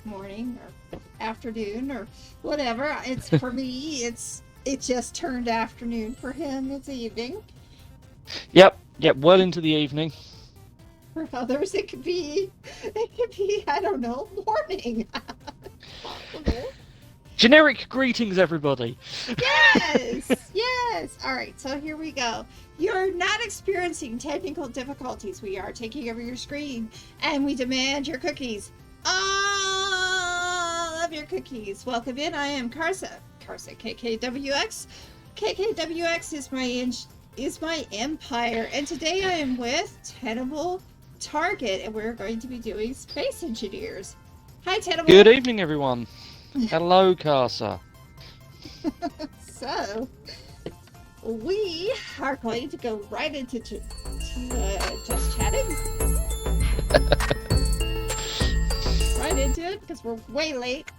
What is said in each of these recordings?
morning or afternoon or whatever. It's for me. It just turned afternoon for him. It's evening. Yep, well into the evening. For others, it could be I don't know, morning. Possible. Generic greetings, everybody. Yes, yes. All right, so here we go. You're not experiencing technical difficulties. We are taking over your screen, and we demand your cookies. All of your cookies. Welcome in. I am Karsa. Karsa KKWX. KKWX is my empire, and today I am with Tenable Target, and we're going to be doing Space Engineers. Hi, Tenable. Good evening, everyone. Hello, Casa. So, we are going to go right into just chatting. Right into it because we're way late.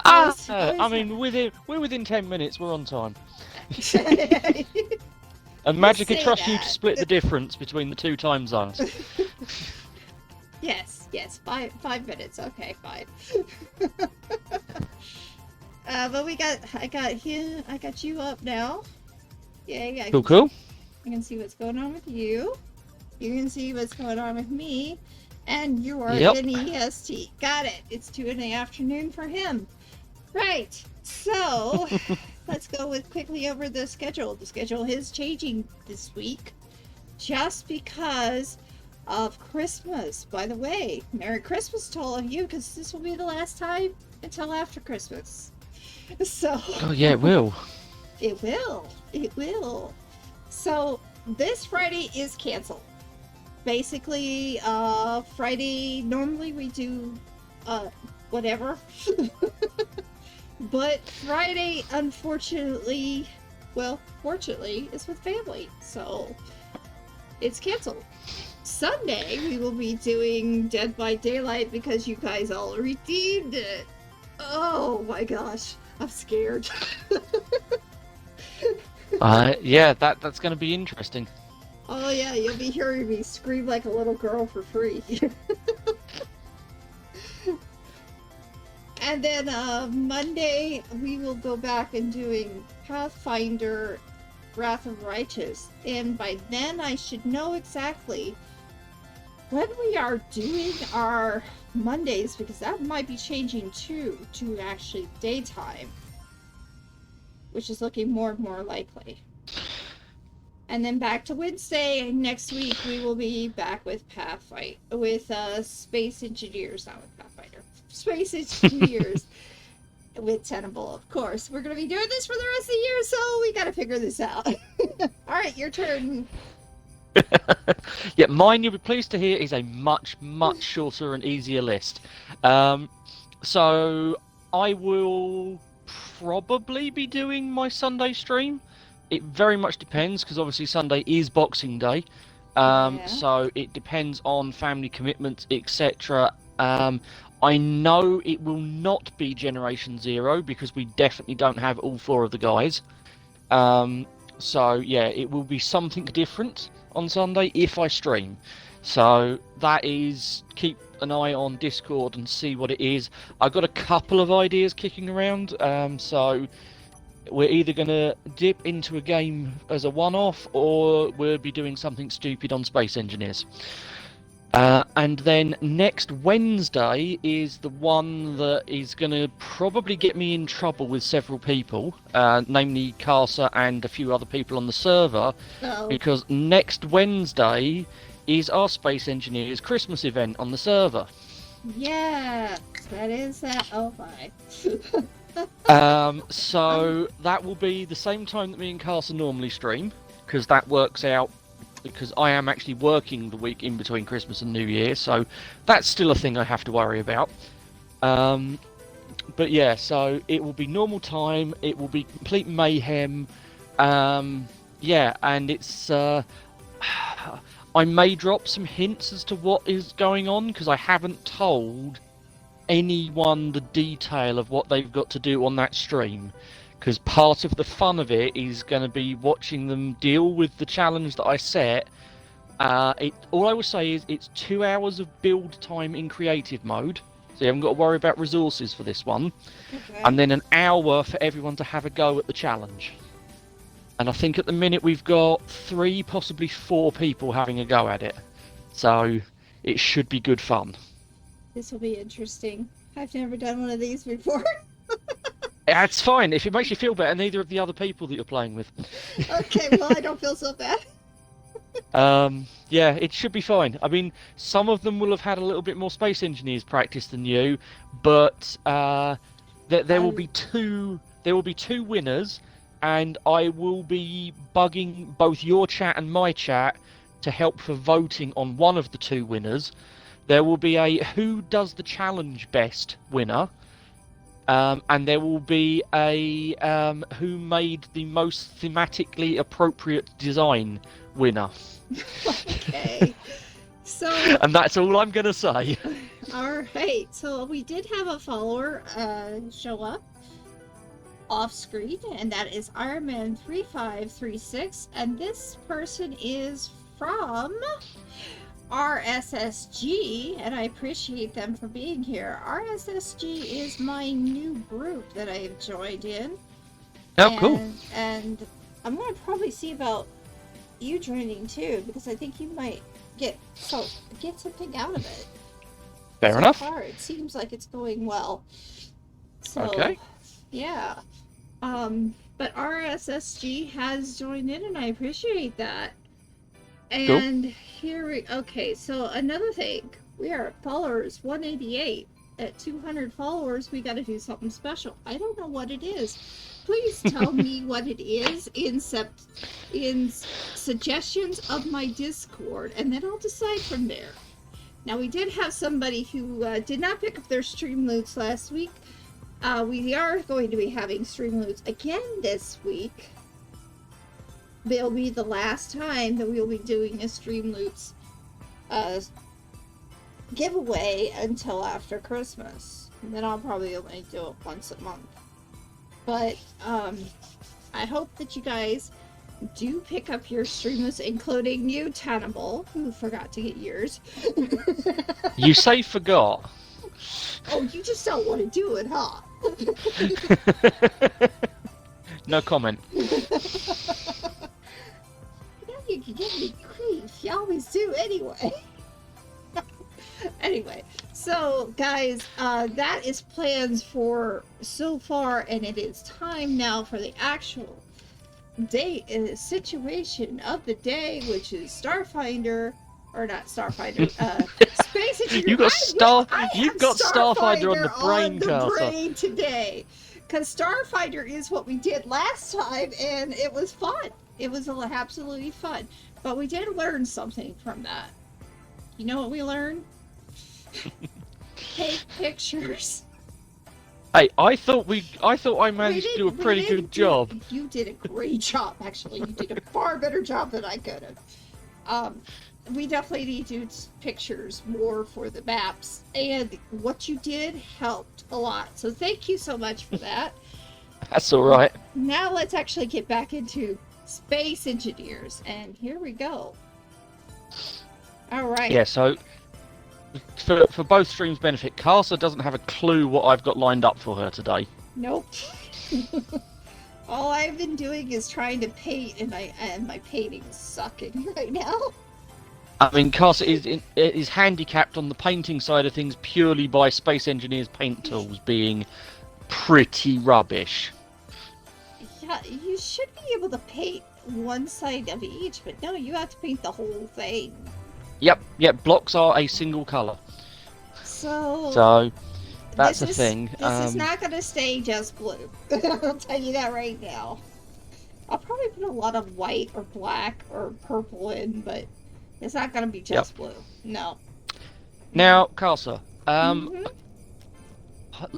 I mean, we're within 10 minutes. We're on time. And Magic could trust you to split the difference between the two time zones. Yes, 5 minutes. Okay, fine. But I got you up now. Yeah. Cool. You can see what's going on with you. You can see what's going on with me. And you are in EST. Got it. It's 2 in the afternoon for him. Right. So, let's go quickly over the schedule. The schedule is changing this week just because of Christmas. By the way, Merry Christmas to all of you, because this will be the last time until after Christmas. So. Oh yeah, it will. It will. So this Friday is canceled. Basically, Friday normally we do whatever. But Friday, unfortunately, fortunately, is with family, so it's canceled. Sunday, we will be doing Dead by Daylight because you guys all redeemed it. Oh my gosh, I'm scared. Yeah, that's going to be interesting. Oh yeah, you'll be hearing me scream like a little girl for free. And then Monday, we will go back and doing Pathfinder Wrath of Righteous. And by then, I should know exactly when we are doing our Mondays, because that might be changing too, to actually daytime, which is looking more and more likely. And then back to Wednesday next week, we will be back with Space Engineers, not with Pathfinder. Space Engineers with Tenable, of course. We're going to be doing this for the rest of the year, so we got to figure this out. All right, your turn. Yeah, mine, you'll be pleased to hear, is a much shorter and easier list. So I will probably be doing my Sunday stream. It very much depends, because obviously Sunday is Boxing Day. So it depends on family commitments, etc. I know it will not be Generation Zero, because we definitely don't have all 4 of the guys. So yeah, it will be something different on Sunday if I stream. So that is, keep an eye on Discord and see what it is. I've got a couple of ideas kicking around, so we're either going to dip into a game as a one-off, or we'll be doing something stupid on Space Engineers. And then next Wednesday is the one that is going to probably get me in trouble with several people, namely Casa and a few other people on the server, because next Wednesday is our Space Engineers Christmas event on the server. Yeah, that is that. Oh my. So that will be the same time that me and Casa normally stream, because that works out, because I am actually working the week in between Christmas and New Year, so that's still a thing I have to worry about. But yeah, so it will be normal time, it will be complete mayhem. Yeah, and it's I may drop some hints as to what is going on, because I haven't told anyone the detail of what they've got to do on that stream, because part of the fun of it is going to be watching them deal with the challenge that I set. All I will say is it's 2 hours of build time in creative mode, So you haven't got to worry about resources for this one. Okay. And then an hour for everyone to have a go at the challenge. And I think at the minute we've got 3, possibly 4 people having a go at it. So it should be good fun. This will be interesting. I've never done one of these before. That's fine. If it makes you feel better, neither of the other people that you're playing with. Okay, well, I don't feel so bad. Yeah, it should be fine. I mean, some of them will have had a little bit more Space Engineers practice than you, but there will be two. There will be 2 winners, and I will be bugging both your chat and my chat to help for voting on one of the 2 winners. There will be a who does the challenge best winner, and there will be a who made the most thematically appropriate design winner. Okay. So. And that's all I'm going to say. All right. So we did have a follower show up off screen, and that is Ironman3536, and this person is from RSSG, and I appreciate them for being here. RSSG is my new group that I have joined in. Oh, cool. And I'm going to probably see about you joining too, because I think you might get something out of it. Fair enough. Far, it seems like it's going well. So, okay. Yeah. But RSSG has joined in, and I appreciate that. And cool. Okay, so another thing. We are at followers 188. At 200 followers, we got to do something special. I don't know what it is. Please tell me what it is in suggestions of my Discord, and then I'll decide from there. Now, we did have somebody who did not pick up their Streamloots last week. We are going to be having Streamloots again this week. It'll be the last time that we'll be doing a Streamloots giveaway until after Christmas. And then I'll probably only do it once a month. But I hope that you guys do pick up your Streamloots, including you, Tenable, who forgot to get yours. You say forgot. Oh, you just don't want to do it, huh? No comment. You can give me grief. You always do anyway. Anyway, so guys, that is plans for so far, and it is time now for the actual day situation of the day, which is Starfinder, or not Starfinder, Space Engineer. You've got Starfinder on the brain, brain today, because Starfinder is what we did last time, and it was fun. It was absolutely fun, but we did learn something from that. You know what we learned? Take pictures. Hey, I thought I managed to do a pretty good job. You did a great job, actually. You did a far better job than I could have. We definitely need to do pictures more for the maps, and what you did helped a lot. So thank you so much for that. That's all right. Now let's actually get back into Space Engineers, and here we go. All right. Yeah, so for both streams' benefit, Casa doesn't have a clue what I've got lined up for her today. Nope. All I've been doing is trying to paint, and my painting is sucking right now. I mean, Casa is handicapped on the painting side of things purely by Space Engineers paint tools being pretty rubbish. Yeah, you should be able to paint one side of each, but no, you have to paint the whole thing. Yep, blocks are a single colour. So that's the thing. This is not going to stay just blue. I'll tell you that right now. I'll probably put a lot of white or black or purple in, but it's not going to be just blue. No. Now, Casa,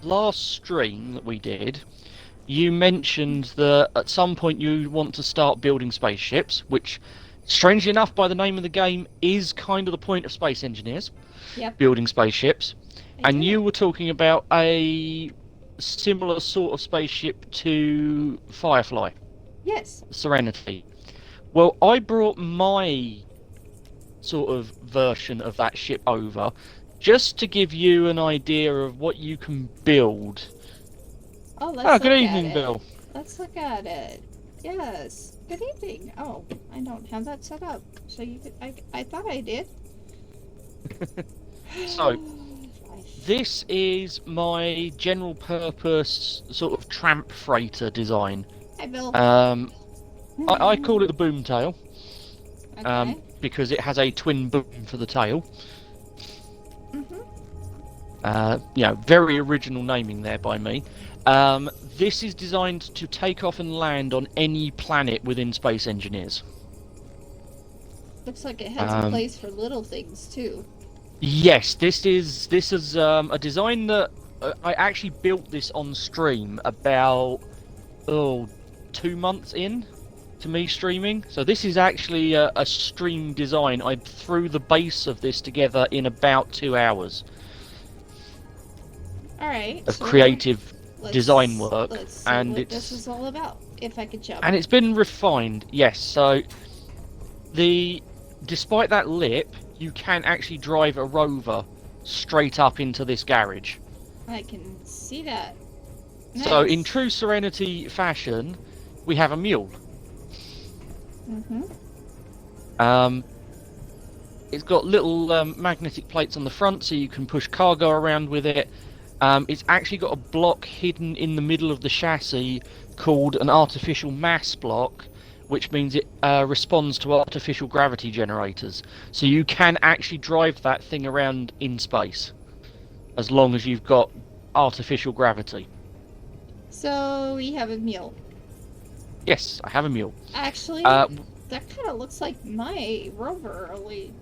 last stream that we did, you mentioned that at some point you want to start building spaceships, which, strangely enough, by the name of the game, is kind of the point of Space Engineers. Yep. Building spaceships. And you were talking about a similar sort of spaceship to Firefly. Yes. Serenity. Well, I brought my sort of version of that ship over, just to give you an idea of what you can build. Oh, let's good look evening, at it. Bill. Let's look at it. Yes. Good evening. Oh, I don't have that set up. So you could, I thought I did. So, this is my general purpose sort of tramp freighter design. Hi, Bill. I call it the boom tail. Okay. Because it has a twin boom for the tail. Very original naming there by me. This is designed to take off and land on any planet within Space Engineers. Looks like it has a place for little things too. Yes, this is a design that I actually built this on stream about 2 months in to me streaming. So this is actually a stream design. I threw the base of this together in about 2 hours. All right. Of creative design work, let's see and what this is all about. If I could jump. And it's been refined. Yes. So despite that lip, you can actually drive a rover straight up into this garage. I can see that. Nice. So in true Serenity fashion, we have a mule. It's got little magnetic plates on the front, so you can push cargo around with it. It's actually got a block hidden in the middle of the chassis called an artificial mass block, which means it responds to artificial gravity generators. So you can actually drive that thing around in space, as long as you've got artificial gravity. So we have a mule. Yes, I have a mule. Actually, that kind of looks like my rover, only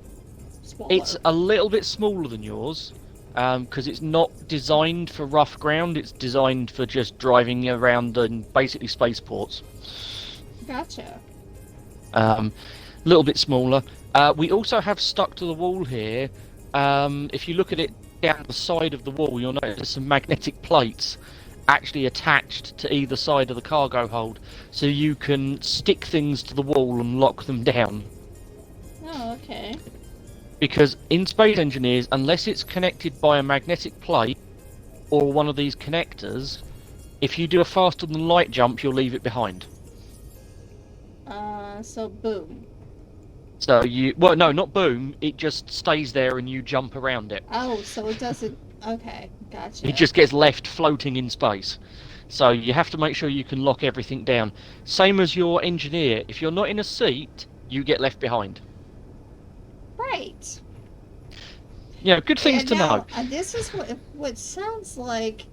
smaller. It's a little bit smaller than yours, because it's not designed for rough ground. It's designed for just driving around in basically spaceports. Gotcha. Little bit smaller. We also have stuck to the wall here. If you look at it down the side of the wall, you'll notice some magnetic plates actually attached to either side of the cargo hold, so you can stick things to the wall and lock them down. Oh, okay. Because in Space Engineers, unless it's connected by a magnetic plate or one of these connectors, if you do a faster than light jump, you'll leave it behind. So boom. So well, no, not boom. It just stays there and you jump around it. Oh, so it doesn't. Okay, gotcha. It just gets left floating in space. So you have to make sure you can lock everything down. Same as your engineer. If you're not in a seat, you get left behind. Right. Yeah, good things to know. This is what sounds like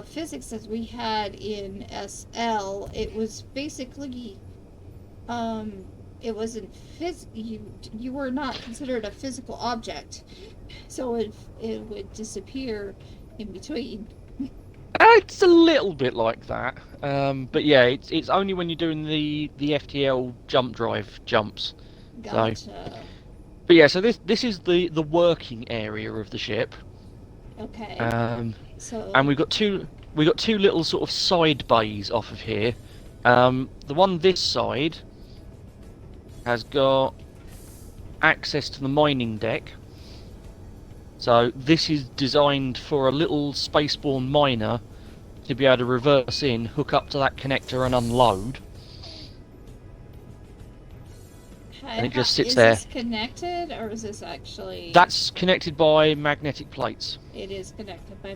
physics that we had in SL. It was basically it wasn't you were not considered a physical object, so it would disappear in between. It's a little bit like that, but yeah, it's only when you're doing the FTL jump drive jumps. Gotcha. So, but yeah, so this is the working area of the ship. Okay. So. And we got two little sort of side bays off of here. The one this side has got access to the mining deck. So this is designed for a little spaceborne miner to be able to reverse in, hook up to that connector and unload. And it just sits there. Is this connected, or is this actually... That's connected by magnetic plates. It is connected by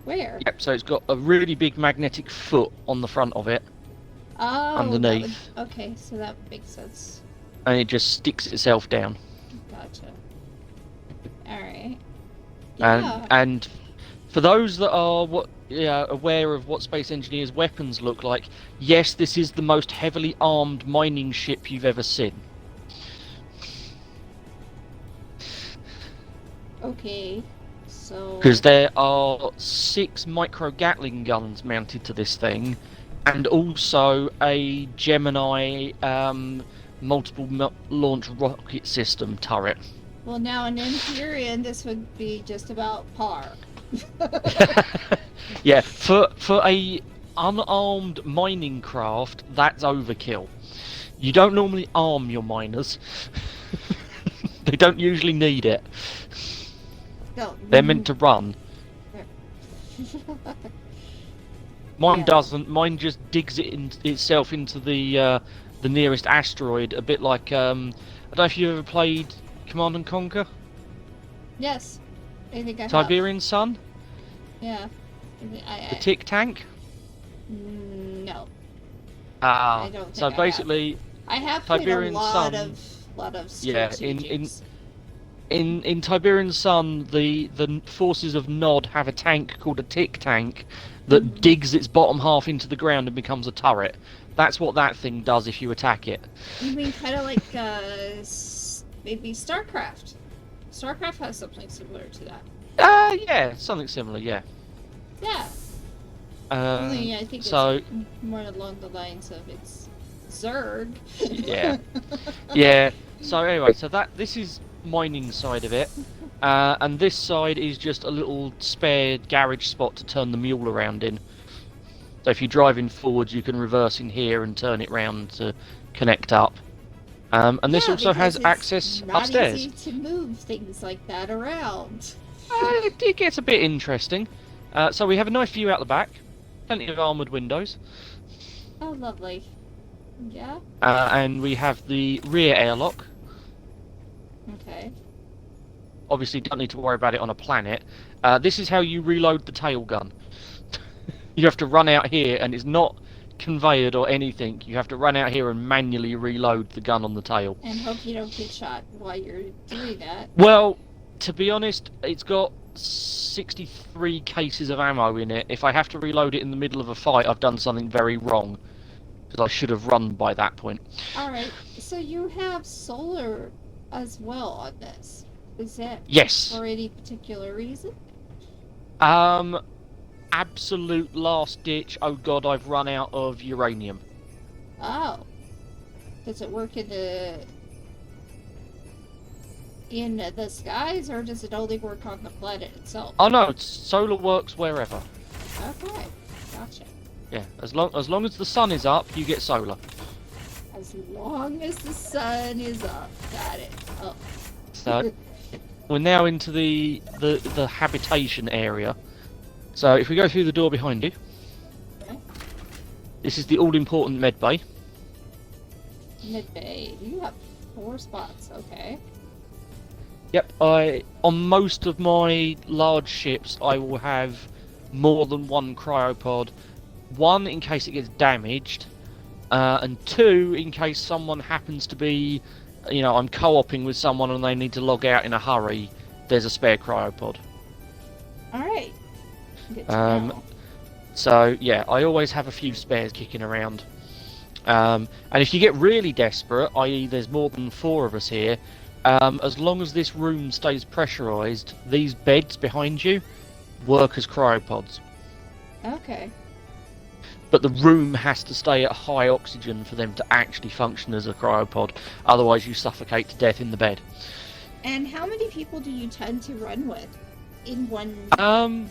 Where? Yep, so it's got a really big magnetic foot on the front of it. Oh, underneath. Okay, so that makes sense. And it just sticks itself down. Gotcha. Alright. Yeah. And for those that are aware of what Space Engineers weapons look like, yes, this is the most heavily armed mining ship you've ever seen. Okay, so... Because there are 6 micro Gatling guns mounted to this thing, and also a Gemini multiple launch rocket system turret. Well, now in Empyrean, this would be just about par. Yeah, for a unarmed mining craft, that's overkill. You don't normally arm your miners. They don't usually need it. No. They're meant to run. Mine Yeah. doesn't. Mine just digs itself into the nearest asteroid, a bit like I don't know if you ever played Command and Conquer. Yes. I think I have. Tiberian Sun. Yeah. The Tick Tank. No. Ah. I don't think So I basically, I have played Tiberian a lot Sun. of Yeah, strategics. in Tiberian Sun, the forces of Nod have a tank called a Tick Tank that digs its bottom half into the ground and becomes a turret. That's what that thing does if you attack it. You mean kind of like maybe StarCraft? StarCraft has something similar to that. Yeah, something similar. Yeah. Yeah. Only I think so it's more along the lines of it's Zerg. yeah, yeah. So anyway, so this is mining side of it, and this side is just a little spare garage spot to turn the mule around in. So if you're driving forwards, you can reverse in here and turn it round to connect up. And this also has access upstairs. It's not easy to move things like that around. It gets a bit interesting. So we have a nice view out the back, plenty of armoured windows. Oh, lovely. Yeah. And we have the rear airlock. Okay. Obviously, don't need to worry about it on a planet. This is how you reload the tail gun. You have to run out here, and it's not conveyed or anything. You have to run out here and manually reload the gun on the tail. And hope you don't get shot while you're doing that. Well, to be honest, it's got 63 cases of ammo in it. If I have to reload it in the middle of a fight, I've done something very wrong. Because I should have run by that point. Alright, so you have solar as well on this. Is that Yes. for any particular reason? Absolute last ditch. Oh god, I've run out of uranium. Oh. Does it work in the skies, or does it only work on the planet itself? Oh no, solar works wherever. Okay, gotcha. Yeah, as long as the sun is up, you get solar. As long as the sun is up, got it. Oh. So we're now into the habitation area. So if we go through the door behind you, Okay. this is the all-important med bay. Mid bay. You have 4 spots. Okay. Yep, on most of my large ships, I will have more than one cryopod. 1 in case it gets damaged, and 2 in case someone happens to be, I'm co-oping with someone and they need to log out in a hurry. There's a spare cryopod. All right. Good to know. So yeah, I always have a few spares kicking around. And if you get really desperate, i.e. there's more than 4 of us here, as long as this room stays pressurized, these beds behind you work as cryopods. Okay. But the room has to stay at high oxygen for them to actually function as a cryopod. Otherwise you suffocate to death in the bed. And how many people do you tend to run with in one?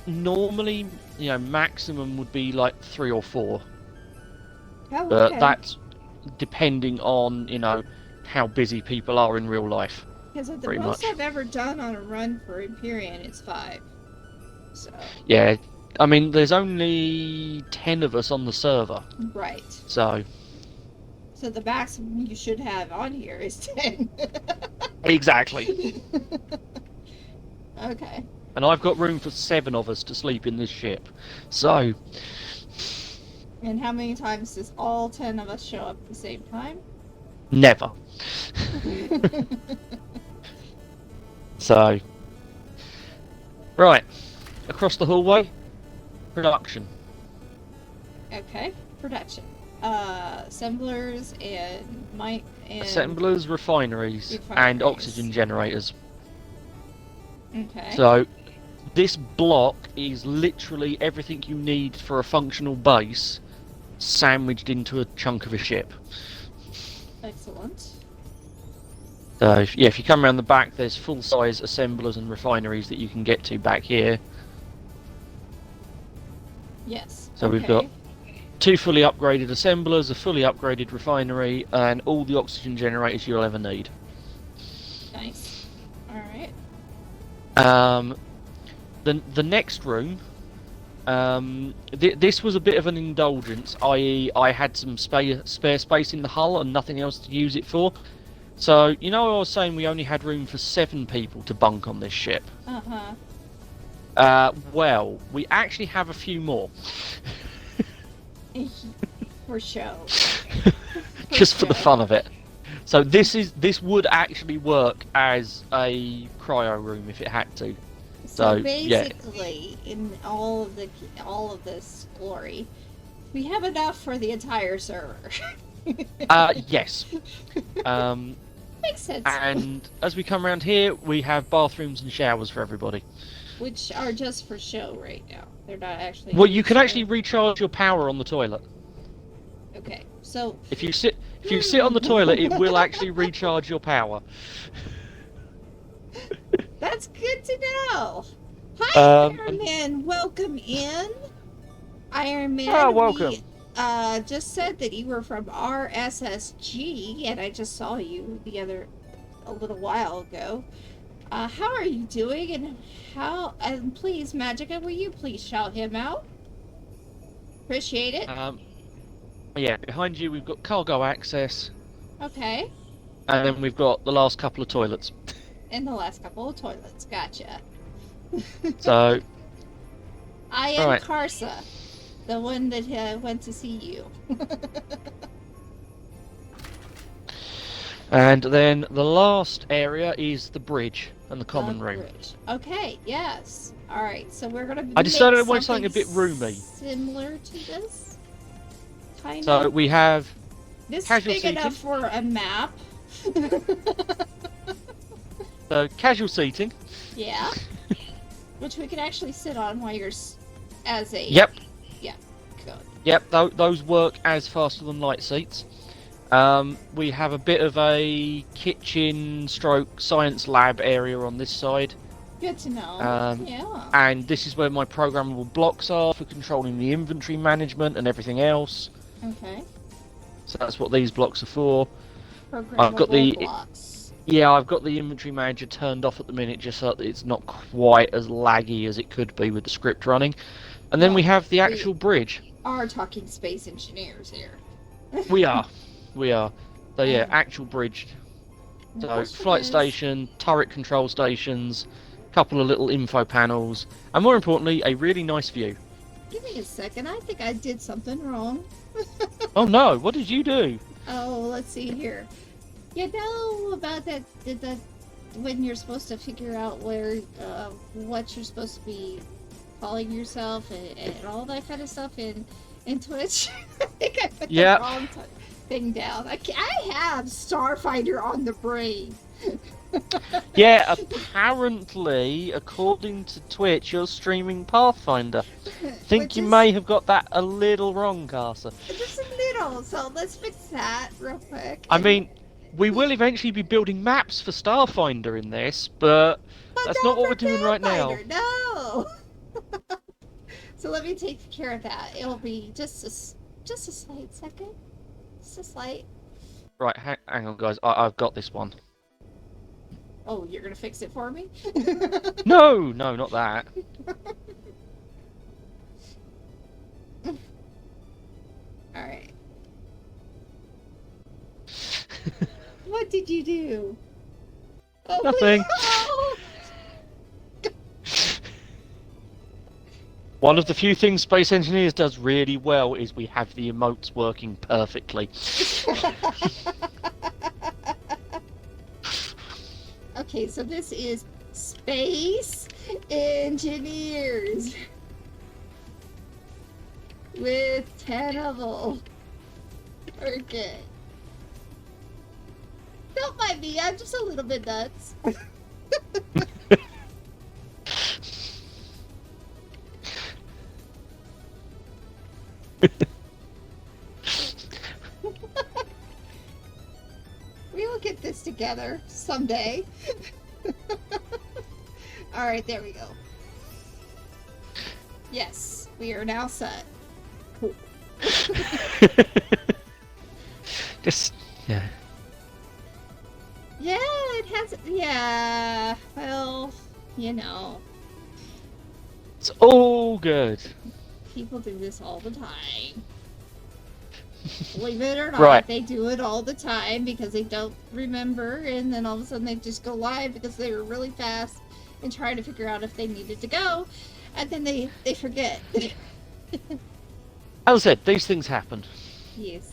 Normally, maximum would be like 3 or 4. Oh, But okay. that's depending on, how busy people are in real life. Because the pretty most much. I've ever done on a run for Empyrean is 5. So. Yeah, I mean, there's only 10 of us on the server. Right. So the maximum you should have on here is 10. exactly. Okay. And I've got room for 7 of us to sleep in this ship. So And how many times does all 10 of us show up at the same time? never. So right, across the hallway, production. Okay. Production. Assemblers and Assemblers, refineries, and Refineries. oxygen generators. Okay. So this block is literally everything you need for a functional base sandwiched into a chunk of a ship. Excellent. So yeah, if you come around the back, there's full-size assemblers and refineries that you can get to back here. Yes. So we've got 2 fully upgraded assemblers, a fully upgraded refinery, and all the oxygen generators you'll ever need. Nice. Alright. The next room, this was a bit of an indulgence, i.e. I had some spare space in the hull and nothing else to use it for. So, you know I was saying we only had room for 7 people to bunk on this ship? Well, we actually have a few more. For show. Just for the fun of it. So this would actually work as a cryo room if it had to. So basically, yeah. In all of this glory, we have enough for the entire server. Yes. Makes sense. And as we come around here, we have bathrooms and showers for everybody. Which are just for show right now. They're not actually. Well, you can actually recharge your power on the toilet. Okay, so if you sit on the toilet, it will actually recharge your power. That's good to know. Hi, Iron Man. Welcome in. Iron Man. Oh, welcome. We, just said that you were from RSSG, and I just saw you a little while ago. How are you doing? And please, Magica, will you please shout him out? Appreciate it. Yeah, behind you we've got cargo access. Okay. And then we've got the last couple of toilets. And the last couple of toilets, gotcha. So. I am right. Karsa, the one that went to see you. And then the last area is the bridge and the common room. Okay, yes. Alright, so we're going to I decided I wanted something a bit roomy. Similar to this? Kind so of. We have this is big seating. Enough for a map. So casual seating. Yeah. Which we can actually sit on while you're as a... Yep. Yeah, good. Yep, those work as faster than light seats. We have a bit of a kitchen stroke science lab area on this side. Good to know. Yeah. And this is where my programmable blocks are for controlling the inventory management and everything else. Okay. So that's what these blocks are for. Programmable I've got the blocks. Yeah, I've got the inventory manager turned off at the minute just so that it's not quite as laggy as it could be with the script running. And then we have the actual bridge. Are talking space engineers here. We are. So yeah, actual bridge. So flight station, turret control stations, couple of little info panels, and more importantly, a really nice view. Give me a second. I think I did something wrong. Oh no! What did you do? Oh, let's see here. You know about that when you're supposed to figure out what you're supposed to be calling yourself and all that kind of stuff in Twitch. I think I put the wrong thing down. I have Starfighter on the brain. Yeah, apparently, according to Twitch, you're streaming Pathfinder. Think you may have got that a little wrong, Karsa. Just a little, so let's fix that real quick. I mean, we will eventually be building maps for Starfinder in this, but that's not what we're doing right now. No! So let me take care of that. It'll be just a slight second. Just a slight. Right, hang on, guys. I've got this one. Oh, you're gonna fix it for me? No, not that. Alright. What did you do? Oh, nothing. No! One of the few things Space Engineers does really well is we have the emotes working perfectly. Okay, so this is Space Engineers with Tenable. Okay. Don't mind me, I'm just a little bit nuts. We will get this together someday. Alright, there we go. Yes, we are now set. Cool. Just, yeah. Yeah, it has. Yeah, well, You know, It's all good. people do this all the time. Believe it or not, Right. they do it all the time because they don't remember, and then all of a sudden they just go live because they were really fast and trying to figure out if they needed to go, and then they forget. As I said, these things happen. Yes.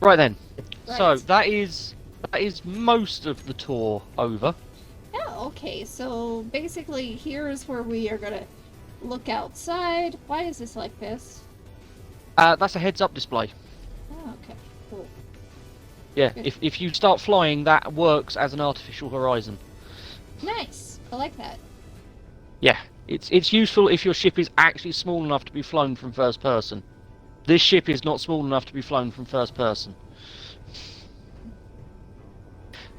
Right then. Right. So that is most of the tour over. Oh, okay. So basically, here is where we are gonna look outside. Why is this like this? That's a heads-up display. Oh, okay. Cool. Yeah, Good. if you start flying, that works as an artificial horizon. Nice. I like that. Yeah, it's useful if your ship is actually small enough to be flown from first person. This ship is not small enough to be flown from first person.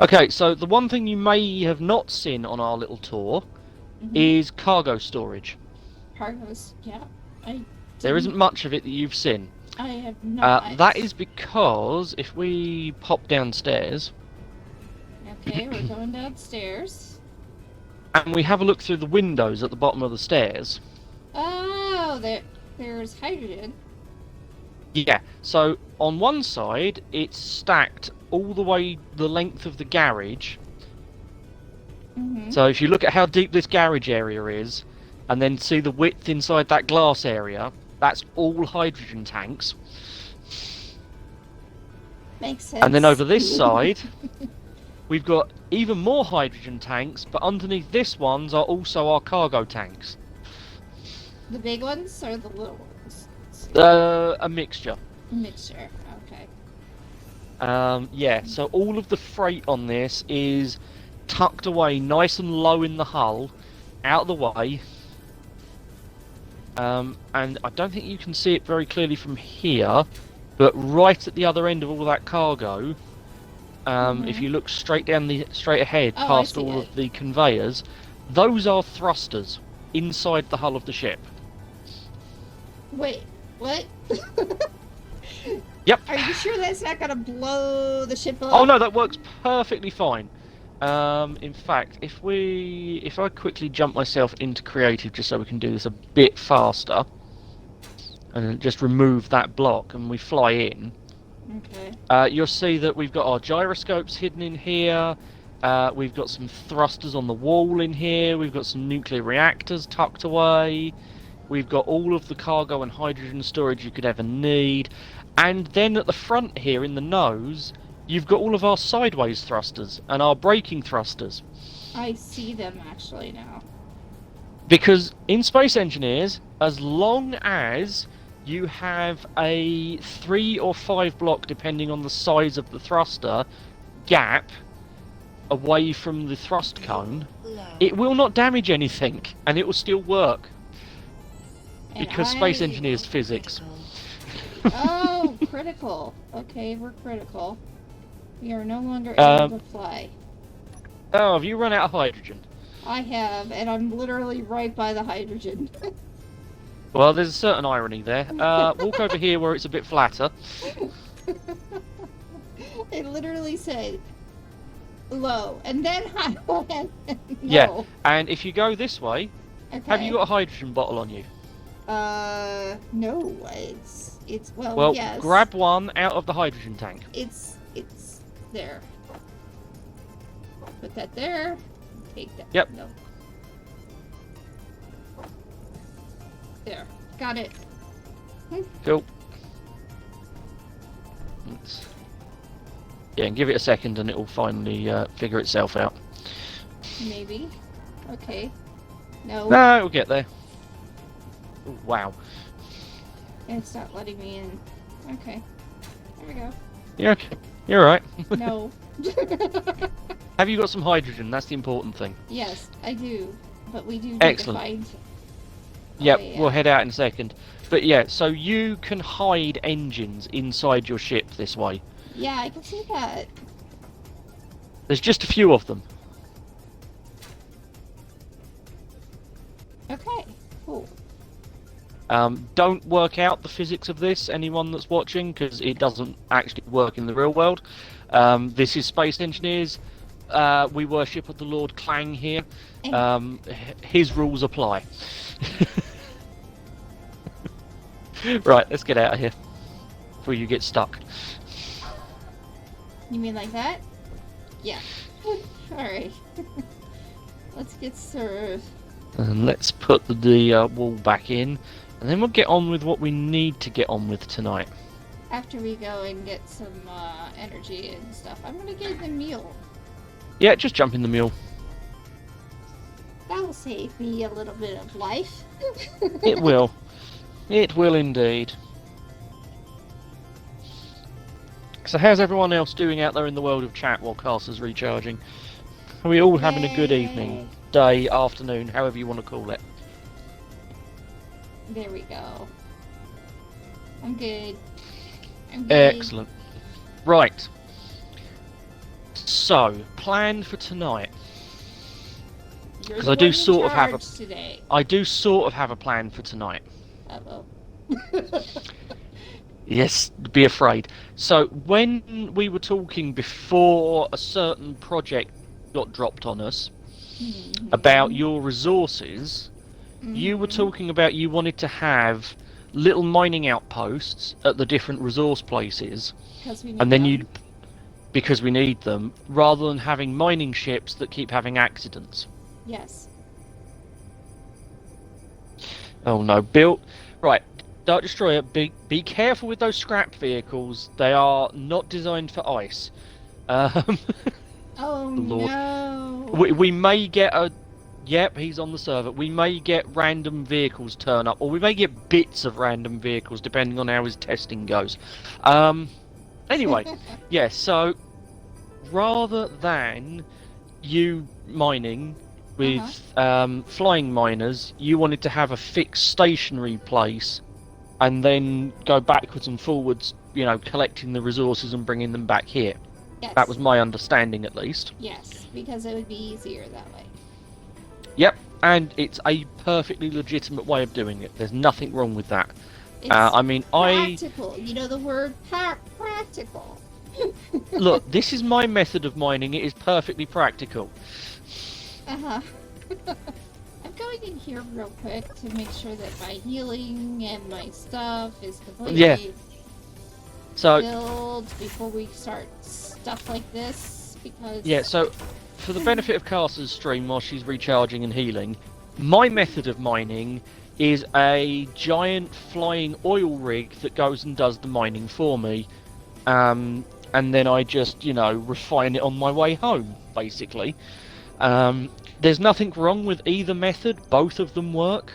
Okay, so the one thing you may have not seen on our little tour is cargo storage. Cargo's, yeah. There isn't much of it that you've seen. I have not. That is because if we pop downstairs... Okay, we're going downstairs. And we have a look through the windows at the bottom of the stairs. Oh, there's hydrogen. Yeah, so on one side, it's stacked all the way the length of the garage. So if you look at how deep this garage area is, and then see the width inside that glass area, that's all hydrogen tanks. Makes sense. And then over this side, we've got even more hydrogen tanks, but underneath this ones are also our cargo tanks. The big ones or the little ones? A mixture. Mixture, okay. Yeah, so all of the freight on this is tucked away nice and low in the hull, out of the way. And I don't think you can see it very clearly from here, but right at the other end of all that cargo, if you look straight ahead past all of the conveyors, those are thrusters inside the hull of the ship. Wait, what? Yep. Are you sure that's not gonna blow the ship up? Oh no, that works perfectly fine. In fact, if I quickly jump myself into creative just so we can do this a bit faster, and just remove that block and we fly in, okay. You'll see that we've got our gyroscopes hidden in here, we've got some thrusters on the wall in here, we've got some nuclear reactors tucked away, we've got all of the cargo and hydrogen storage you could ever need, and then at the front here in the nose, you've got all of our sideways thrusters and our braking thrusters. I see them actually now. Because in Space Engineers, as long as you have a 3 or 5 block, depending on the size of the thruster, gap away from the thrust cone, it will not damage anything, and it will still work. Because Space Engineers physics. Oh, critical. Okay, we're critical. We are no longer able to fly. Oh, have you run out of hydrogen? I have, and I'm literally right by the hydrogen. Well, there's a certain irony there. Walk over here where it's a bit flatter. It literally said low, and then high, and no. Yeah, and if you go this way, Okay. have you got a hydrogen bottle on you? No, it's Well, yes. grab one out of the hydrogen tank. It's there. Put that there. Take that. Yep. No. There. Got it. Cool. Yeah, and give it a second and it will finally figure itself out. Maybe. Okay. No. No, it'll get there. Ooh, wow. It's not letting me in. Okay. There we go. You're okay. You're alright. No. Have you got some hydrogen? That's the important thing. Yes, I do. But we do need Excellent. to find... Yep, yeah. we'll head out in a second. But yeah, so you can hide engines inside your ship this way. Yeah, I can see that. There's just a few of them. Okay, cool. Don't work out the physics of this, anyone that's watching, because it doesn't actually work in the real world. This is Space Engineers. we worship the Lord Clang here. And His rules apply. Right, let's get out of here before you get stuck. you mean like that? Yeah. Alright. Let's get served. And let's put the wall back in, and then we'll get on with what we need to get on with tonight. After we go and get some energy and stuff, I'm gonna get the mule. Yeah, just jump in the mule. That'll save me a little bit of life. It will. It will indeed. So how's everyone else doing out there in the world of chat while Castle's recharging? Are we all having a good evening, day, afternoon, however you want to call it? There we go. I'm good. Excellent. Right. So, plan for tonight. Because I do sort of have a today. I do sort of have a plan for tonight. Uh-oh. Yes, be afraid. So when we were talking before a certain project got dropped on us about your resources, you were talking about you wanted to have little mining outposts at the different resource places, and then because we need them, rather than having mining ships that keep having accidents. Yes. Oh no, built right. Dark Destroyer, be careful with those scrap vehicles. They are not designed for ice. Oh Lord. no. We may get a... Yep, he's on the server. We may get random vehicles turn up, or we may get bits of random vehicles, depending on how his testing goes. Anyway, yeah, so rather than you mining with flying miners, you wanted to have a fixed stationary place and then go backwards and forwards, you know, collecting the resources and bringing them back here. Yes. That was my understanding, at least. Yes, because it would be easier that way. Yep, and it's a perfectly legitimate way of doing it. There's nothing wrong with that. It's practical. You know the word practical. Look, this is my method of mining. It is perfectly practical. Uh-huh. I'm going in here real quick to make sure that my healing and my stuff is completely filled before we start stuff like this, because... Yeah, so for the benefit of Carson's stream while she's recharging and healing, my method of mining is a giant flying oil rig that goes and does the mining for me. And then I just, you know, refine it on my way home, basically. There's nothing wrong with either method. Both of them work.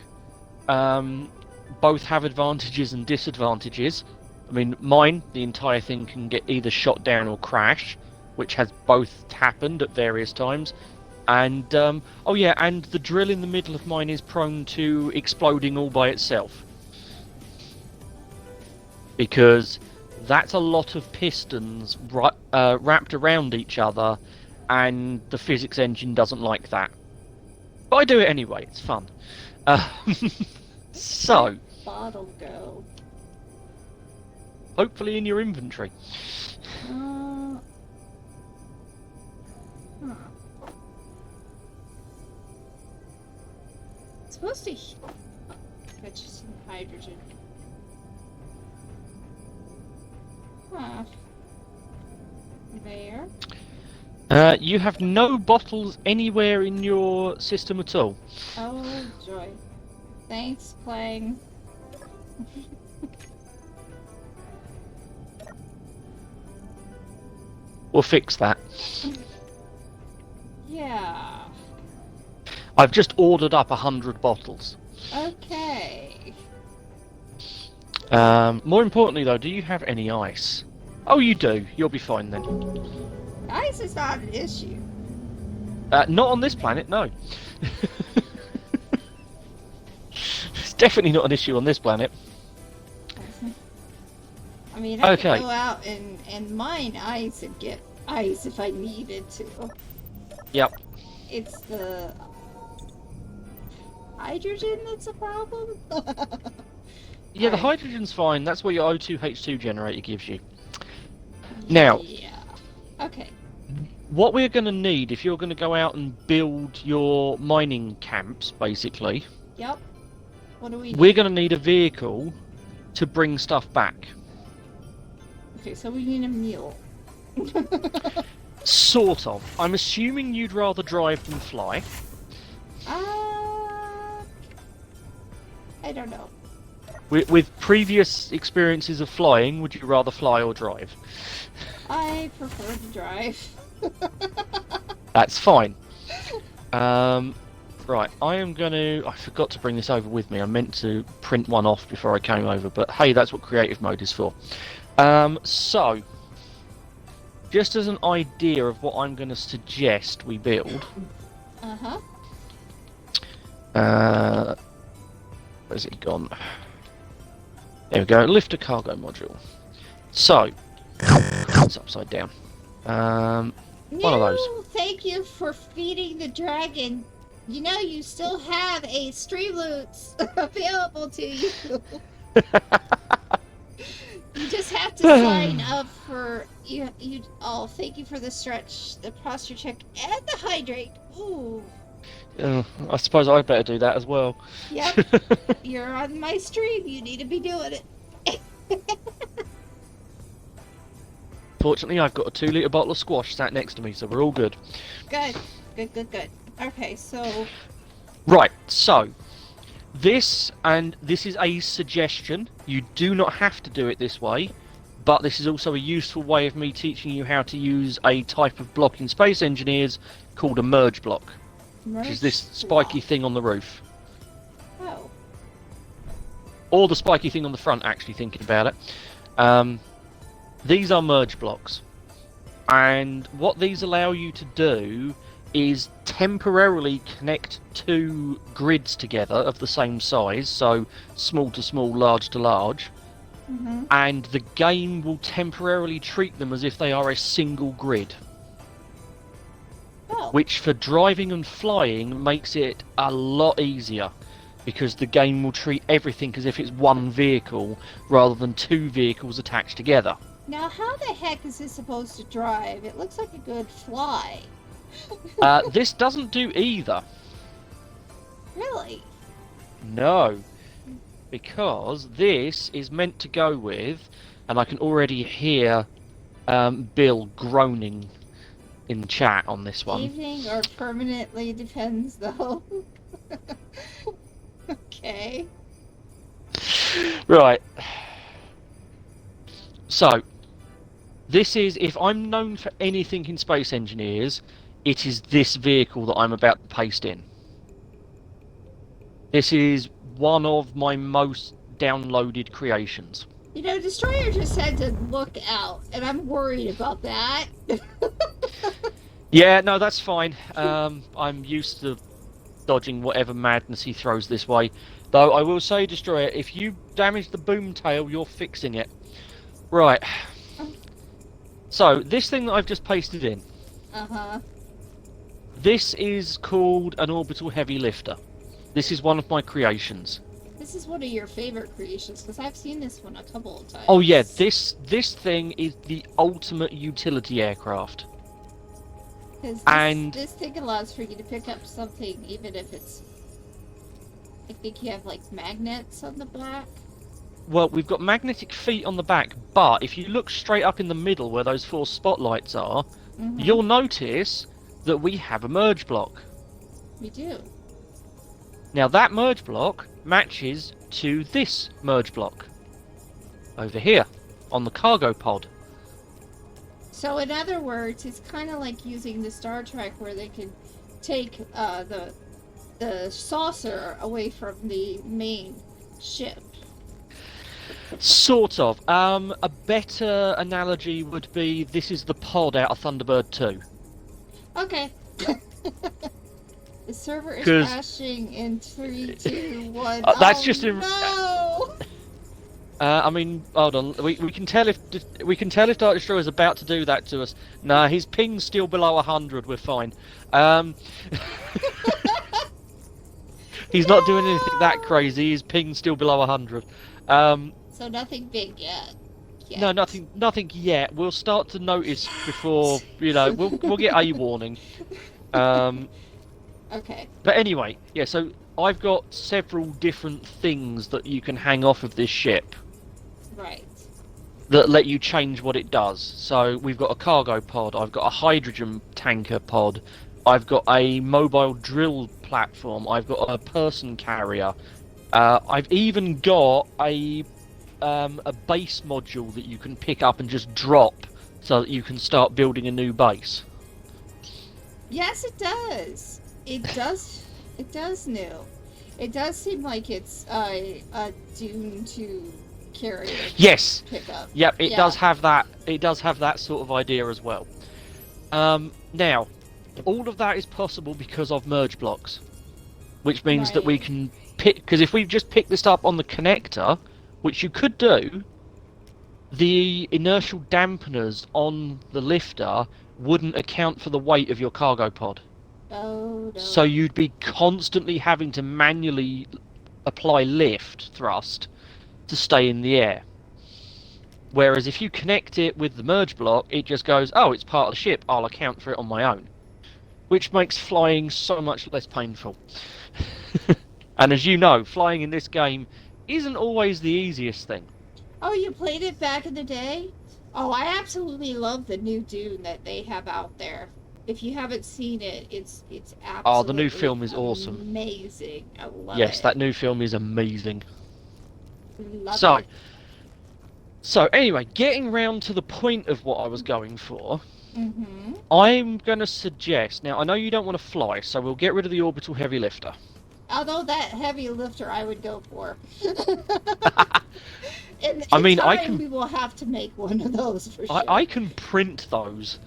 Both have advantages and disadvantages. I mean, mine, the entire thing can get either shot down or crash, which has both happened at various times. And, oh yeah, and the drill in the middle of mine is prone to exploding all by itself. Because that's a lot of pistons wrapped around each other, and the physics engine doesn't like that. But I do it anyway, it's fun. So... Bottle go? Hopefully in your inventory. It's supposed to... Fetch some hydrogen. Huh. There. You have no bottles anywhere in your system at all. Oh, joy. Thanks, Clang. We'll fix that. Yeah. I've just ordered up 100 bottles. Okay. More importantly though, do you have any ice? Oh, you do. You'll be fine then. Ice is not an issue. Not on this planet, no. It's definitely not an issue on this planet. I mean, I could go out and mine ice and get ice if I needed to. Yep. It's the hydrogen that's a problem? Yeah, the hydrogen's fine. That's what your O2H2 generator gives you. Now... Yeah. Okay. what we're going to need, if you're going to go out and build your mining camps, basically... Yep. What do we need? We're going to need a vehicle to bring stuff back. Okay, so we need a mule. Sort of. I'm assuming you'd rather drive than fly. I don't know. With previous experiences of flying, would you rather fly or drive? I prefer to drive. That's fine. Right, I am going to... I forgot to bring this over with me. I meant to print one off before I came over, but hey, that's what creative mode is for. So, just as an idea of what I'm going to suggest we build... where's it gone? There we go, lift a cargo module. So, it's upside down. One of those. Thank you for feeding the dragon. You know, you still have a Streamloots available to you. You just have to sign up for you. Oh, thank you for the stretch, the posture check, and the hydrate. Ooh. I suppose I better do that as well. Yep. You're on my stream. You need to be doing it. Fortunately, I've got a 2-litre bottle of squash sat next to me, so we're all good. Good. Good. Okay, so... Right, so... This is a suggestion. You do not have to do it this way, but this is also a useful way of me teaching you how to use a type of block in Space Engineers called a merge block. Which is this spiky thing on the roof. Oh. Or the spiky thing on the front, actually, thinking about it. These are merge blocks. And what these allow you to do is temporarily connect 2 grids together of the same size, so small to small, large to large, and the game will temporarily treat them as if they are a single grid. Oh. Which for driving and flying makes it a lot easier, because the game will treat everything as if it's one vehicle rather than 2 vehicles attached together. Now, how the heck is this supposed to drive? It looks like a good fly. This doesn't do either. Really? No. Because this is meant to go with, and I can already hear Bill groaning in chat on this one. Evening or permanently depends, though. Okay. Right. So, this is, if I'm known for anything in Space Engineers, it is this vehicle that I'm about to paste in. This is one of my most downloaded creations. You know, Destroyer just had to look out, and I'm worried about that. Yeah, no, that's fine. I'm used to dodging whatever madness he throws this way. Though I will say, Destroyer, if you damage the boom tail, you're fixing it. Right. So, this thing that I've just pasted in. This is called an orbital heavy lifter. This is one of my creations. This is one of your favorite creations, because I've seen this one a couple of times. Oh yeah, this thing is the ultimate utility aircraft. Because this thing allows for you to pick up something, even if it's... I think you have, like, magnets on the back. Well, we've got magnetic feet on the back, but if you look straight up in the middle where those 4 spotlights are, you'll notice that we have a merge block. We do. Now that merge block matches to this merge block over here on the cargo pod. So in other words, it's kind of like using the Star Trek where they can take the saucer away from the main ship. Sort of. A better analogy would be this is the pod out of Thunderbird 2. Okay. The server is crashing in 3, 2, 1. That's just in. No! I mean, hold on. We can tell if Dark Destroyer is about to do that to us. Nah, his ping's still below 100. We're fine. He's not doing anything that crazy. His ping's still below 100. So nothing big yet. yet. No, nothing yet. We'll start to notice before, we'll get a warning. Okay. But anyway, yeah, so I've got several different things that you can hang off of this ship Right. that let you change what it does. So we've got a cargo pod, I've got a hydrogen tanker pod, I've got a mobile drill platform, I've got a person carrier, I've even got a base module that you can pick up and just drop so that you can start building a new base. Yes, it does. It does. It does new. It does seem like it's a Dune to carry. Yes. Pickup. Yep. It does have that. It does have that sort of idea as well. Now, all of that is possible because of merge blocks, which means that we can pick. Because if we just pick this up on the connector, which you could do, the inertial dampeners on the lifter wouldn't account for the weight of your cargo pod. Oh, no. So you'd be constantly having to manually apply lift thrust to stay in the air. Whereas if you connect it with the merge block, it just goes, oh, it's part of the ship, I'll account for it on my own. Which makes flying so much less painful. And as you know, flying in this game isn't always the easiest thing. Oh, you played it back in the day? Oh, I absolutely love the new Dune that they have out there. If you haven't seen it, it's absolutely Oh, the new film is awesome. Amazing. I love it. Yes, that new film is amazing. Love it. So anyway, getting round to the point of what I was going for, Mm-hmm. I'm going to suggest, now I know you don't want to fly, so we'll get rid of the orbital heavy lifter. Although that heavy lifter I would go for. in time, we will have to make one of those for sure. I can print those.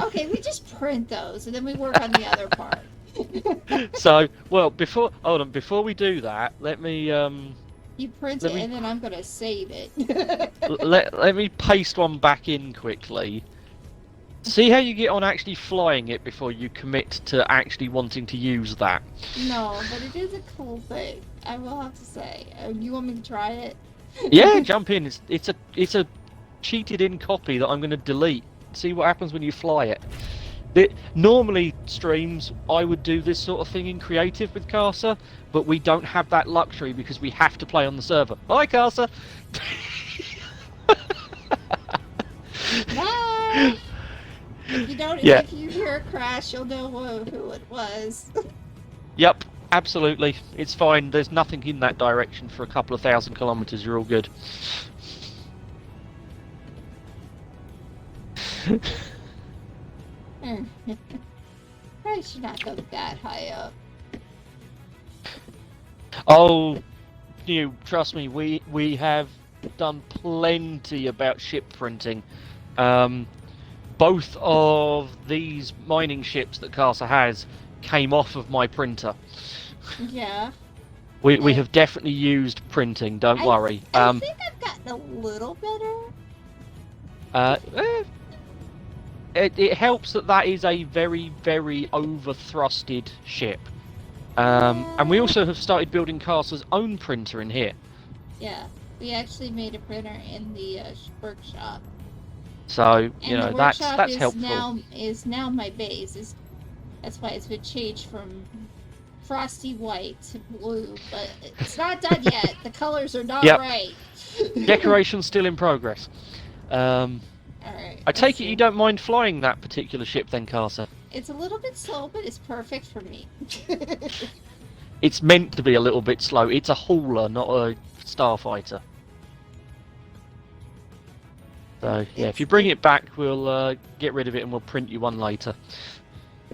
Okay, we just print those and then we work on the other part. So, well, before we do that, let me you print it and then I'm going to save it. let me paste one back in quickly. See how you get on actually flying it before you commit to actually wanting to use that. No, but it is a cool thing. I will have to say. You want me to try it? Yeah, jump in. It's a cheated in copy that I'm going to delete. See what happens when you fly it. Normally streams I would do this sort of thing in creative with Casa, but we don't have that luxury because we have to play on the server. Hi, Casa. Bye. If you hear a crash, you'll know who it was. Yep, absolutely. It's fine. There's nothing in that direction for a couple of 1,000 kilometers. You're all good. I should not go that high up. Oh, trust me. We have done plenty about ship printing. Both of these mining ships that Casa has came off of my printer. Yeah. We have definitely used printing, don't worry. I think I've gotten a little better. It helps that is a very, very over-thrusted ship. And we also have started building Casa's own printer in here. Yeah, we actually made a printer in the workshop. So, that's helpful. Is now my base. That's why it's been changed from frosty white to blue, but it's not done yet. The colors are not right. Decoration's still in progress. Alright. I take it you don't mind flying that particular ship then, Casa? It's a little bit slow, but it's perfect for me. It's meant to be a little bit slow. It's a hauler, not a starfighter. So, yeah, if you bring it back, we'll get rid of it and we'll print you one later.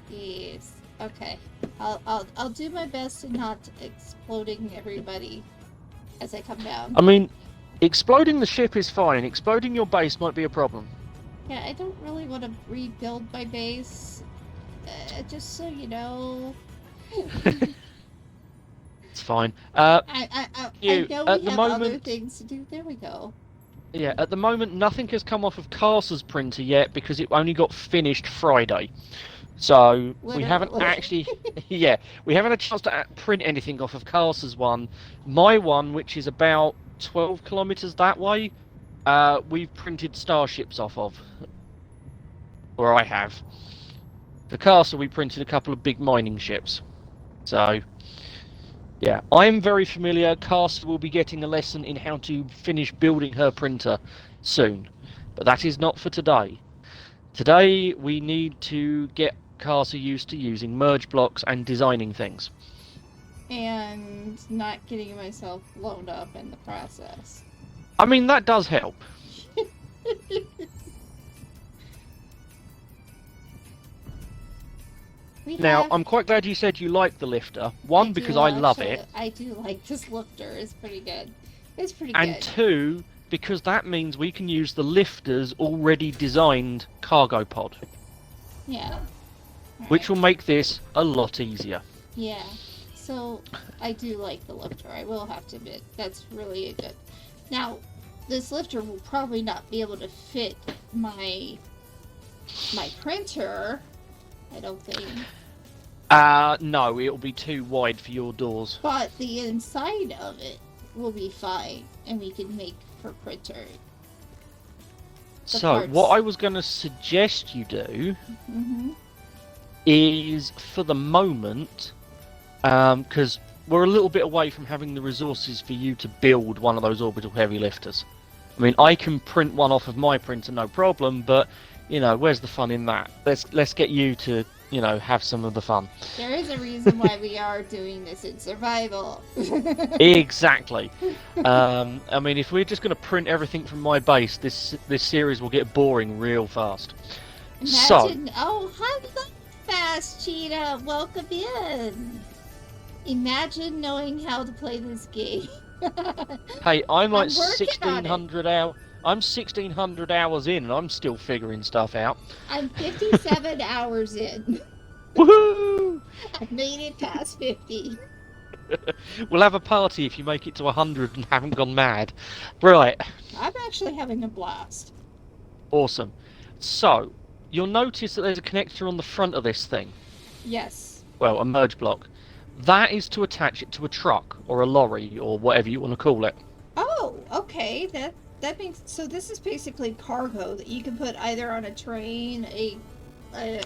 Yes. Okay. I'll do my best in not exploding everybody as I come down. I mean, exploding the ship is fine. Exploding your base might be a problem. Yeah, I don't really want to rebuild my base. Just so you know. It's fine. I know we have other things to do. There we go. Yeah, at the moment, nothing has come off of Casa's printer yet because it only got finished Friday. So we haven't actually, we haven't had a chance to print anything off of Casa's one. My one, which is about 12 kilometers that way, we've printed starships off of. Or I have. The castle, we printed a couple of big mining ships. So, yeah, I'm very familiar. Castle will be getting a lesson in how to finish building her printer soon. But that is not for today. Today, we need to get Castle used to using merge blocks and designing things. And not getting myself blown up in the process. I mean, that does help. Now, I'm quite glad you said you like the lifter. One, because I love it. I do like this lifter. It's pretty good. It's pretty good. And two, because that means we can use the lifter's already designed cargo pod. Yeah. Which will make this a lot easier. Yeah. So, I do like the lifter. I will have to admit. That's really good. Now, this lifter will probably not be able to fit my printer, I don't think. No, it'll be too wide for your doors. But the inside of it will be fine, and we can make for printer. So, what I was going to suggest you do is, for the moment, because we're a little bit away from having the resources for you to build one of those orbital heavy lifters. I mean, I can print one off of my printer, no problem, but, you know, where's the fun in that? Let's get you to, you know, have some of the fun. There is a reason why we are doing this in survival. Exactly. I mean, if we're just going to print everything from my base, this series will get boring real fast. Imagine, oh, hello, Fast Cheetah. Welcome in. Imagine knowing how to play this game. Hey, I'm like 1,600 hours. I'm 1,600 hours in, and I'm still figuring stuff out. I'm 57 hours in. Woohoo! I've made it past 50. We'll have a party if you make it to 100 and haven't gone mad. Right. I'm actually having a blast. Awesome. So, you'll notice that there's a connector on the front of this thing. Yes. Well, a merge block. That is to attach it to a truck or a lorry or whatever you want to call it. Oh, okay. That means so. This is basically cargo that you can put either on a train, a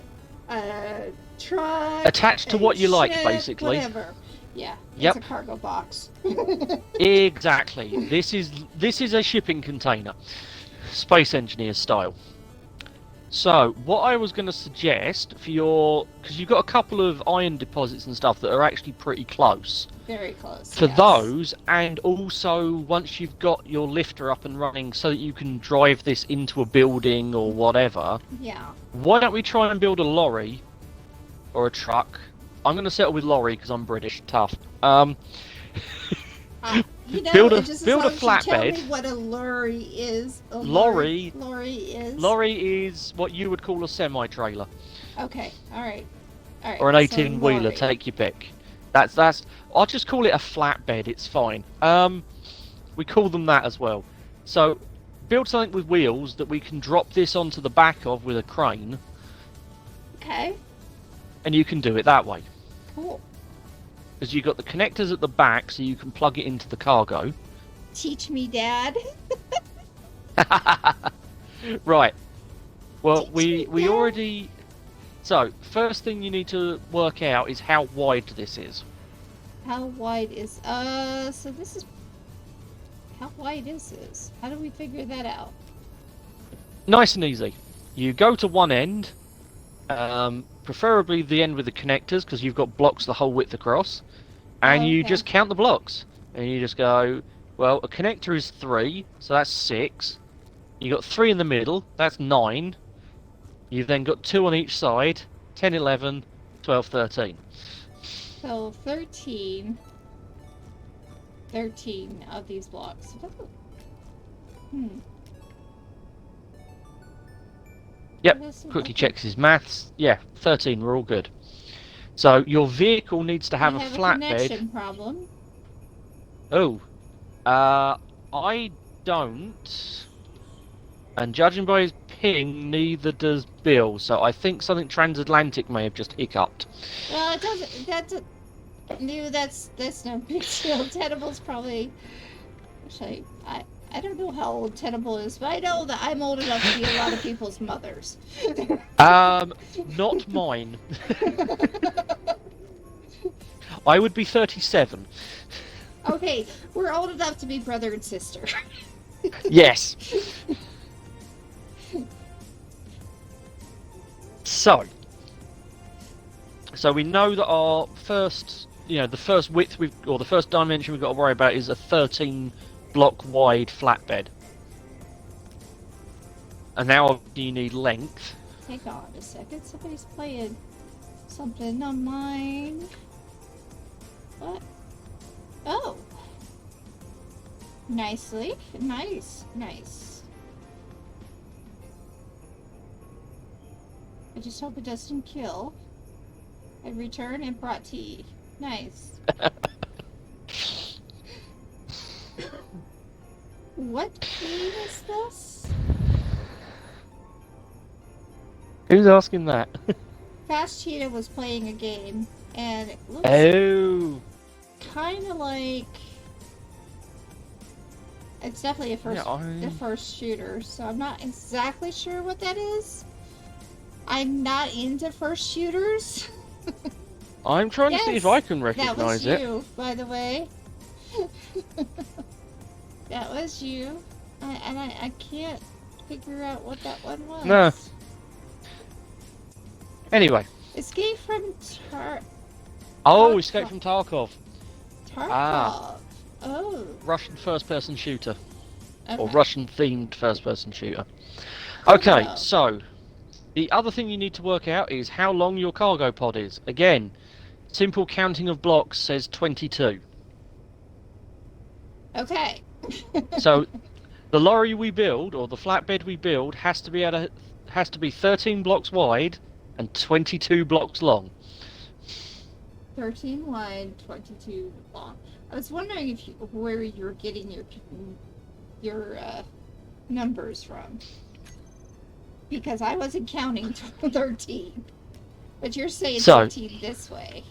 truck, attached to what you ship, like, basically. Whatever. Yeah. Yep. It's a cargo box. Exactly. This is a shipping container, Space Engineer style. So, what I was going to suggest for because you've got a couple of iron deposits and stuff that are actually pretty close. Very close. For those, and also once you've got your lifter up and running so that you can drive this into a building or whatever. Yeah. Why don't we try and build a lorry or a truck? I'm going to settle with lorry because I'm British. Tough. You know, build a flatbed. Tell me what a lorry is. Lorry is what you would call a semi-trailer. Okay. All right. Or an 18-wheeler. Take your pick. That's. I'll just call it a flatbed. It's fine. We call them that as well. So, build something with wheels that we can drop this onto the back of with a crane. Okay. And you can do it that way. Cool. Because you've got the connectors at the back, so you can plug it into the cargo. Teach me, Dad. Right. Well, we already. So, first thing you need to work out is how wide this is. How wide is so this is how wide is this? How do we figure that out? Nice and easy. You go to one end, preferably the end with the connectors, because you've got blocks the whole width across, and you just count the blocks, and you just go, well, a connector is 3, so that's 6. You got 3 in the middle, that's 9. You've then got 2 on each side, 10, 11, 12, 13. So 13 of these blocks. Yep, quickly checks his maths. Yeah, 13, we're all good. So your vehicle needs to have a flatbed. Connection problem. Oh, I don't. And judging by his ping, neither does Bill. So I think something transatlantic may have just hiccuped. Well, it doesn't. That's no big deal. Tenable's probably. Actually, I don't know how old Tenable is, but I know that I'm old enough to be a lot of people's mothers. Not mine. I would be 37. Okay, we're old enough to be brother and sister. Yes. So we know that our first, the first width or the first dimension we've got to worry about is a 13 block wide flatbed. And now you need length. Hang on a second, somebody's playing something on mine. What? Oh. Nicely. Nice. I just hope it doesn't kill. I returned and brought tea. Nice. What game is this? Who's asking that? Fast Cheetah was playing a game, and it looks kind of like... It's definitely a first shooter, so I'm not exactly sure what that is. I'm not into first shooters. I'm trying to see if I can recognize it. That was you, by the way. That was you. I can't figure out what that one was. No. Anyway. Escape from Oh, Escape from Tarkov. Tarkov. Oh. Russian first-person shooter. Okay. Or Russian-themed first-person shooter. Okay, so the other thing you need to work out is how long your cargo pod is. Again, simple counting of blocks says 22. Okay. So the lorry we build, or the flatbed we build, has to be 13 blocks wide and 22 blocks long. 13 wide, 22 long. I was wondering where you're getting your numbers from, because I wasn't counting 13, but you're saying 13 this way.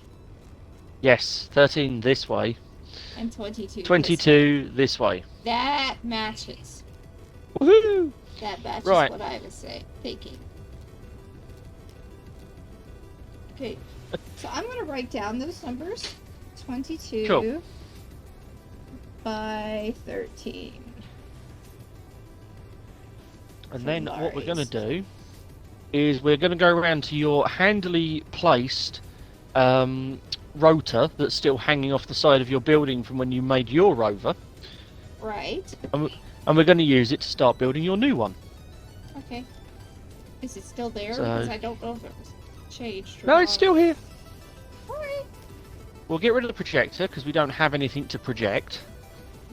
Yes, 13 this way. And 22. 22 this way. That matches. Woohoo! That matches what I was thinking. Okay, so I'm going to write down those numbers. 22 by 13. And then what we're going to do is we're going to go around to your handily placed rotor that's still hanging off the side of your building from when you made your rover. Right. And we're going to use it to start building your new one. Okay. Is it still there? Because I don't know if it was changed. No, it's still here. Alright. We'll get rid of the projector because we don't have anything to project.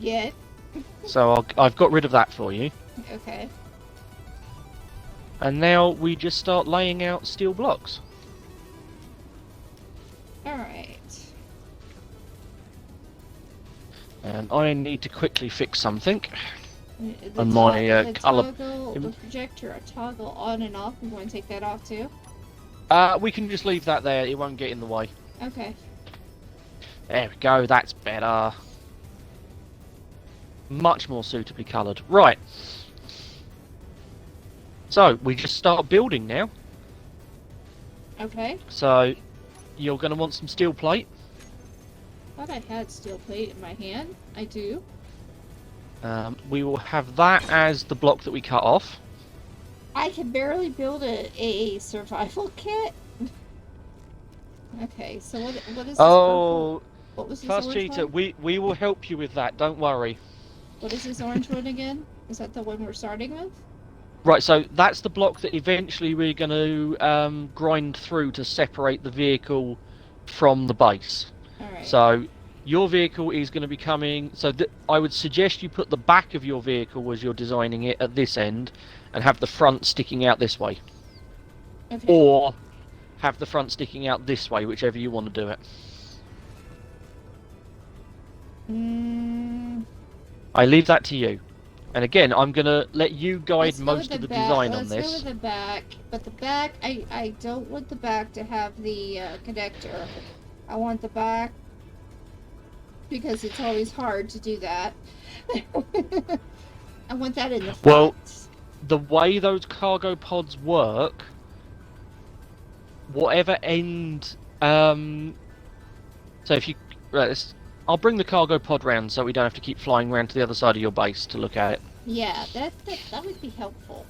Yet. So I've got rid of that for you. Okay. And now we just start laying out steel blocks. Alright. And I need to quickly fix something. On my colour. The projector, a toggle on and off. We want to take that off too? We can just leave that there. It won't get in the way. Okay. There we go. That's better. Much more suitably coloured. Right. So we just start building now. Okay. So you're going to want some steel plate. I thought I had steel plate in my hand. I do. We will have that as the block that we cut off. I can barely build a survival kit. Okay, so what is this? Oh, what was this Fast Cheetah, we will help you with that. Don't worry. What is this orange one again? Is that the one we're starting with? Right, so that's the block that eventually we're going to grind through to separate the vehicle from the base. Alright. So your vehicle is going to be coming... So I would suggest you put the back of your vehicle as you're designing it at this end and have the front sticking out this way. Okay. Or have the front sticking out this way, whichever you want to do it. I leave that to you. And again, I'm going to let you guide most of the design on this. Let's go with the back, but the back, I don't want the back to have the connector. I want the back, because it's always hard to do that. I want that in the front. Well, the way those cargo pods work, whatever end, so if you, I'll bring the cargo pod round so we don't have to keep flying around to the other side of your base to look at it. Yeah, that would be helpful.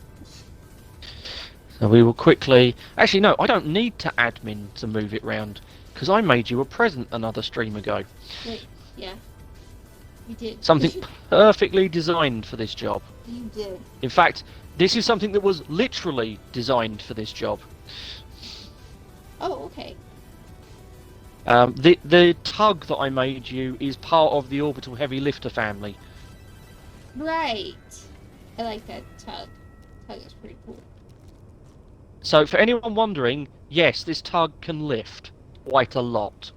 So we will quickly... Actually, no, I don't need to admin to move it round, because I made you a present another stream ago. Wait, yeah. You did. Something perfectly designed for this job. You did. In fact, this is something that was literally designed for this job. Oh, okay. The tug that I made you is part of the Orbital Heavy Lifter family. Right. I like that tug. Tug is pretty cool. So for anyone wondering, yes, this tug can lift quite a lot.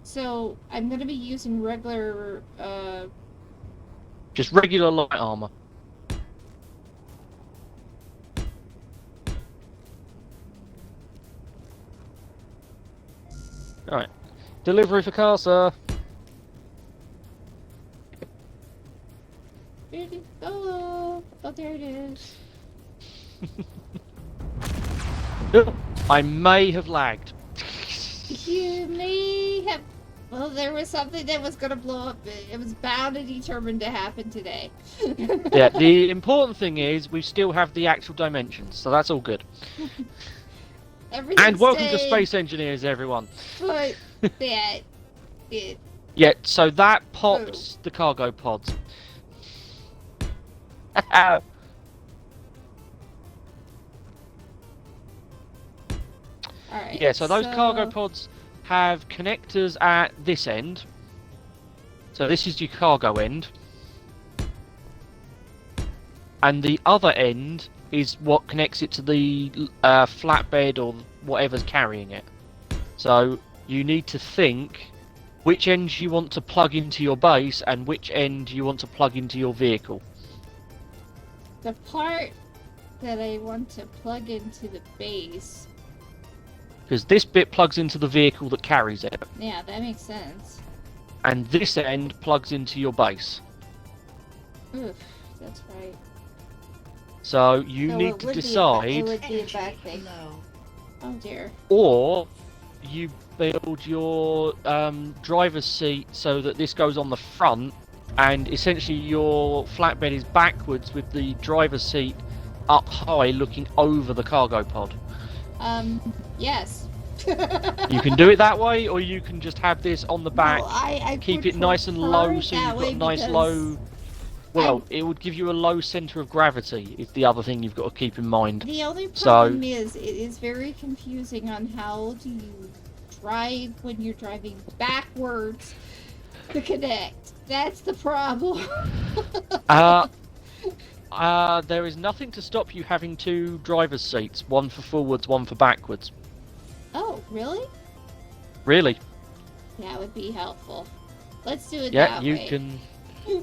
So I'm going to be using regular... Just regular light armor. Alright. Delivery for car, sir. Where did it go? Oh, there it is. I may have lagged. You may have... Well, there was something that was going to blow up. It was bound and determined to happen today. Yeah, the important thing is we still have the actual dimensions, so that's all good. And welcome to Space Engineers, everyone. But that... it... Yeah, so that pops the cargo pods. Alright, Yeah, so those cargo pods have connectors at this end. So this is your cargo end. And the other end is what connects it to the flatbed or whatever's carrying it. So you need to think which end you want to plug into your base and which end you want to plug into your vehicle. The part that I want to plug into the base... Because this bit plugs into the vehicle that carries it. Yeah, that makes sense. And this end plugs into your base. Oof, that's right. So you need to decide... It would be a back thing. Oh dear. Or you build your driver's seat so that this goes on the front and essentially your flatbed is backwards with the driver's seat up high looking over the cargo pod. Yes. You can do it that way, or you can just have this on the back, No, I keep it nice and low so you've got a nice low... Well, it would give you a low centre of gravity, is the other thing you've got to keep in mind. The only problem is, it is very confusing on how do you drive when you're driving backwards to connect. That's the problem. There is nothing to stop you having two driver's seats, one for forwards, one for backwards. Oh, really? Really? That would be helpful. Let's do it Yeah, that you way. can...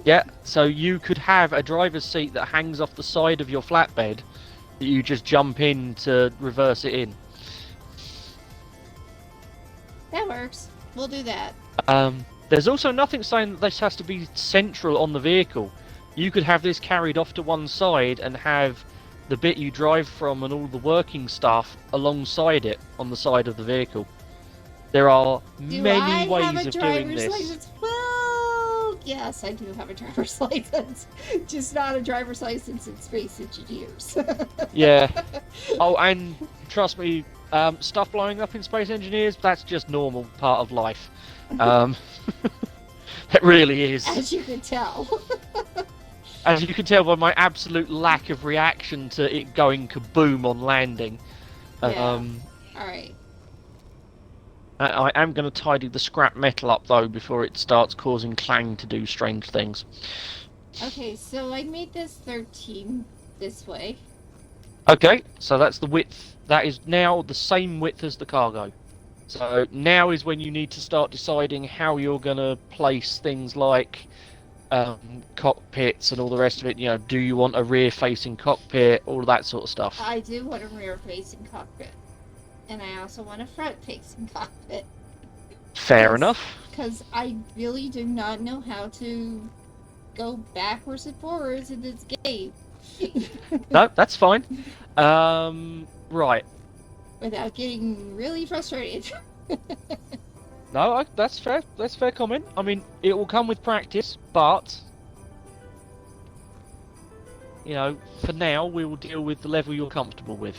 Yeah, so you could have a driver's seat that hangs off the side of your flatbed that you just jump in to reverse it in. That works. We'll do that. There's also nothing saying that this has to be central on the vehicle. You could have this carried off to one side and have the bit you drive from and all the working stuff alongside it on the side of the vehicle. There are many ways of doing this. License? Well, yes, I do have a driver's license. Just not a driver's license in Space Engineers. Yeah. Oh, and trust me, stuff blowing up in Space Engineers, that's just normal part of life. It really is. As you can tell. As you can tell by my absolute lack of reaction to it going kaboom on landing. Yeah. Alright. I am going to tidy the scrap metal up though before it starts causing Clang to do strange things. Okay, so I made this 13 this way. Okay, so that's the width. That is now the same width as the cargo. So now is when you need to start deciding how you're going to place things like cockpits and all the rest of it. You know, do you want a rear-facing cockpit, all of that sort of stuff. I do want a rear-facing cockpit. And I also want a front-facing cockpit. Fair enough. Because I really do not know how to go backwards and forwards in this game. No, that's fine. Right. Without getting really frustrated. No, that's fair. That's fair comment. I mean, it will come with practice, but you know, for now, we will deal with the level you're comfortable with.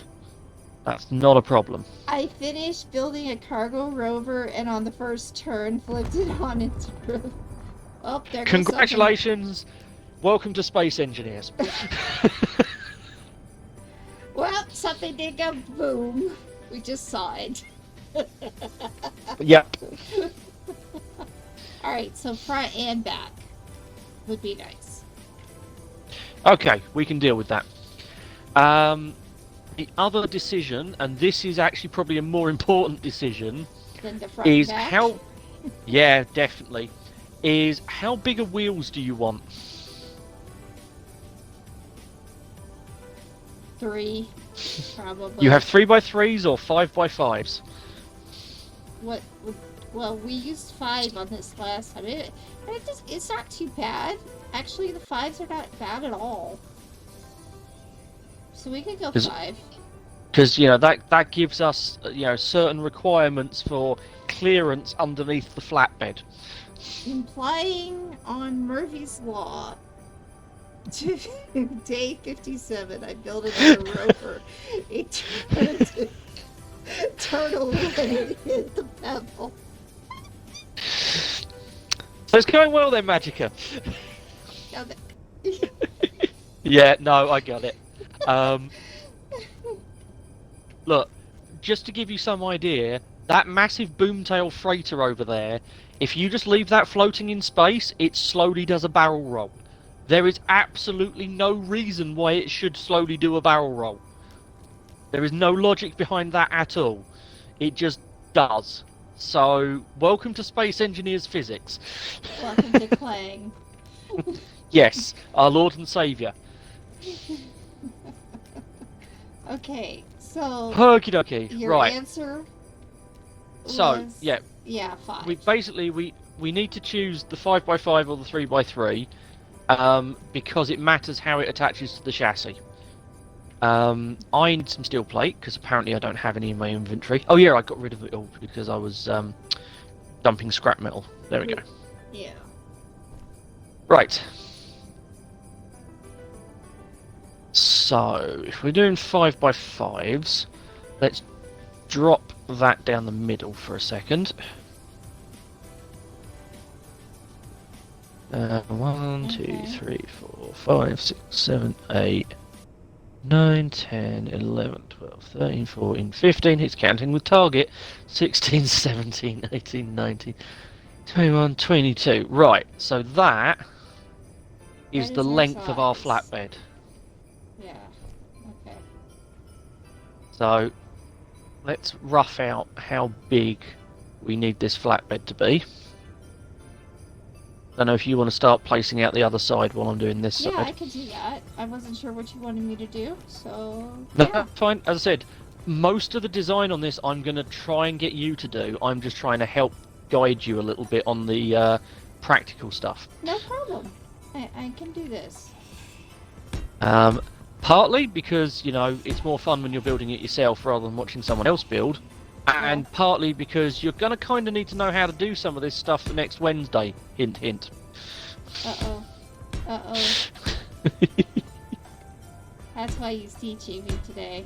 That's not a problem. I finished building a cargo rover, and on the first turn, flipped it on its roof. Oh, there goes Congratulations! Welcome to Space Engineers. Well, something did go boom. We just saw it. Yep. Alright, so front and back would be nice. Okay, we can deal with that. The other decision, and this is actually probably a more important decision, Then the front is and back. how... Yeah, definitely. Is how big of wheels do you want? 3, probably. You have 3x3s or 5x5s? What? Well, we used 5 on this last time. It's not too bad. Actually, the 5s are not bad at all. So we could go 5. Because, you know, that gives us, you know, certain requirements for clearance underneath the flatbed. Implying on Murphy's Law, day 57, I built another rover. It turned over when it hit the pebble. So it's going well then, Magica. Got it. Yeah, no, I got it. Look, just to give you some idea, that massive boomtail freighter over there, if you just leave that floating in space, it slowly does a barrel roll. There is absolutely no reason why it should slowly do a barrel roll. There is no logic behind that at all. It just does. So, welcome to Space Engineers Physics. Welcome to Clang. Yes, our Lord and Saviour. Okay, so Okie dokie, your right. answer So, was, yeah, 5. we need to choose the 5x5 or the 3x3, because it matters how it attaches to the chassis. I need some steel plate because apparently I don't have any in my inventory. Oh yeah, I got rid of it all because I was dumping scrap metal. There we go. Yeah. Right. So if we're doing 5x5s, let's drop that down the middle for a second. 1, 2, 3, 4, 5, 6, 7, 8, 9, 10, 11, 12, 13, 14, 15. It's counting with target. 16, 17, 18, 19, 21, 22. Right, so that is the length of our flatbed. Yeah. Okay. So let's rough out how big we need this flatbed to be. I don't know if you want to start placing out the other side while I'm doing this Yeah, side. I could do that. I wasn't sure what you wanted me to do, so No, yeah. fine. As I said, most of the design on this I'm going to try and get you to do. I'm just trying to help guide you a little bit on the practical stuff. No problem. I can do this. Partly because, you know, it's more fun when you're building it yourself rather than watching someone else build. And partly because you're going to kind of need to know how to do some of this stuff for next Wednesday. Hint, hint. Uh-oh. Uh-oh. That's why he's teaching me today.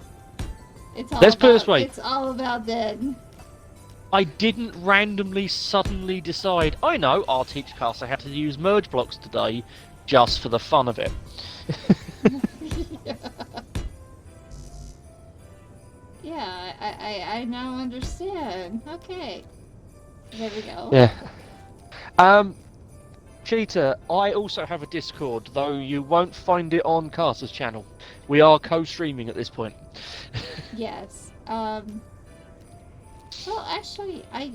It's all Let's about, put it this way. It's all about then. I didn't randomly, suddenly decide, I know, I'll teach Casa how to use merge blocks today, just for the fun of it. Yeah, I now understand. Okay. There we go. Yeah. Cheetah, I also have a Discord, though you won't find it on Casa's channel. We are co-streaming at this point. Yes. Well, actually, I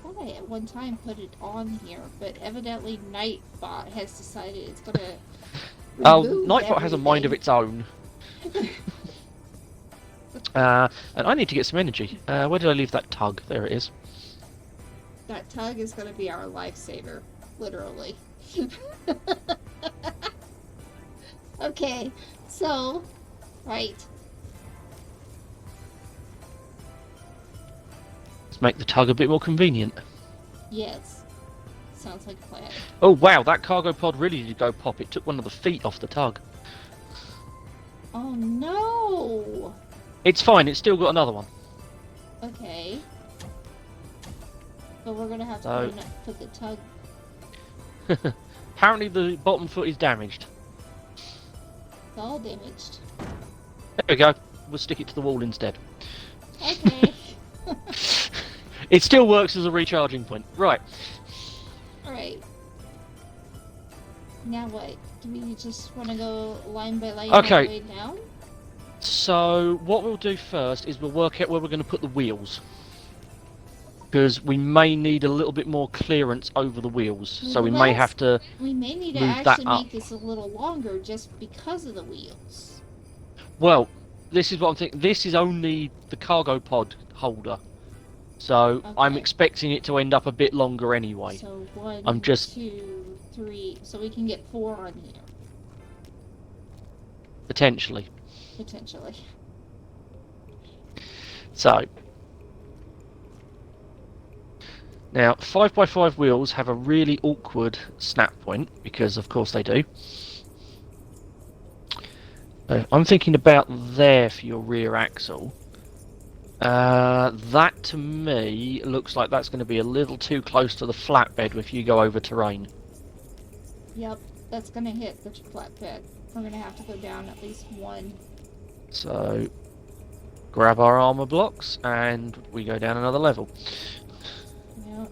thought I at one time put it on here, but evidently Nightbot has decided it's gonna. Oh, remove Nightbot has a mind of everything. its own. And I need to get some energy. Where did I leave that tug? There it is. That tug is gonna be our lifesaver. literally. Okay, so, right. Let's make the tug a bit more convenient. Yes. Sounds like a plan. Oh wow, that cargo pod really did go pop. It took one of the feet off the tug. Oh no! It's fine, it's still got another one. Okay. But we're gonna have to put the tug... Apparently the bottom foot is damaged. It's all damaged. There we go. We'll stick it to the wall instead. Okay. It still works as a recharging point. Right. Alright. Now what? Do we just want to go line by line Okay. all the way down? So what we'll do first is we'll work out where we're going to put the wheels. Because we may need a little bit more clearance over the wheels. So we may have to We may need to move that actually up. make this a little longer just because of the wheels. Well, this is what I'm thinking. This is only the cargo pod holder. So I'm Okay. expecting it to end up a bit longer anyway. So one, I'm just- 2, 3. So we can get 4 on here, Potentially. potentially. So. Now, 5x5 wheels have a really awkward snap point, because of course they do. I'm thinking about there for your rear axle. That to me looks like that's going to be a little too close to the flatbed if you go over terrain. Yep, that's gonna hit the flatbed. We're gonna have to go down at least 1. So, grab our armor blocks and we go down another level. Yep.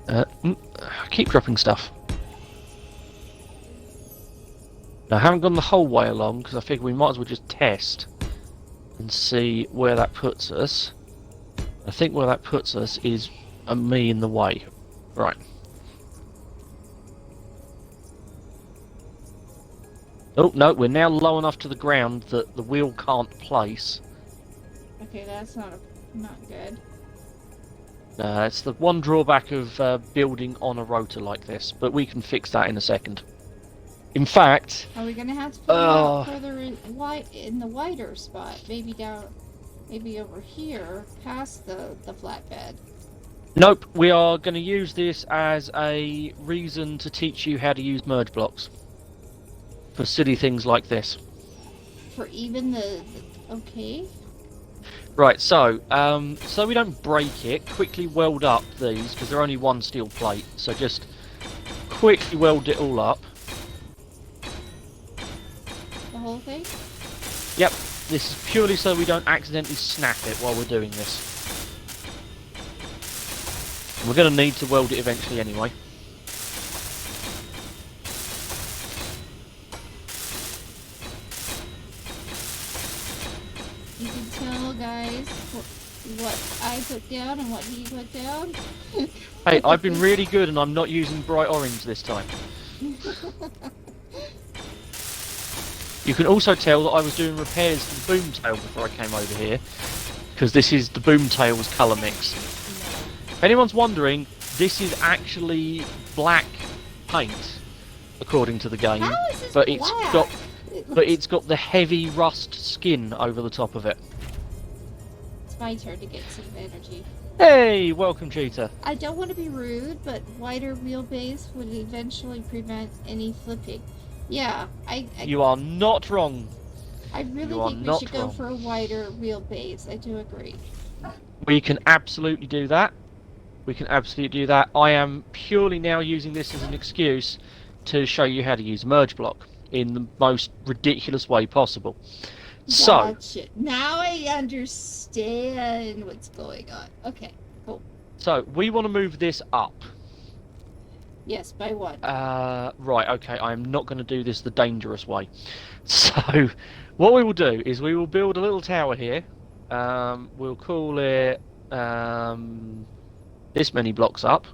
I keep dropping stuff. Now, I haven't gone the whole way along because I figure we might as well just test and see where that puts us. I think where that puts us is me in the way. Right. Oh, no, we're now low enough to the ground that the wheel can't place. Okay, that's not good. It's the one drawback of building on a rotor like this, but we can fix that in a second. In fact... Are we gonna have to put it out further in the wider spot? Maybe down, maybe over here, past the flatbed. Nope, we are going to use this as a reason to teach you how to use merge blocks. For silly things like this. For even the okay. Right, so we don't break it, quickly weld up these, because they're only one steel plate, so just quickly weld it all up. The whole thing? Yep, this is purely so we don't accidentally snap it while we're doing this. We're going to need to weld it eventually anyway. You can tell, guys, what I put down and what he put down. Hey, I've been really good and I'm not using bright orange this time. You can also tell that I was doing repairs to the boomtail before I came over here, because this is the boomtail's colour mix. If anyone's wondering, this is actually black paint, according to the game, How is this but black? it's got the heavy rust skin over the top of it. It's my turn to get some energy. Hey, welcome, Cheetah. I don't want to be rude, but wider wheelbase would eventually prevent any flipping. Yeah, You are not wrong. I really You are think we not should go wrong. for a wider wheelbase. I do agree. We can absolutely do that. We can absolutely do that. I am purely now using this as an excuse to show you how to use a merge block in the most ridiculous way possible. So, Gotcha. Now I understand what's going on. Okay, cool. so we want to move this up. Yes, by one. Right, okay, I'm not going to do this the dangerous way. So, what we will do is we will build a little tower here. We'll call it this many blocks up.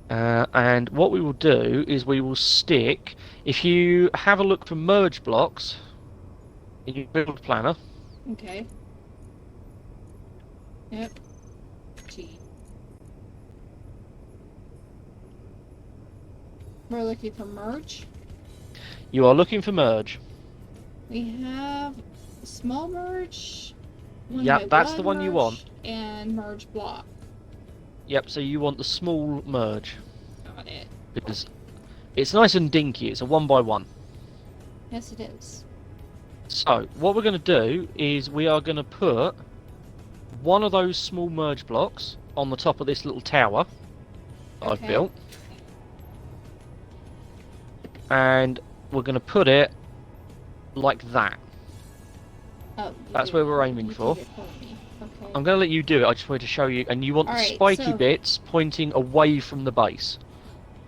And what we will do is we will stick, if you have a look for merge blocks in your build planner, Okay. Yep. T. We're looking for merge. You are looking for merge. We have small merge. Yep, that's the one you want. And merge block. Yep, so you want the small merge. Got it. Because it's nice and dinky, it's a 1x1. Yes, it is. So, what we're going to do is we are going to put one of those small merge blocks on the top of this little tower that I've built. And we're going to put it like that. Oh, that's where we're aiming for. Okay. I'm going to let you do it, I just wanted to show you. And you want the spiky bits pointing away from the base.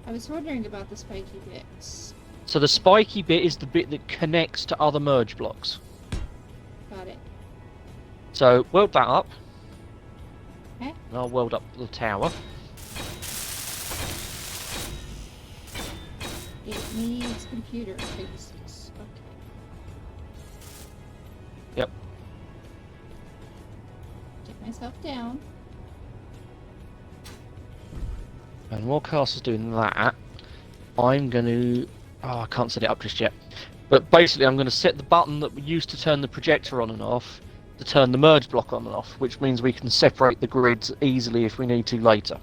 I was wondering about the spiky bits. So the spiky bit is the bit that connects to other merge blocks. Got it. So weld that up. Okay. And I'll weld up the tower. It needs computer faces. Okay. Yep. Get myself down. And while Cass is doing that, I'm going to... Oh, I can't set it up just yet. But basically I'm going to set the button that we used to turn the projector on and off to turn the merge block on and off, which means we can separate the grids easily if we need to later.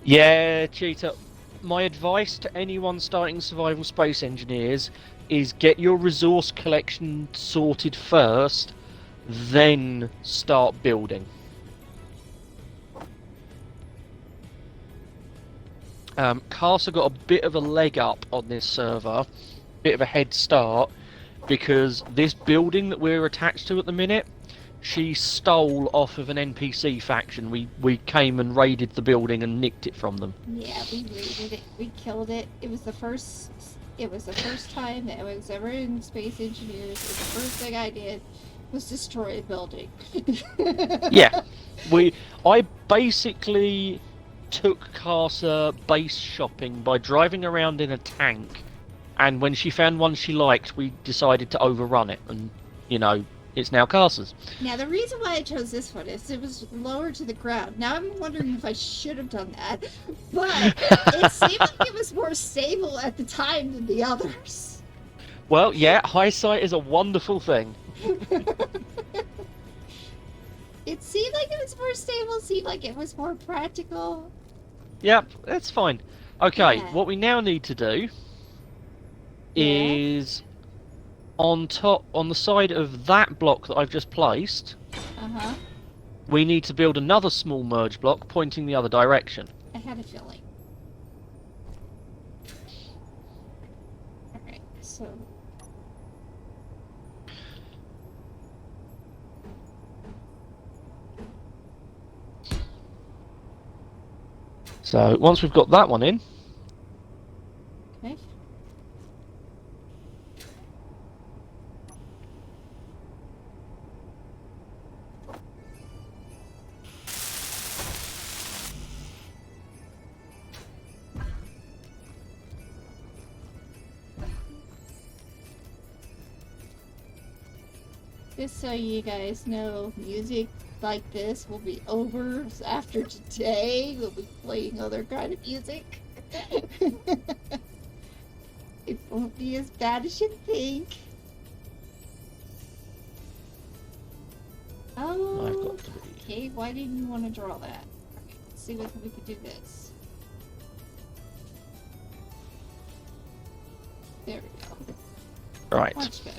Yeah, Cheetah. My advice to anyone starting survival space engineers is get your resource collection sorted first, then start building. Casa got a bit of a leg up on this server, bit of a head start, because this building that we're attached to at the minute, she stole off of an NPC faction. We came and raided the building and nicked it from them. Yeah, we raided it. We killed it. It was the first time that I was ever in Space Engineers. It was the first thing I did was destroy a building. Yeah, I basically took Casa base shopping by driving around in a tank, and when she found one she liked, we decided to overrun it, and you know, it's now Casa's. Now the reason why I chose this one is it was lower to the ground. Now I'm wondering if I should have done that, but it seemed like it was more stable at the time than the others. Well, yeah, hindsight is a wonderful thing. It seemed like it was more stable, it seemed like it was more practical. Yep, that's fine. Okay, Yeah. What we now need to do is on the side of that block that I've just placed, we need to build another small merge block pointing the other direction. I had a feeling. Alright, so... So once we've got that one in, okay. Just so you guys know, music like this will be over after today. We'll be playing other kind of music. It won't be as bad as you think. Oh, okay. Why didn't you want to draw that? Okay, let's see if we could do this. There we go. Right. Much better.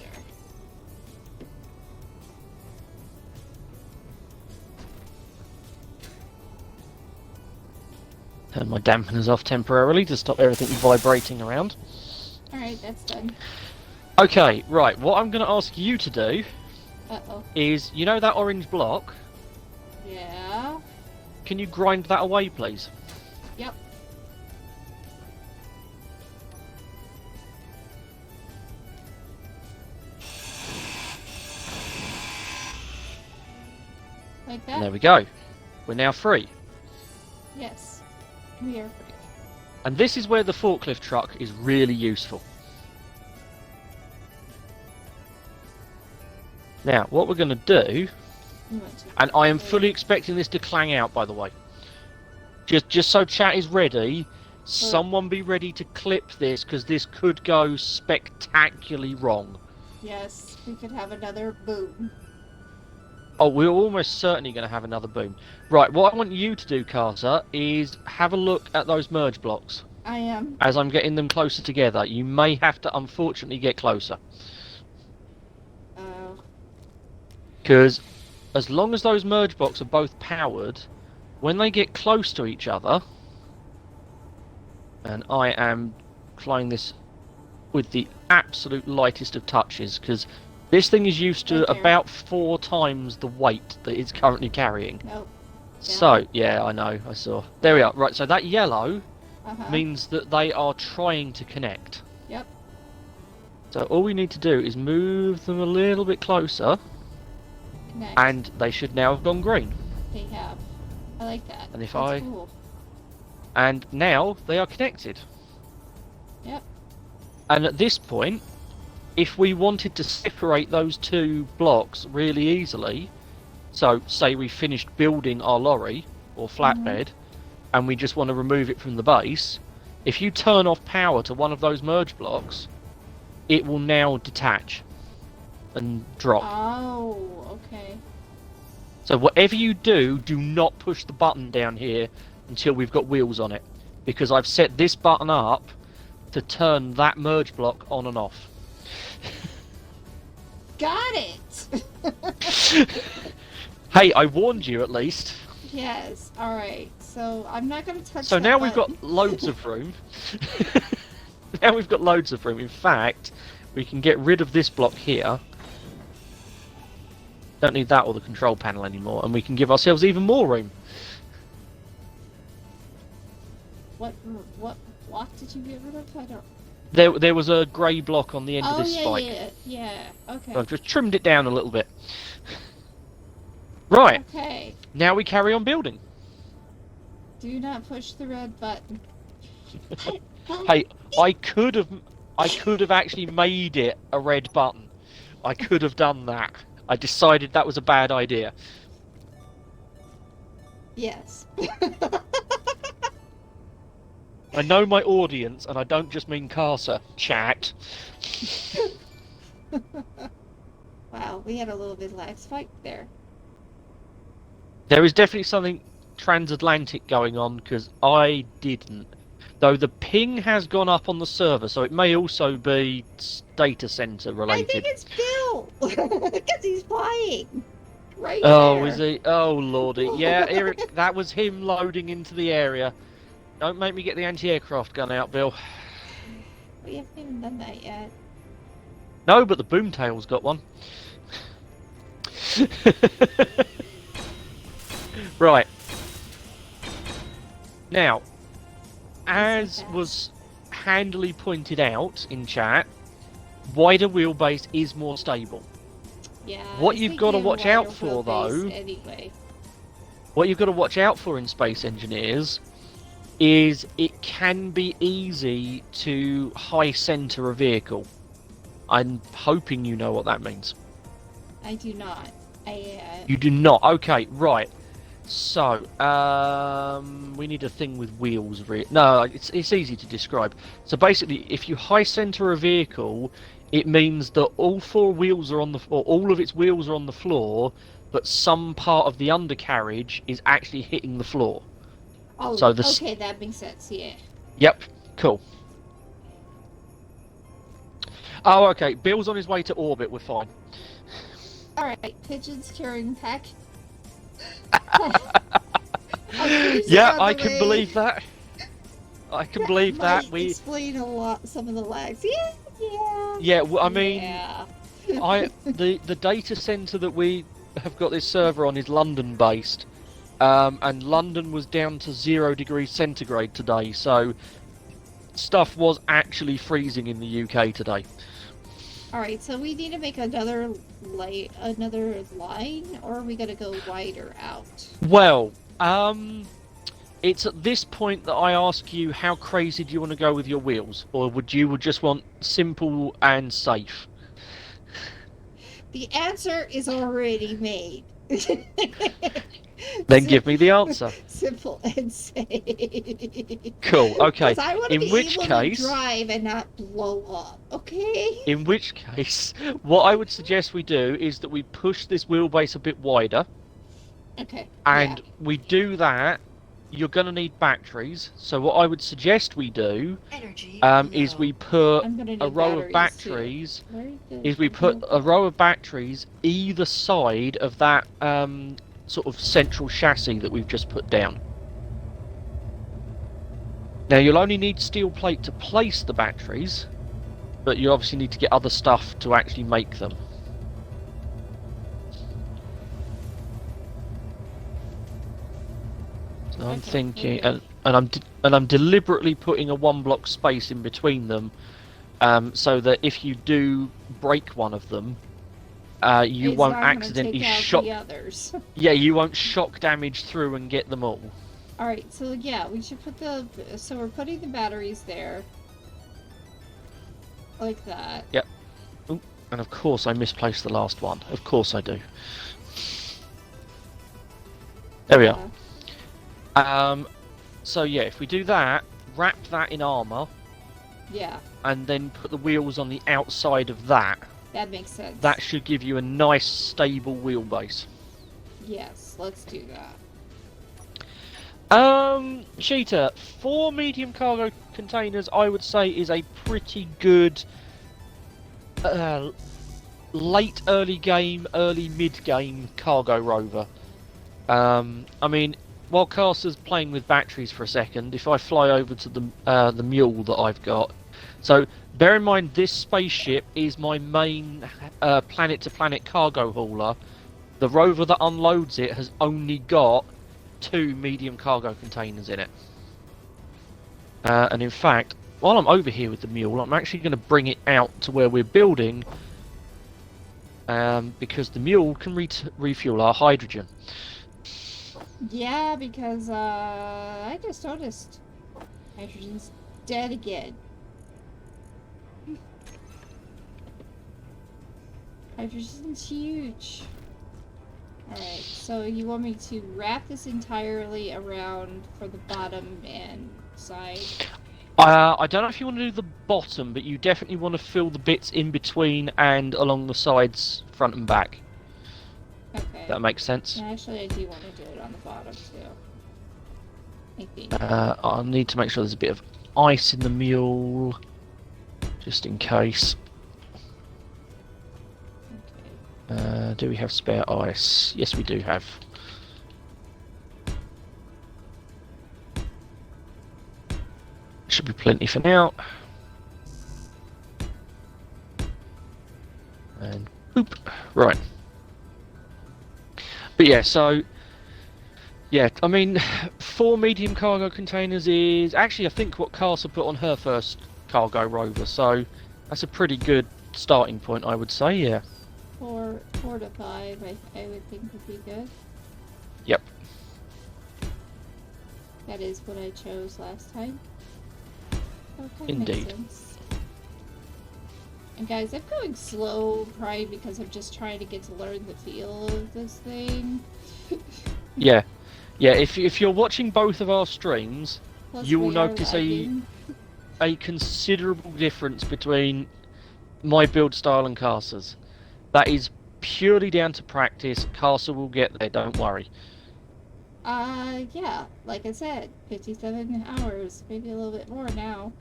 Turn my dampeners off temporarily to stop everything vibrating around. Alright, that's done. Okay, right, what I'm going to ask you to do Uh-oh. is, you know that orange block? Yeah? Can you grind that away, please? Yep. Like that? And there we go. We're now free. Yes. We are free. And this is where the forklift truck is really useful. Now, what we're going to do, and I am fully expecting this to clang out, by the way. Just so chat is ready, someone be ready to clip this, because this could go spectacularly wrong. Yes, we could have another boom. Oh, we're almost certainly going to have another boom. Right, what I want you to do, Carter, is have a look at those merge blocks. I am. As I'm getting them closer together. You may have to, unfortunately, get closer. Oh. Because as long as those merge blocks are both powered, when they get close to each other, and I am flying this with the absolute lightest of touches, because this thing is used to about 4 times the weight that it's currently carrying. Nope. So, yeah, I know, I saw. There we are. Right, so that yellow means that they are trying to connect. Yep. So all we need to do is move them a little bit closer. Connect. And they should now have gone green. They have. I like that. And if That's cool. And now they are connected. Yep. And at this point, if we wanted to separate those 2 blocks really easily, so say we finished building our lorry or flatbed, and we just want to remove it from the base, if you turn off power to one of those merge blocks, it will now detach and drop. Oh, okay. So whatever you do, do not push the button down here until we've got wheels on it, because I've set this button up to turn that merge block on and off. Got it! Hey, I warned you at least. Yes, alright. So I'm not going to touch So that now button. we've got loads of room. Now we've got loads of room. In fact, we can get rid of this block here. Don't need that or the control panel anymore, and we can give ourselves even more room. What block did you get rid of? I don't... There was a grey block on the end of this spike. yeah, okay. So I've just trimmed it down a little bit. Right. Okay. Now we carry on building. Do not push the red button. Hey, I could have actually made it a red button. I could have done that. I decided that was a bad idea. Yes. I know my audience, and I don't just mean Carter. Chat. Wow, we had a little bit of lag spike there. There is definitely something transatlantic going on, because I didn't. Though the ping has gone up on the server, so it may also be data center related. I think it's Bill! Because he's flying! Right Oh, there. is he? Oh, lordy. Yeah, Eric, that was him loading into the area. Don't make me get the anti-aircraft gun out, Bill. We haven't even done that yet. No, but the boomtail's got one. Right. Now, as was handily pointed out in chat, wider wheelbase is more stable. Yeah. What you've got to watch out for, though, anyway. what you've got to watch out for in Space Engineers is it can be easy to high center a vehicle. I'm hoping you know what that means. I do not. You do not? Okay, right. So, we need a thing with wheels. No, it's easy to describe. So basically, if you high center a vehicle, it means that all 4 wheels are on the floor, all of its wheels are on the floor, but some part of the undercarriage is actually hitting the floor. Oh, so okay, that makes sense, yeah. Yep, cool. Oh, okay, Bill's on his way to orbit, we're fine. Alright, pigeons carrying pack. Yeah, I can believe that. I can believe that. We explain a lot, some of the lags. Yeah. Yeah, well, I mean, yeah. the data center that we have got this server on is London based, and London was down to 0 degrees centigrade today, so stuff was actually freezing in the UK today. Alright, so we need to make another line, or are we gonna go wider out? Well, It's at this point that I ask you, how crazy do you want to go with your wheels? Or would you just want simple and safe? The answer is already made. Then give me the answer. Simple and safe. Cool, okay. Because I want to be which able case, to drive and not blow up, okay? In which case, what I would suggest we do is that we push this wheelbase a bit wider. Okay. And we do that, you're going to need batteries. So what I would suggest we do is we put a row of batteries. Is we put a row of batteries either side of that sort of central chassis that we've just put down. Now you'll only need steel plate to place the batteries, but you obviously need to get other stuff to actually make them. So I'm thinking, and I'm deliberately putting a 1-block space in between them, so that if you do break one of them, you won't accidentally shock the others. Yeah, you won't shock damage through and get them all. All right, so yeah, we should put so we're putting the batteries there, like that. Yep. Ooh, and of course I misplaced the last one. Of course I do. There we are. So yeah, if we do that, wrap that in armor. Yeah. And then put the wheels on the outside of that. That makes sense. That should give you a nice, stable wheelbase. Yes, let's do that. Cheetah, 4 medium cargo containers, I would say, is a pretty good late early game, early mid game cargo rover. I mean, while Caster's playing with batteries for a second, if I fly over to the mule that I've got, so bear in mind this spaceship is my main planet-to-planet cargo hauler. The rover that unloads it has only got 2 medium cargo containers in it. And in fact, while I'm over here with the mule, I'm actually going to bring it out to where we're building, because the mule can refuel our hydrogen. Yeah, because I just noticed hydrogen's dead again. Hydrogen's huge. Alright, so you want me to wrap this entirely around for the bottom and side? I don't know if you want to do the bottom, but you definitely want to fill the bits in between and along the sides, front and back. Okay. That makes sense. And actually, I do want to do it on the bottom too. I think. I'll need to make sure there's a bit of ice in the mule, just in case. Okay. Do we have spare ice? Yes, we do have. Should be plenty for now. And boop. Right. But yeah, so yeah, I mean, 4 medium cargo containers is actually, I think, what Castle put on her first cargo rover, so that's a pretty good starting point, I would say. Yeah. 4 to 5, I would think would be good. Yep. That is what I chose last time. Okay, indeed. makes sense. And guys, I'm going slow, probably because I'm just trying to get to learn the feel of this thing. Yeah. Yeah, if you're watching both of our streams, Plus you will notice a considerable difference between my build style and Castle's. That is purely down to practice. Castle will get there, don't worry. Yeah, like I said, 57 hours, maybe a little bit more now.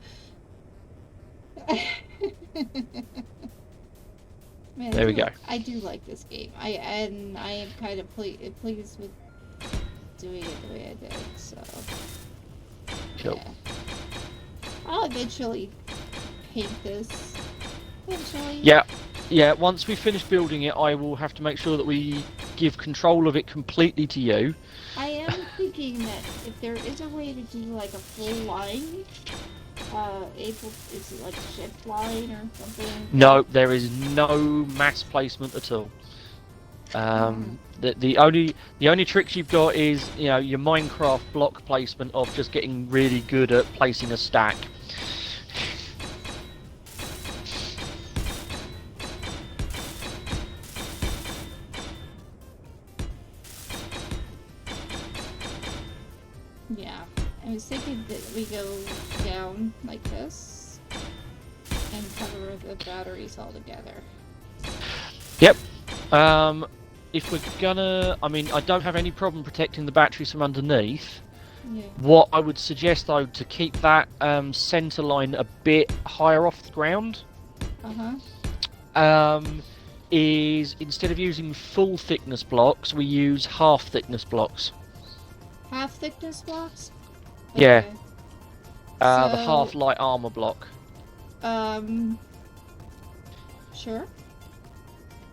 Man, there we go. I do like this game. I am kind of pleased with doing it the way I did, so. Cool. Yeah. I'll eventually paint this. Eventually. Yeah. Yeah, once we finish building it, I will have to make sure that we give control of it completely to you. I am thinking that if there is a way to do like a full line, is it like a shift line or something? No, there is no mass placement at all. The only tricks you've got is your Minecraft block placement of just getting really good at placing a stack. Yeah, I was thinking that we go down like this and cover the batteries all together. Yep. If we're gonna, I mean, I don't have any problem protecting the batteries from underneath. Yeah. What I would suggest, though, to keep that center line a bit higher off the ground, is instead of using full thickness blocks, we use half thickness blocks. Half thickness blocks? Yeah. Okay. The half light armor block. Sure.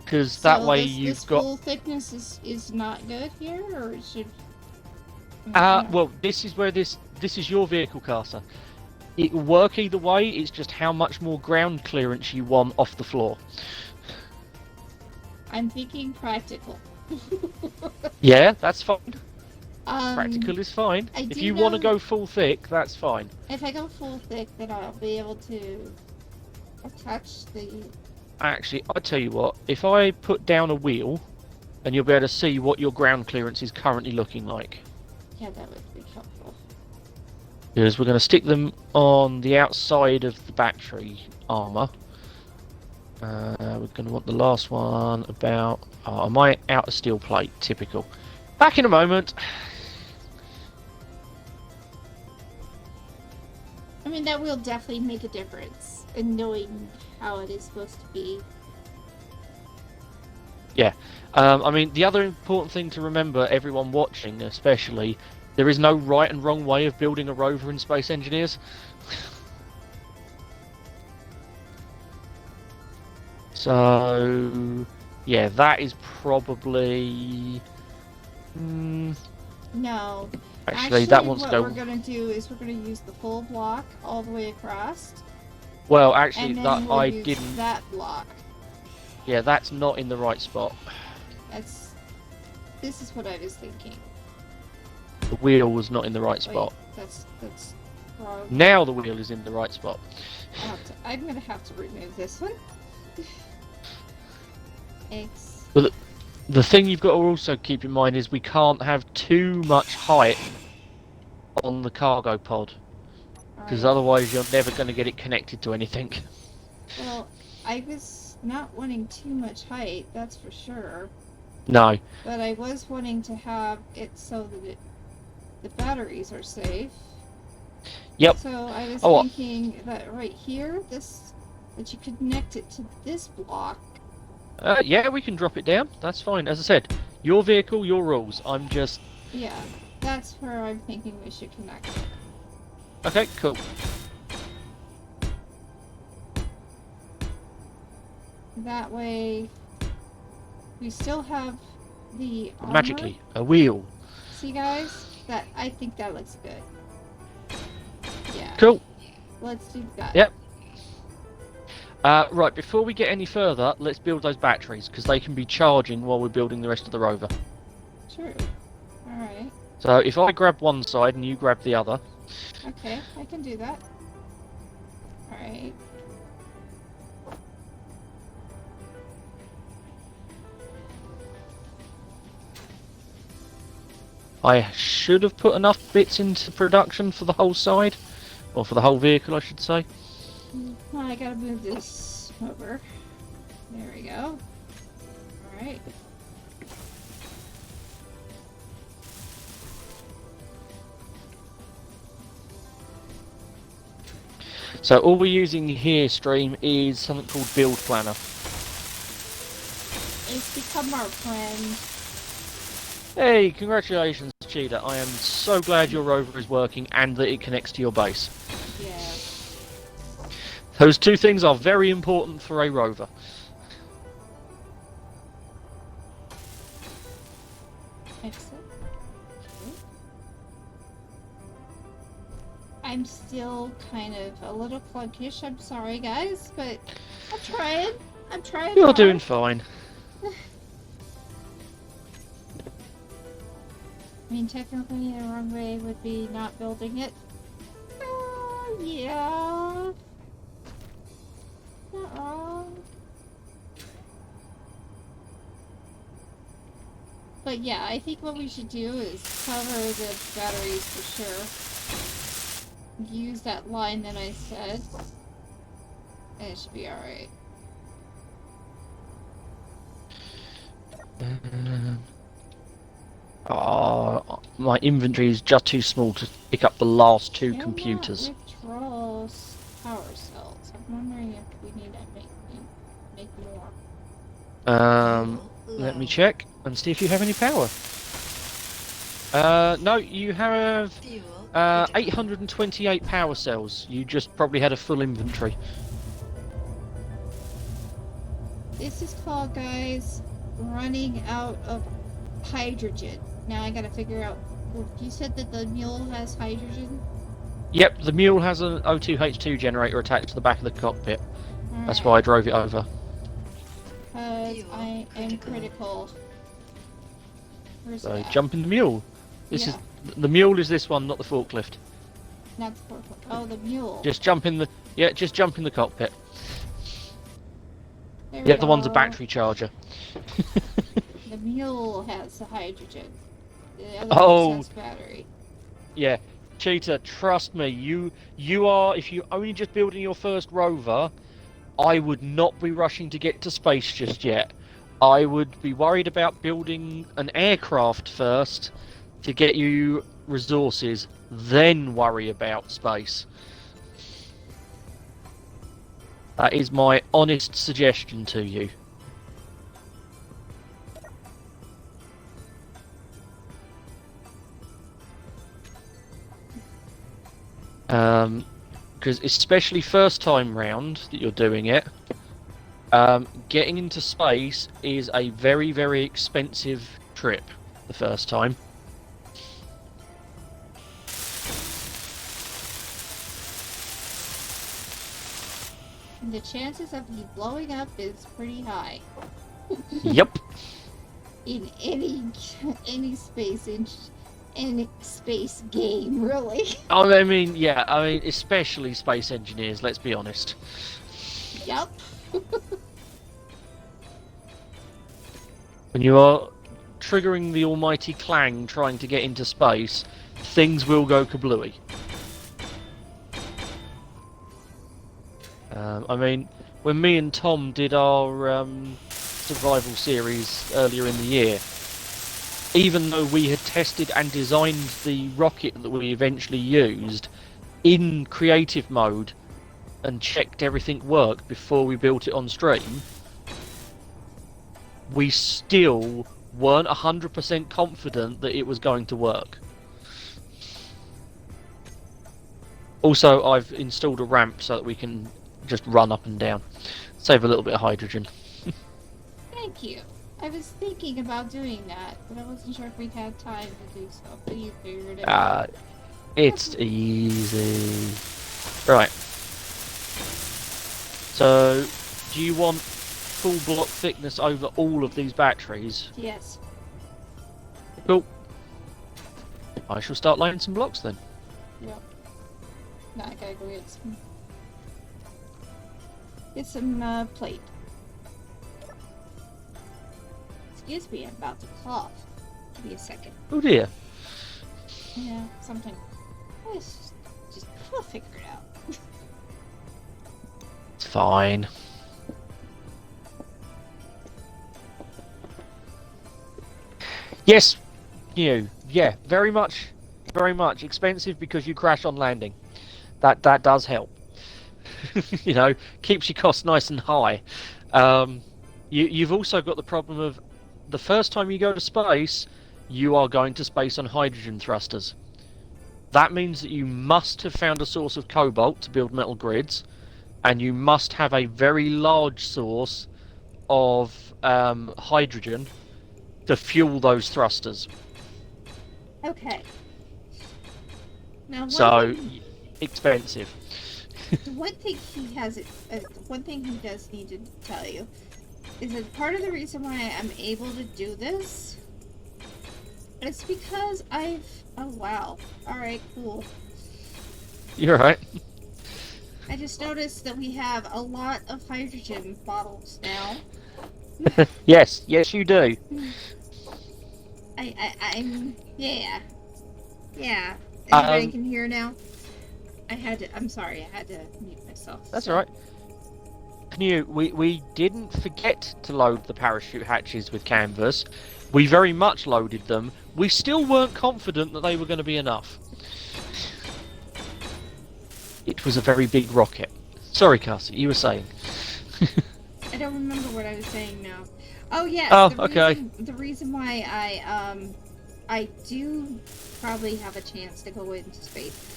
Because that way this full thickness is not good here, or it should. Well, this is where this is your vehicle, Caster. It will work either way. It's just how much more ground clearance you want off the floor. I'm thinking practical. Yeah, that's fine. Practical is fine. If you want to go full thick, that's fine. If I go full thick, then I'll be able to attach the. Actually, I tell you what. If I put down a wheel, and you'll be able to see what your ground clearance is currently looking like. Yeah, that would be helpful. Because we're going to stick them on the outside of the battery armor. We're going to want the last one about. Oh, am I out of steel plate? Typical. Back in a moment. I mean, that will definitely make a difference in knowing how it is supposed to be. Yeah. I mean, the other important thing to remember, everyone watching especially, there is no right and wrong way of building a rover in Space Engineers. So, yeah, that is probably... No. Actually, that wants to go... what we're going to do is we're going to use the full block all the way across. Well, actually, and then that we'll I use didn't... that block. Yeah, that's not in the right spot. This is what I was thinking. The wheel was not in the right spot. Wait, that's wrong. Now the wheel is in the right spot. I'm going to have to remove this one. X. But the thing you've got to also keep in mind is we can't have too much height on the cargo pod. Because otherwise you're never going to get it connected to anything. Well, I was not wanting too much height, that's for sure. No. But I was wanting to have it so that the batteries are safe. Yep. So I was thinking that right here, that you could connect it to this block. Yeah, we can drop it down. That's fine. As I said, your vehicle, your rules. I'm just... Yeah, that's where I'm thinking we should connect it. Okay, cool. That way, we still have the armor. Magically, a wheel. See, guys? I think that looks good. Yeah. Cool. Let's do that. Yep. Right, before we get any further, let's build those batteries, because they can be charging while we're building the rest of the rover. True. Alright. So if I grab one side and you grab the other. Okay, I can do that. Alright. I should have put enough bits into production for the whole side. Or for the whole vehicle, I should say. Well, I gotta move this over. There we go. Alright. So all we're using here, Stream, is something called Build Planner. It's become our friend. Hey, congratulations, Cheetah. I am so glad your rover is working and that it connects to your base. Yeah. Those two things are very important for a rover. Excellent. I'm still kind of a little clunkish. I'm sorry, guys, but I'm trying. You're doing fine. I mean, technically, the wrong way would be not building it. Yeah. Not wrong. But yeah, I think what we should do is cover the batteries for sure. Use that line that I said. And it should be alright. Oh, my inventory is just too small to pick up the last two They're computers. not withdrawal power cells. I'm wondering if we need to make more. Let me check and see if you have any power. No, you have 828 power cells. You just probably had a full inventory. This is called, guys, running out of hydrogen. Now I gotta figure out. You said that the mule has hydrogen? Yep, the mule has an O2H2 generator attached to the back of the cockpit. All That's right. why I drove it over. I am critical. Where's So that? jump in the mule. This Yeah. is the mule. Is this one, not the forklift? Not the purple. Oh, the mule. Just jump in the just jump in the cockpit. There The we other one's a go. battery charger. The mule has the hydrogen. The other Oh. one has battery. Yeah, Cheetah, trust me, you are, if you're only just building your first rover, I would not be rushing to get to space just yet. I would be worried about building an aircraft first to get you resources, then worry about space. That is my honest suggestion to you. Because especially first time round that you're doing it, getting into space is a very, very expensive trip the first time. And the chances of you blowing up is pretty high. Yep. In any space game, really. I mean, yeah, especially space engineers, let's be honest. Yep. When you are triggering the almighty clang trying to get into space, things will go kablooey. I mean, when me and Tom did our survival series earlier in the year, even though we had tested and designed the rocket that we eventually used in creative mode and checked everything worked before we built it on stream, we still weren't 100% confident that it was going to work. Also, I've installed a ramp so that we can just run up and down. Save a little bit of hydrogen. Thank you. I was thinking about doing that, but I wasn't sure if we'd had time to do so. But you figured it out. It's easy. Right. So, do you want full block thickness over all of these batteries? Yes. Cool. I shall start laying some blocks then. Yep. Now I gotta go get some plate. Excuse me, I'm about to cough. Give me a second. Oh dear. Yeah, something. Just I'll figure it out. It's fine. Yes, yeah, very much expensive because you crash on landing. That does help. You know, keeps your costs nice and high. You've also got the problem of the first time you go to space, you are going to space on hydrogen thrusters. That means that you must have found a source of cobalt to build metal grids, and you must have a very large source of hydrogen to fuel those thrusters. Okay. Now, Expensive. one thing one thing he does need to tell you is that part of the reason why I'm able to do this It's because I've... Oh, wow. Alright, cool. You're right. I just noticed that we have a lot of hydrogen bottles now. Yes, you do. I'm... Yeah. Yeah. Everybody can hear now? I'm sorry, I had to mute myself. That's alright. Pnew, we didn't forget to load the parachute hatches with canvas. We very much loaded them. We still weren't confident that they were going to be enough. It was a very big rocket. Sorry, Cassie, you were saying. I don't remember what I was saying now. Oh, yes. Oh, okay. The reason why I do probably have a chance to go into space.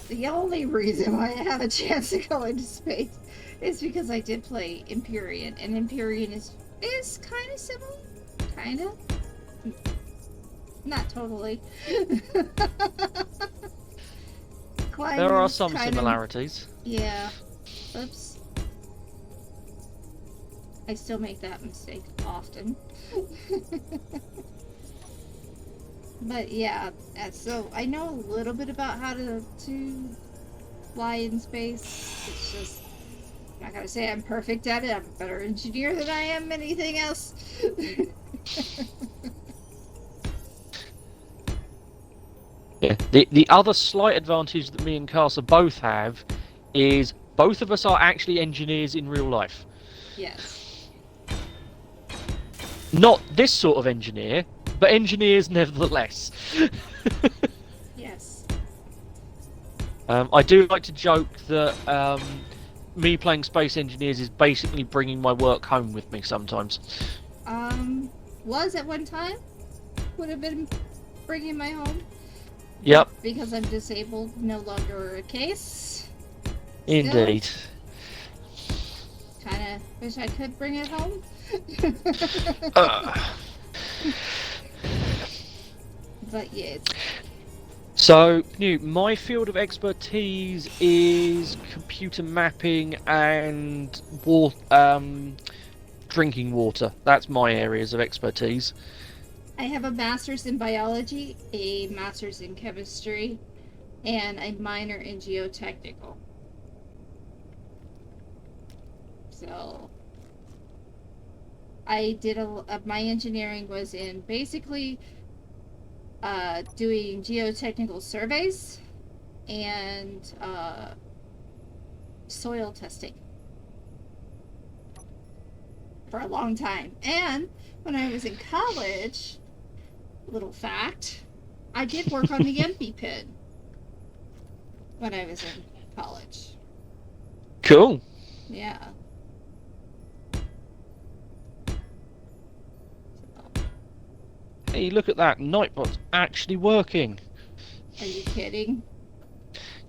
The only reason why I have a chance to go into space is because I did play Empyrean, and Empyrean is kind of similar. Kind of. Not totally. There are some similarities. Yeah. Oops. I still make that mistake often. But yeah, so I know a little bit about how to fly in space. It's just, I'm not gonna say I'm perfect at it. I'm a better engineer than I am anything else. Yeah. The other slight advantage that me and Casa both have is both of us are actually engineers in real life. Yes. Not this sort of engineer, but engineers nevertheless. Yes. I do like to joke that me playing Space Engineers is basically bringing my work home with me sometimes. Was at one time. Would have been bringing my home. Yep. Because I'm disabled, no longer a case. Indeed. Kind of wish I could bring it home. But yeah. So, my field of expertise is computer mapping and drinking water. That's my areas of expertise. I have a master's in biology, a master's in chemistry, and a minor in geotechnical. So, I did my engineering was in basically doing geotechnical surveys and soil testing for a long time. And when I was in college, little fact, I did work on the EpiPen when I was in college. Cool. Yeah. Hey, look at that. Nightbot's actually working. Are you kidding?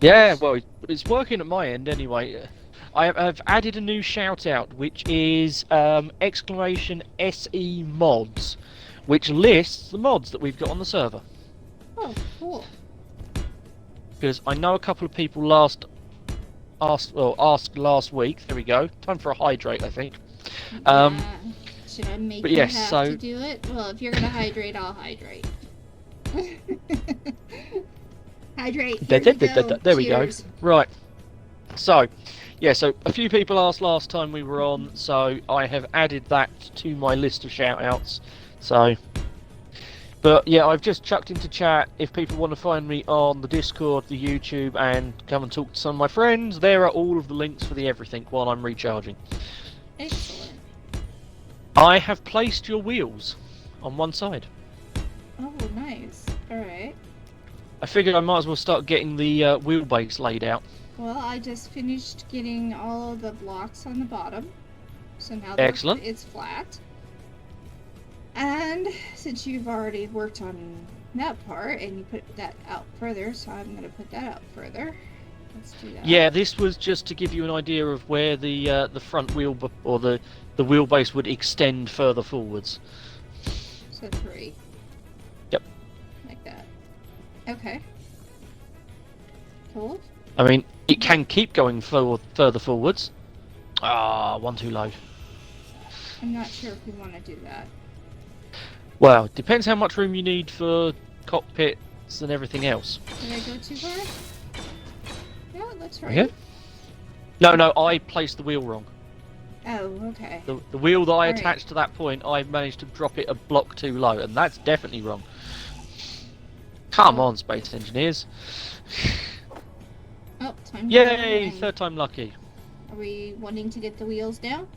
Yeah, well, it's working at my end anyway. I've added a new shout out, which is exclamation SE mods, which lists the mods that we've got on the server. Oh, cool. Because I know a couple of people asked last week. There we go. Time for a hydrate, I think. Should I make but you yes, have to do it? Well, if you're gonna hydrate, I'll hydrate. Hydrate. There we go. Right. So, yeah, so a few people asked last time we were on, so I have added that to my list of shout-outs. So, but yeah, I've just chucked into chat if people want to find me on the Discord, the YouTube, and come and talk to some of my friends. There are all of the links for the everything while I'm recharging. Excellent. I have placed your wheels on one side. Oh, nice. Alright. I figured I might as well start getting the wheelbase laid out. Well, I just finished getting all of the blocks on the bottom. So now excellent. It's flat. And since you've already worked on that part and you put that out further, so I'm going to put that out further. Let's do that. Yeah, this was just to give you an idea of where the front wheel or the wheelbase would extend further forwards. So 3. Yep. Like that. Okay. Cool. I mean, it can keep going further forwards. Ah, one too low. I'm not sure if we want to do that. Well, depends how much room you need for cockpits and everything else. Did I go too far? No, it looks right. Yeah? No, I placed the wheel wrong. Oh, okay. The wheel that I Alright. attached to that point, I managed to drop it a block too low, and that's definitely wrong. Come on, space engineers. Oh, time to Yay! go. Third time lucky. Are we wanting to get the wheels down?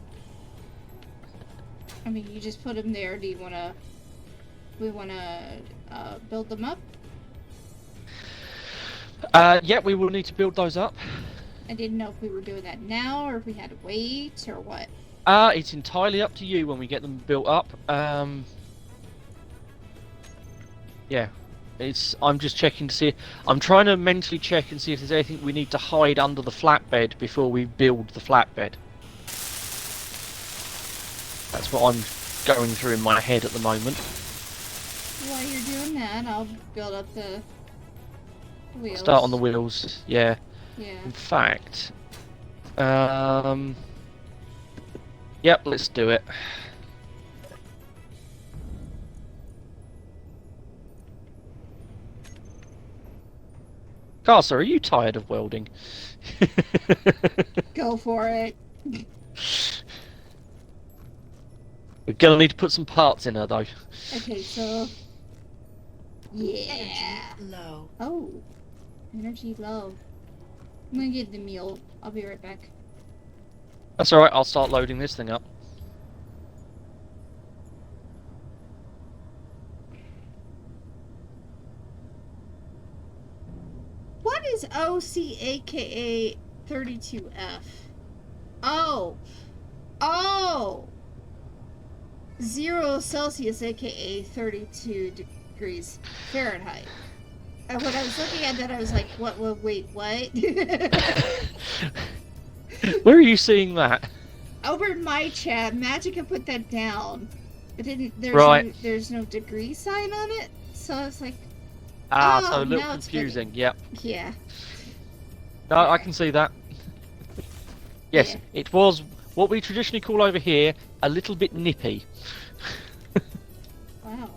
I mean, you just put them there. Do you want to... We want to build them up? Yeah, we will need to build those up. I didn't know if we were doing that now, or if we had to wait, or what. It's entirely up to you when we get them built up. Yeah. I'm just checking to see. I'm trying to mentally check and see if there's anything we need to hide under the flatbed before we build the flatbed. That's what I'm going through in my head at the moment. While you're doing that, I'll build up the wheels. Start on the wheels, yeah. Yeah. In fact, yep, let's do it. Carcer, are you tired of welding? Go for it. We're gonna need to put some parts in her though. Okay, so... Yeah. Energy low. Oh. Energy low. I'm gonna get the meal. I'll be right back. That's alright, I'll start loading this thing up. What is OC aka 32F? Oh. Oh! 0 Celsius aka 32 degrees Fahrenheit. And when I was looking at that, I was like, what, wait, what? Where are you seeing that? Over in my chat, Magica put that down. But there's Right. there's no degree sign on it. So I was like, Ah, oh, so a little now it's confusing, yep. yeah. No, I can see that. Yes, Yeah. it was what we traditionally call over here a little bit nippy. Wow.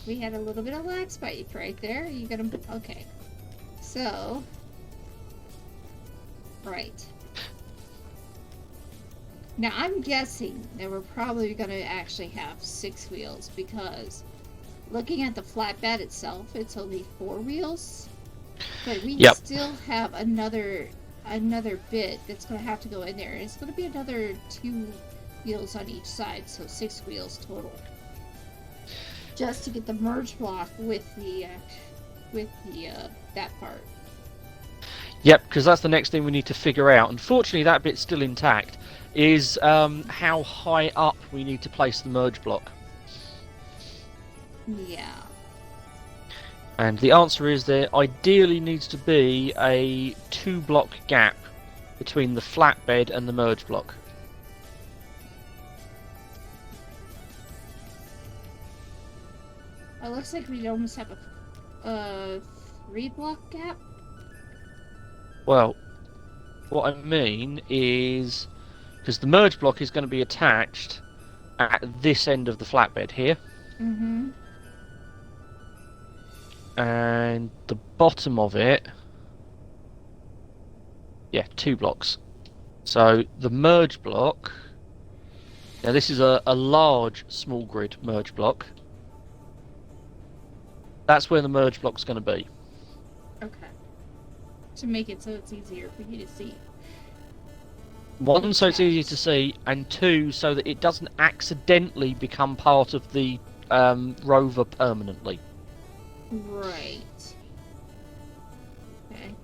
We had a little bit of lag spike right there. You got to... Okay. So... Right. Now, I'm guessing that we're probably going to actually have 6 wheels because looking at the flatbed itself, it's only 4 wheels. But we Yep. still have another bit that's going to have to go in there. It's going to be another 2 wheels on each side, so 6 wheels total. Just to get the merge block with the that part. Yep, because that's the next thing we need to figure out. Unfortunately, that bit's still intact. Is how high up we need to place the merge block. Yeah. And the answer is there ideally needs to be a 2-block gap between the flatbed and the merge block. It looks like we almost have a 3-block gap. Well, what I mean is, because the merge block is going to be attached at this end of the flatbed here, Mm-hmm. and the bottom of it, yeah, 2 blocks. So the merge block, now this is a large small grid merge block. That's where the merge block's going to be. Okay. To make it so it's easier for you to see. 1, so it's easy to see, and 2, so that it doesn't accidentally become part of the rover permanently. Right. Okay.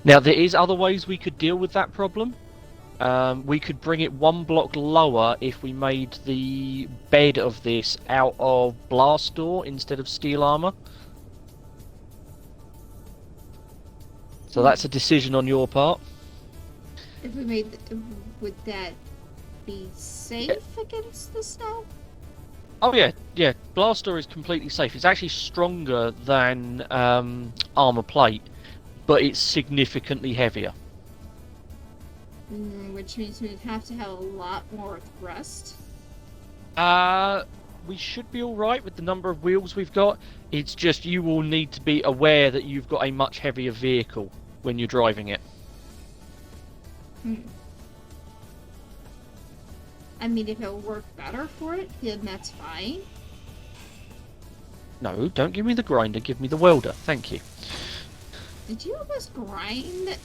Now, there is other ways we could deal with that problem. We could bring it 1 block lower if we made the bed of this out of blast door instead of steel armor. So that's a decision on your part. If we made, would that be safe against the snow? Oh yeah. Blast door is completely safe. It's actually stronger than armor plate, but it's significantly heavier. Which means we'd have to have a lot more thrust. we should be all right with the number of wheels we've got. It's just you will need to be aware that you've got a much heavier vehicle when you're driving it. I mean, if it'll work better for it, then that's fine. No, don't give me the grinder, give me the welder. Thank you. Did you almost grind?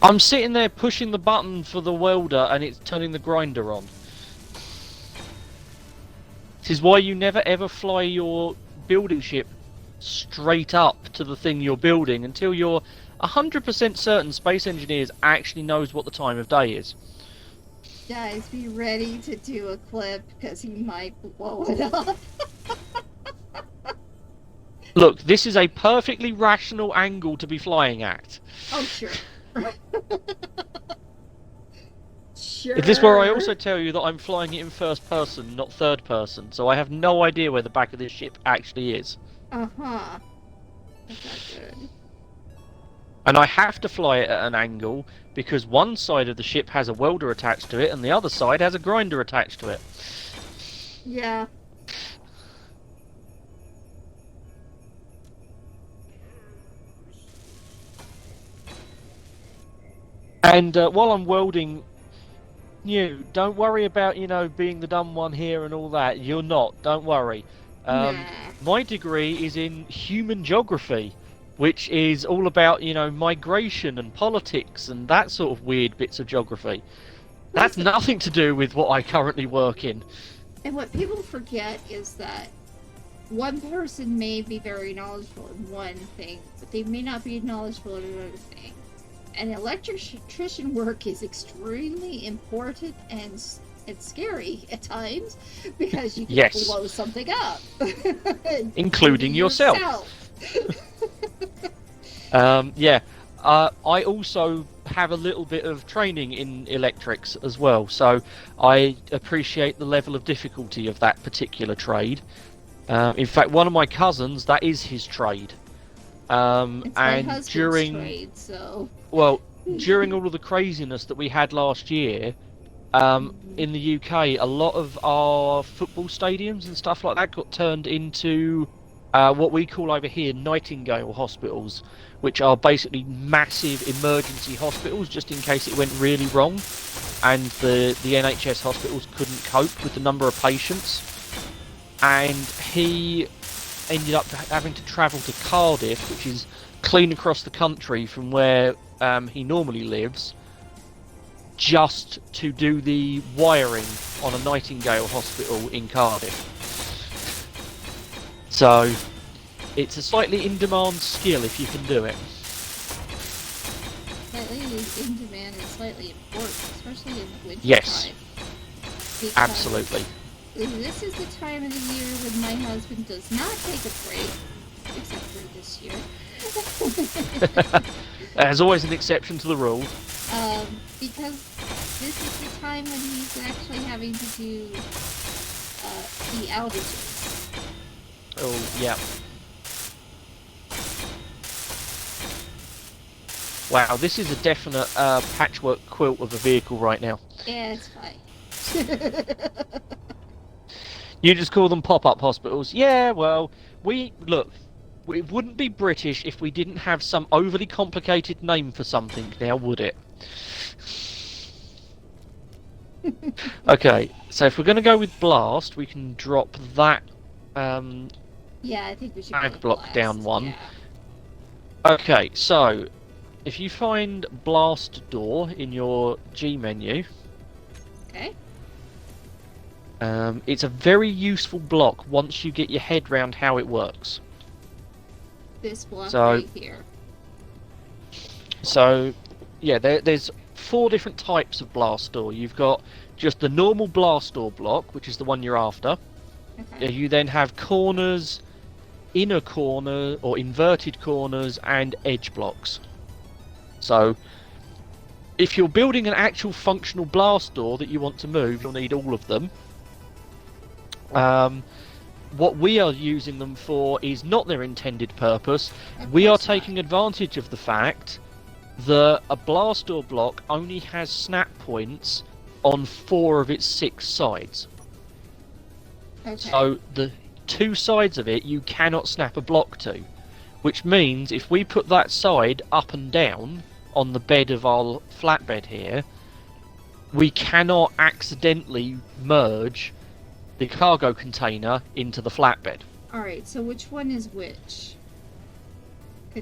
I'm sitting there pushing the button for the welder and it's turning the grinder on. This is why you never ever fly your building ship straight up to the thing you're building until you're 100% certain Space Engineers actually knows what the time of day is. Guys, be ready to do a clip because he might blow it up. Look, this is a perfectly rational angle to be flying at. Oh, sure. Sure. Is this where I also tell you that I'm flying it in first person, not third person, so I have no idea where the back of this ship actually is. Uh-huh. That's not good. And I have to fly it at an angle because one side of the ship has a welder attached to it and the other side has a grinder attached to it. Yeah. And while I'm welding you, don't worry about, you know, being the dumb one here and all that. You're not, don't worry. Nah. My degree is in human geography, which is all about, you know, migration and politics and that sort of weird bits of geography. That's nothing to do with what I currently work in. And what people forget is that one person may be very knowledgeable in one thing, but they may not be knowledgeable in another thing. And electrician work is extremely important and scary at times because you can blow something up. Including yourself. Yeah. I also have a little bit of training in electrics as well, so I appreciate the level of difficulty of that particular trade. In fact, one of my cousins, that is his trade. It's my and husband's during trade, so... Well, during all of the craziness that we had last year, in the UK, a lot of our football stadiums and stuff like that got turned into what we call over here Nightingale hospitals, which are basically massive emergency hospitals just in case it went really wrong and the NHS hospitals couldn't cope with the number of patients. And he ended up having to travel to Cardiff, which is clean across the country from where he normally lives, just to do the wiring on a Nightingale hospital in Cardiff. So it's a slightly in-demand skill if you can do it. Slightly in demand and slightly important, especially in the winter Yes, time. absolutely. This is the time of the year when my husband does not take a break, except for this year. There's always an exception to the rule. Because this is the time when he's actually having to do the outages. Oh, yeah. Wow, this is a definite patchwork quilt of a vehicle right now. Yeah, it's fine. You just call them pop-up hospitals. Yeah, well, look, it wouldn't be British if we didn't have some overly complicated name for something now, would it? Okay, so if we're going to go with Blast, we can drop that yeah, I think we should ag go block Blast. down one. Yeah. Okay, so if you find Blast Door in your G menu, Okay. it's a very useful block once you get your head round how it works. This block So- right here. So, yeah, there's 4 different types of blast door. You've got just the normal blast door block, which is the one you're after. Okay. You then have corners, inner corner, or inverted corners, and edge blocks. So, if you're building an actual functional blast door that you want to move, you'll need all of them. What we are using them for is not their intended purpose. We are taking advantage of the fact that a blast door block only has snap points on 4 of its 6 sides. Okay. So the two sides of it you cannot snap a block to, which means if we put that side up and down on the bed of our flatbed here, we cannot accidentally merge the cargo container into the flatbed. Alright, so which one is which?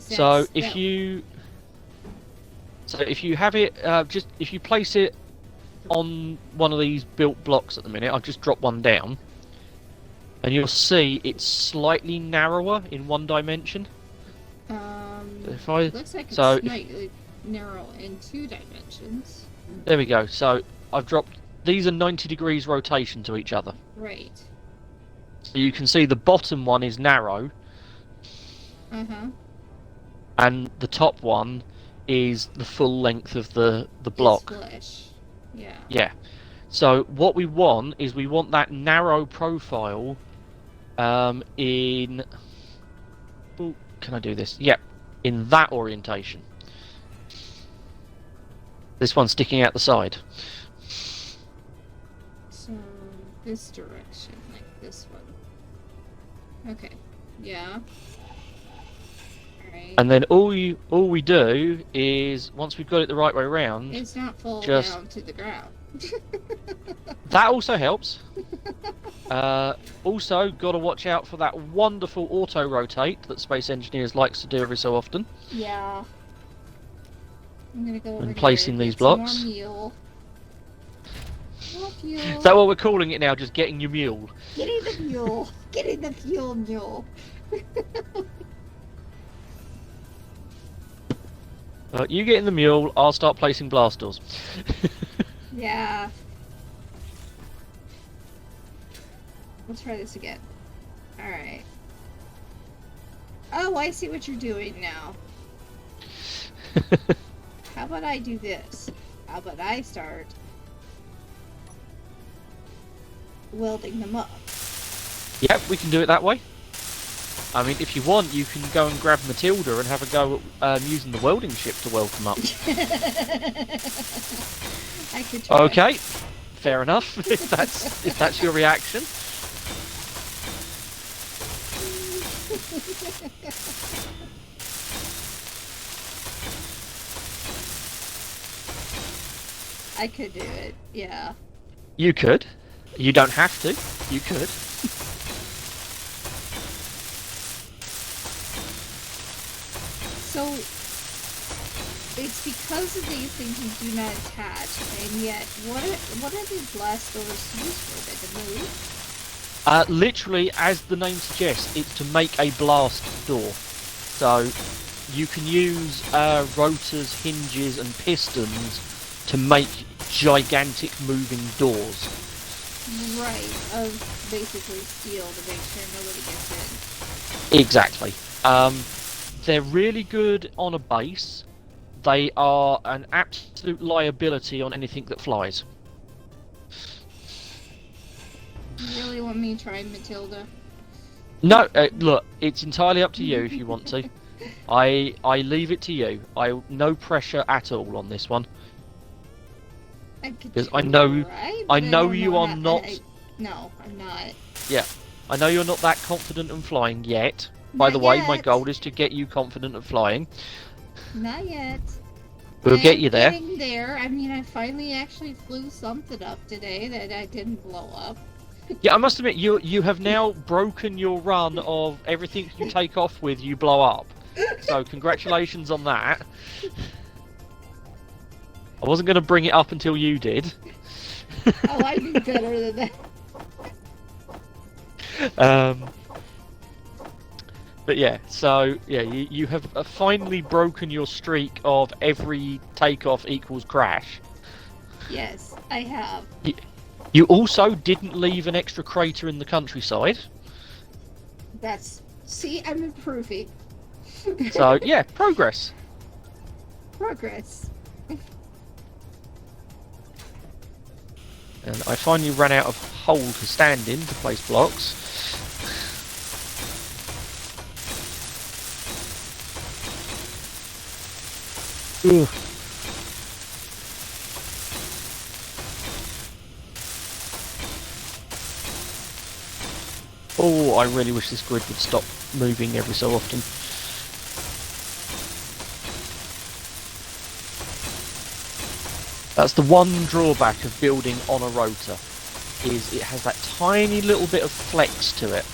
So if you have it, if you place it on one of these built blocks at the minute, I've just dropped one down, and you'll see it's slightly narrower in one dimension. Looks like it's slightly narrow in 2 dimensions. There we go. So I've dropped. These are 90 degrees rotation to each other. Right. So you can see the bottom one is narrow. And the top one is the full length of the block. It's flush. Yeah. Yeah. So what we want is we want that narrow profile in... Ooh, can I do this? Yep. In that orientation. This one sticking out the side. So this direction, like this one. Okay. Yeah. Alright. And then all we do is, once we've got it the right way around, it's not fall down to the ground. That also helps. Also, got to watch out for that wonderful auto rotate that Space Engineers likes to do every so often. Yeah. I'm gonna go over and placing these blocks. More mule. More fuel. Is that what we're calling it now? Just getting your mule. Getting the mule. Getting the fuel mule. You get in the mule, I'll start placing blast doors. Yeah. Let's try this again. Alright. Oh, I see what you're doing now. How about I do this? How about I start welding them up? Yep, we can do it that way. I mean, if you want, you can go and grab Matilda and have a go at using the welding ship to weld them up. I could try. Okay, fair enough. if that's your reaction. I could do it. Yeah. You could. You don't have to. You could. So, it's because of these things you do not attach, and yet, what are these blast doors used for? They can move? Literally, as the name suggests, it's to make a blast door. So, you can use rotors, hinges, and pistons to make gigantic moving doors. Right, of basically steel to make sure nobody gets in. Exactly. They're really good on a base. They are an absolute liability on anything that flies. You really want me to try Matilda? No, look, it's entirely up to you if you want to. I leave it to you. No pressure at all on this one. Because I know you are not. No, I'm not. Yeah, I know you're not that confident in flying yet. By the way, my goal is to get you confident at flying. Not yet. We'll get you there. Getting there. I mean, I finally actually flew something up today that I didn't blow up. Yeah, I must admit, you have now broken your run of everything you take off with, you blow up. So congratulations on that. I wasn't going to bring it up until you did. Oh, I knew better than that. But yeah, so yeah, you have finally broken your streak of every takeoff equals crash. Yes, I have. You also didn't leave an extra crater in the countryside. See, I'm improving. So yeah, progress. Progress. And I finally ran out of hole to stand in to place blocks. Ugh. Oh, I really wish this grid would stop moving every so often. That's the one drawback of building on a rotor, is it has that tiny little bit of flex to it.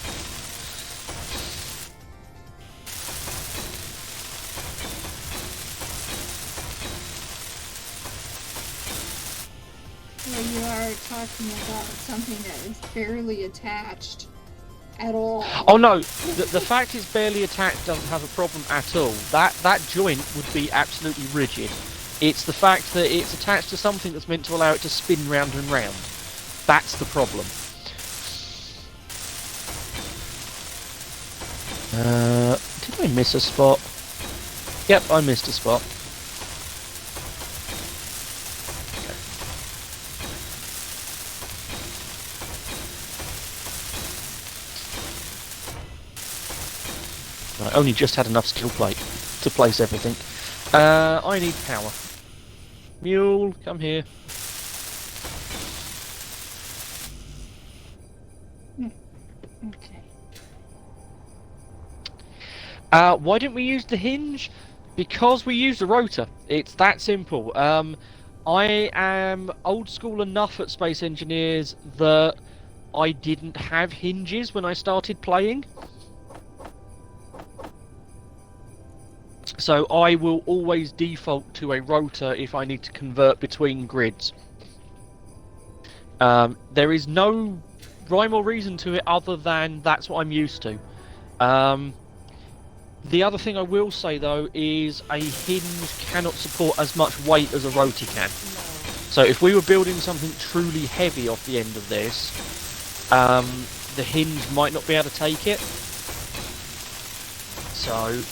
Well, you are talking about something that is barely attached at all. Oh no, the fact it's barely attached doesn't have a problem at all. That joint would be absolutely rigid. It's the fact that it's attached to something that's meant to allow it to spin round and round. That's the problem. Did I miss a spot? Yep, I missed a spot. I only just had enough steel plate to place everything. I need power. Mule, come here. Okay. Why didn't we use the hinge? Because we used the rotor. It's that simple. I am old school enough at Space Engineers that I didn't have hinges when I started playing. So I will always default to a rotor if I need to convert between grids. There is no rhyme or reason to it other than that's what I'm used to. The other thing I will say though is a hinge cannot support as much weight as a rotor can. So if we were building something truly heavy off the end of this, the hinge might not be able to take it. So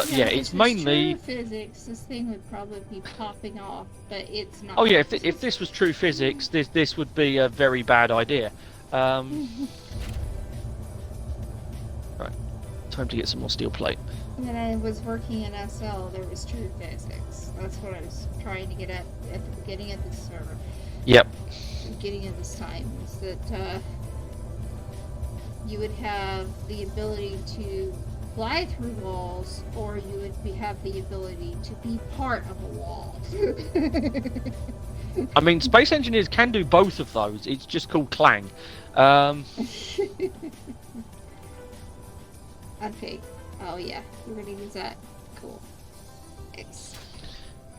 yeah, it's mainly true physics. This thing would probably be popping off, but it's not. Oh yeah, if this was true physics, this would be a very bad idea. Right, time to get some more steel plate. When I was working in SL, there was true physics. That's what I was trying to get at the beginning of this server. Yep. Beginning of this time is that you would have the ability to fly through walls, or you would have the ability to be part of a wall. I mean, Space Engineers can do both of those. It's just called Clang. Okay. Oh yeah, you're gonna use that. Cool. Thanks.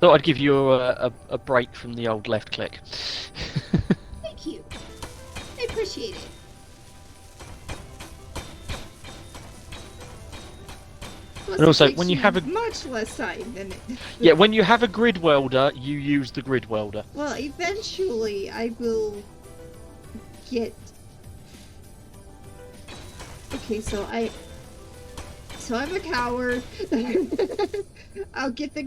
Thought I'd give you a break from the old left click. Thank you. I appreciate it. Plus, And also, it when takes you have a much less time than it. yeah, when you have a grid welder, you use the grid welder. Well, eventually I will get. Okay, so I'm a coward. I'll get the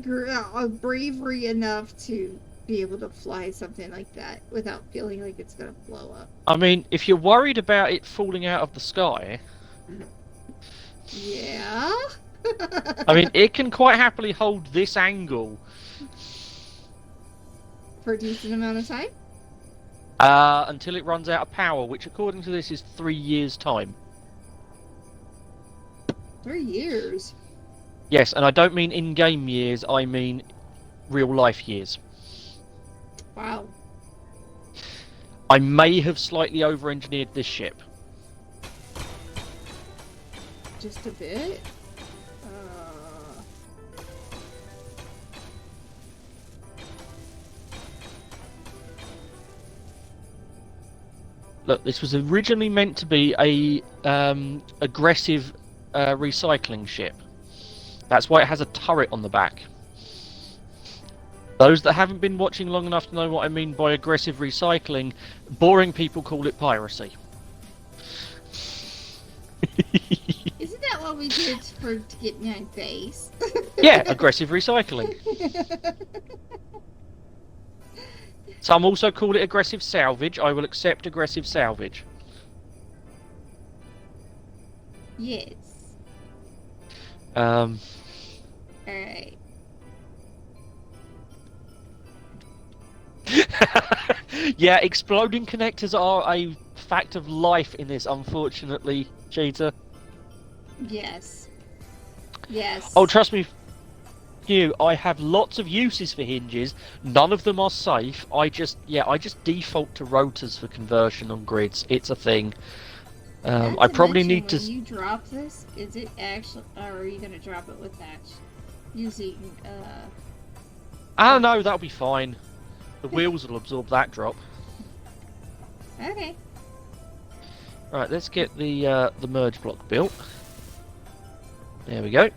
bravery enough to be able to fly something like that without feeling like it's gonna blow up. I mean, if you're worried about it falling out of the sky, yeah. I mean, it can quite happily hold this angle for a decent amount of time. Until it runs out of power, which according to this is 3 years' time. 3 years. Yes, and I don't mean in-game years, I mean real-life years. Wow. I may have slightly over-engineered this ship. Just a bit? Look, this was originally meant to be a aggressive recycling ship. That's why it has a turret on the back. Those that haven't been watching long enough to know what I mean by aggressive recycling, boring people call it piracy. Isn't that what we did to get my base? Yeah, aggressive recycling. Some also call it aggressive salvage. I will accept aggressive salvage. Yes. Alright. Yeah, exploding connectors are a fact of life in this, unfortunately, Cheetah. Yes. Yes. Oh, trust me, you. I have lots of uses for hinges. None of them are safe. I just default to rotors for conversion on grids. It's a thing. I probably need to. When you drop this, is it actually, or are you gonna drop it with that using? No, that'll be fine. The wheels will absorb that drop. Okay. Right, let's get the merge block built. There we go.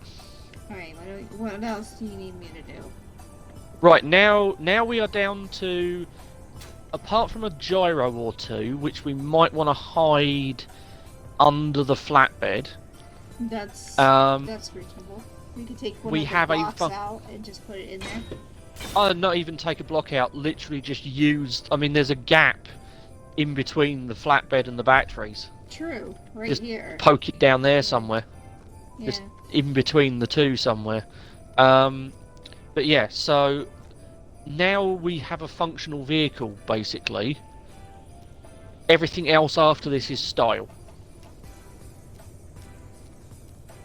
Alright, what else do you need me to do? Right, now we are down to, apart from a gyro or two, which we might want to hide under the flatbed. That's reasonable. We could take one we of the have blocks out and just put it in there. I'll not even take a block out, literally just used. I mean, there's a gap in between the flatbed and the batteries. True, right just here. Poke it down there somewhere. Yeah. Just in between the two somewhere. But yeah, so now we have a functional vehicle, basically. Everything else after this is style.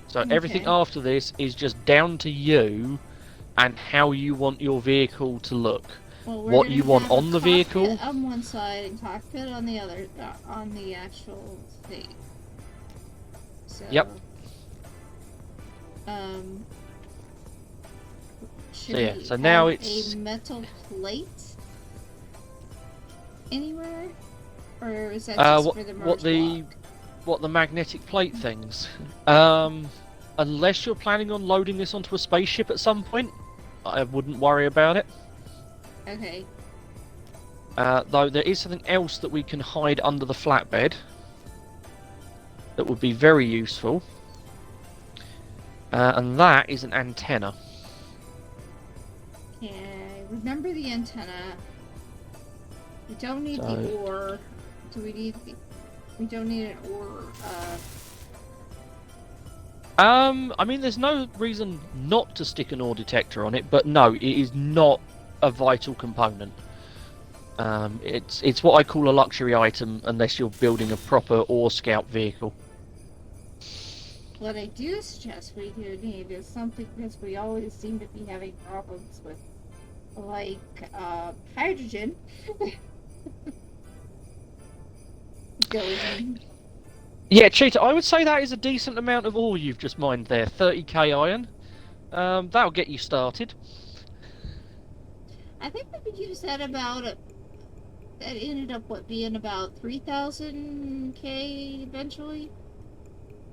So everything after this is just down to you and how you want your vehicle to look. Well, what you want on the vehicle. On one side and cockpit on the other, on the actual thing. So, yep. So now it's a metal plate anywhere, or is that just for the merge block? What the magnetic plate things? Unless you're planning on loading this onto a spaceship at some point, I wouldn't worry about it. Okay. Though there is something else that we can hide under the flatbed that would be very useful, and that is an antenna. Okay, remember the antenna. We don't need the ore. Do we need the... We don't need an ore, I mean, there's no reason not to stick an ore detector on it, but no, it is not a vital component. It's what I call a luxury item, unless you're building a proper ore scout vehicle. What I do suggest we do need is something, because we always seem to be having problems with, like, hydrogen. Going. Yeah, Cheetah, I would say that is a decent amount of ore you've just mined there. 30k iron. That'll get you started. I think we could use that about that ended up being about 3,000k eventually.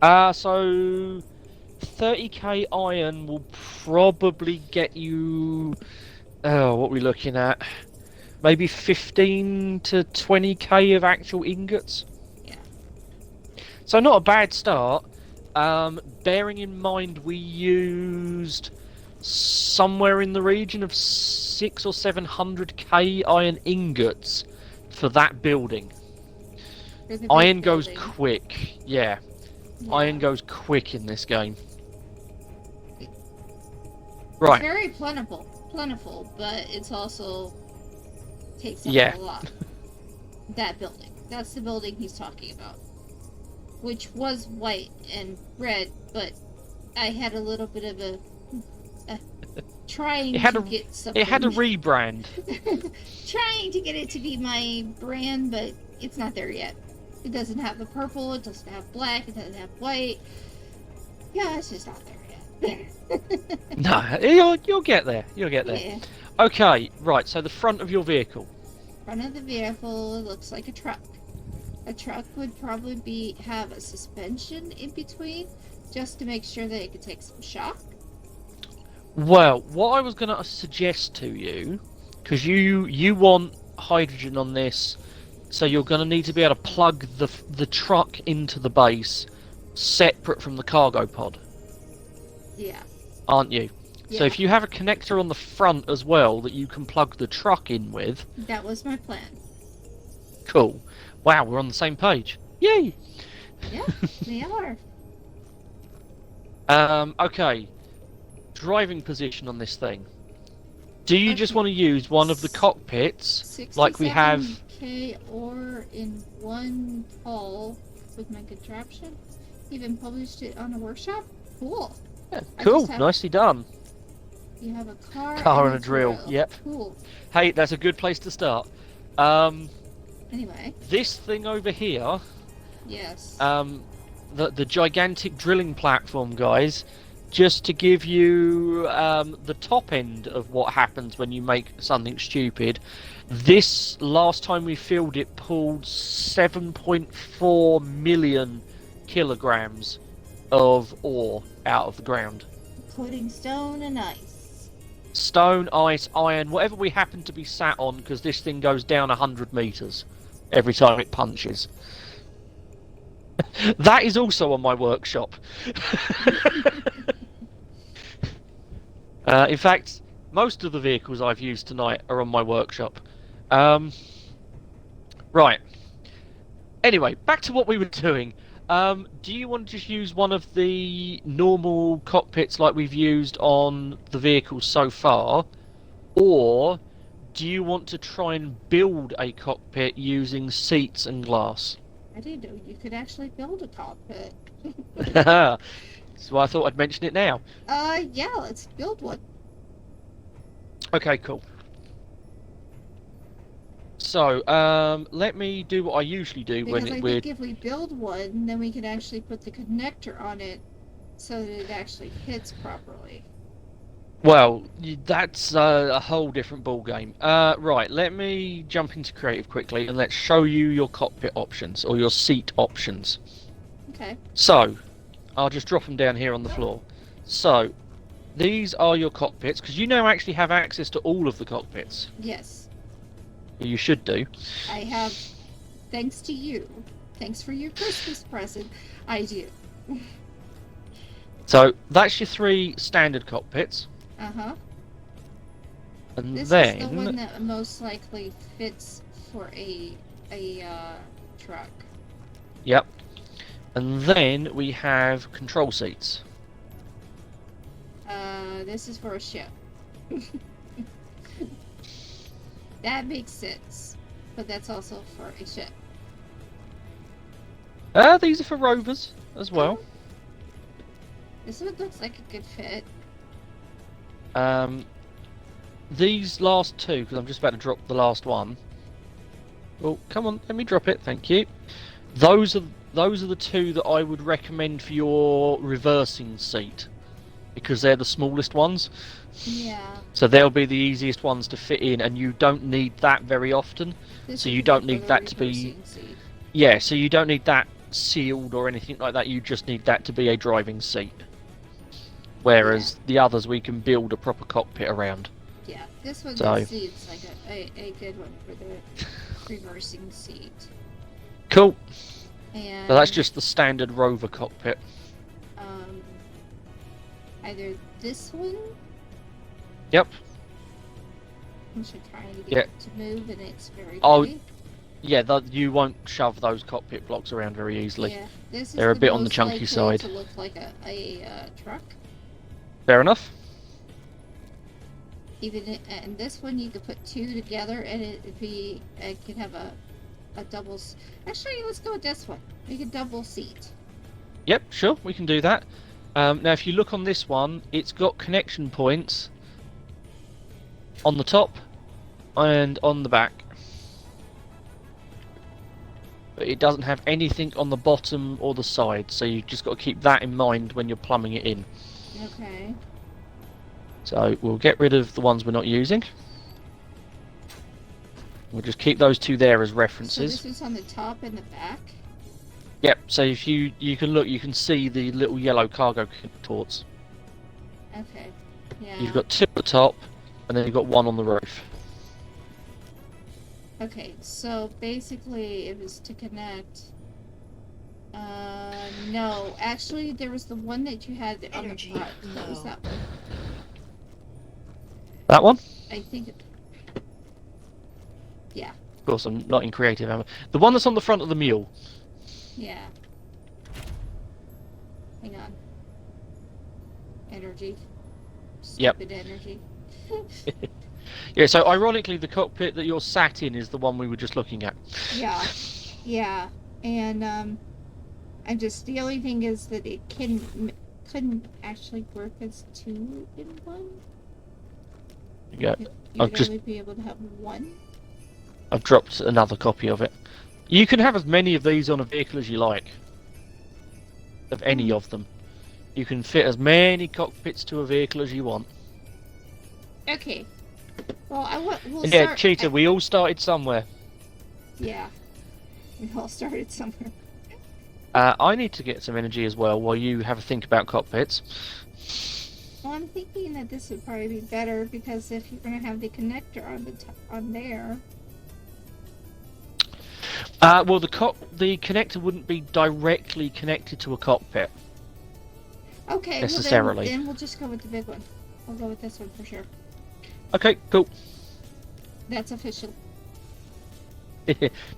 So 30k iron will probably get you. Oh, what are we looking at? Maybe 15 to 20k of actual ingots. Yeah. So not a bad start. Bearing in mind we used somewhere in the region of 600 or 700k iron ingots for that building. Iron goes quick. Yeah. Iron goes quick in this game. Right. It's very plentiful, but it's also takes up a lot. That building. That's the building he's talking about. Which was white and red, but I had a little bit of a trying to get something. It had a rebrand. Trying to get it to be my brand, but it's not there yet. It doesn't have the purple, it doesn't have black, it doesn't have white. Yeah, it's just not there yet. No, you'll get there. You'll get there. Yeah. Okay, right, so the front of your vehicle. Front of the vehicle looks like a truck. A truck would probably have a suspension in between, just to make sure that it could take some shock. Well, what I was going to suggest to you, because you want hydrogen on this, so you're going to need to be able to plug the truck into the base, separate from the cargo pod. Yeah. Aren't you? Yeah. So if you have a connector on the front as well that you can plug the truck in with... That was my plan. Cool. Wow, we're on the same page. Yay! Yeah, we are. Okay. Driving position on this thing. Do you just want to use one of the cockpits, like we have... 67K 4K or in one haul with my contraption. Even published it on a workshop. Cool. Yeah, cool. Nicely done. You have a car and a drill. Yep. Cool. Hey, that's a good place to start. Anyway. This thing over here. Yes. The gigantic drilling platform, guys. Just to give you the top end of what happens when you make something stupid. This last time we filled it pulled 7.4 million kilograms of ore out of the ground. Including stone and ice. Stone, ice, iron, whatever we happen to be sat on, because this thing goes down 100 meters every time it punches. That is also on my workshop. In fact, most of the vehicles I've used tonight are on my workshop. Right. Anyway, back to what we were doing. Do you want to just use one of the normal cockpits like we've used on the vehicles so far? Or do you want to try and build a cockpit using seats and glass? I didn't know you could actually build a cockpit. So I thought I'd mention it now. Yeah, let's build one. Okay, cool. So, let me do what I usually do because when I we're... think if we build one, then we can actually put the connector on it so that it actually fits properly. Well, that's a whole different ball game. Right, let me jump into creative quickly and let's show you your cockpit options or your seat options. Okay. So, I'll just drop them down here on the floor. So, these are your cockpits because you now actually have access to all of the cockpits. Yes. You should do. I have, thanks to you. Thanks for your Christmas present. I do. So, that's your 3 standard cockpits. Uh-huh. And this then... is the one that most likely fits for a truck. Yep. And then we have control seats. This is for a ship. That makes sense. But that's also for a ship. These are for rovers as well. This one looks like a good fit. These last 2, because I'm just about to drop the last one. Oh, come on, let me drop it, thank you. Those are the 2 that I would recommend for your reversing seat. Because they're the smallest ones. Yeah. So they'll be the easiest ones to fit in, and you don't need that very often. So you don't need that to be... seat. Yeah, so you don't need that sealed or anything like that, you just need that to be a driving seat. Whereas the others we can build a proper cockpit around. Yeah, this one seems like a good one for the reversing seat. Cool. And So that's just the standard rover cockpit. Either this one. Yep. I'm just trying to get it to move, and it's very pretty. Yeah, you won't shove those cockpit blocks around very easily. Yeah, this is They're a bit on the most chunky likely side. to look like a truck. Fair enough. And this one you could put 2 together, and it could have a double. Actually, let's go with this one. Make a double seat. Yep, sure, we can do that. Now, if you look on this one, it's got connection points on the top and on the back. But it doesn't have anything on the bottom or the side, so you've just got to keep that in mind when you're plumbing it in. Okay. So we'll get rid of the ones we're not using. We'll just keep those 2 there as references. So this is on the top and the back? Yep, so if you can look, you can see the little yellow cargo contorts. Okay, yeah. You've got 2 at the top, and then you've got 1 on the roof. Okay, so basically it was to connect... no, actually there was the one that you had on the front. What was that one? That one? I think... Yeah. Of course, I'm not in creative, am I? The one that's on the front of the mule. Yeah. Hang on. Energy. Yep. Stupid energy. Yeah, so ironically, the cockpit that you're sat in is the one we were just looking at. Yeah, yeah, and the only thing is that it couldn't actually work as 2 in 1. Yeah, You'd only be able to have 1. I've dropped another copy of it. You can have as many of these on a vehicle as you like. Of any of them. You can fit as many cockpits to a vehicle as you want. Okay. Well, we'll yeah, start... Cheetah, we all started somewhere. Yeah. We all started somewhere. I need to get some energy as well while you have a think about cockpits. Well, I'm thinking that this would probably be better because if you're going to have the connector on there... Well, the connector wouldn't be directly connected to a cockpit. Okay, necessarily. Well then we'll just go with the big one. We'll go with this one for sure. Okay, cool. That's official.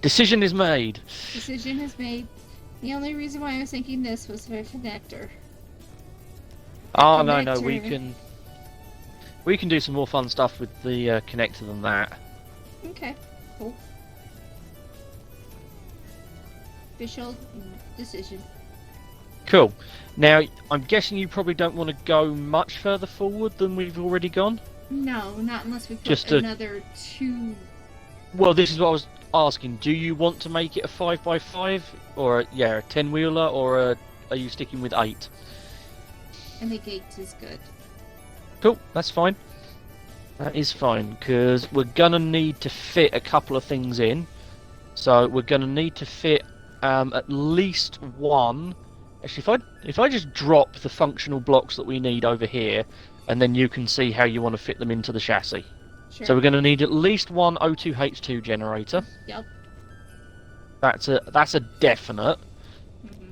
Decision is made. Decision is made. The only reason why I was thinking this was for a connector. Oh, no, we can do some more fun stuff with the connector than that. Okay, cool. Official decision. Cool. Now, I'm guessing you probably don't want to go much further forward than we've already gone? No, not unless we put Just another 2... Well, this is what I was asking. Do you want to make it a 5x5? Or, a 10-wheeler? Or are you sticking with 8? I think 8 is good. Cool, that's fine. That is fine, because we're going to need to fit a couple of things in. So, we're going to need to fit at least one... Actually, if I just drop the functional blocks that we need over here, and then you can see how you want to fit them into the chassis. Sure. So we're going to need at least one O2H2 generator. Yep. That's a definite.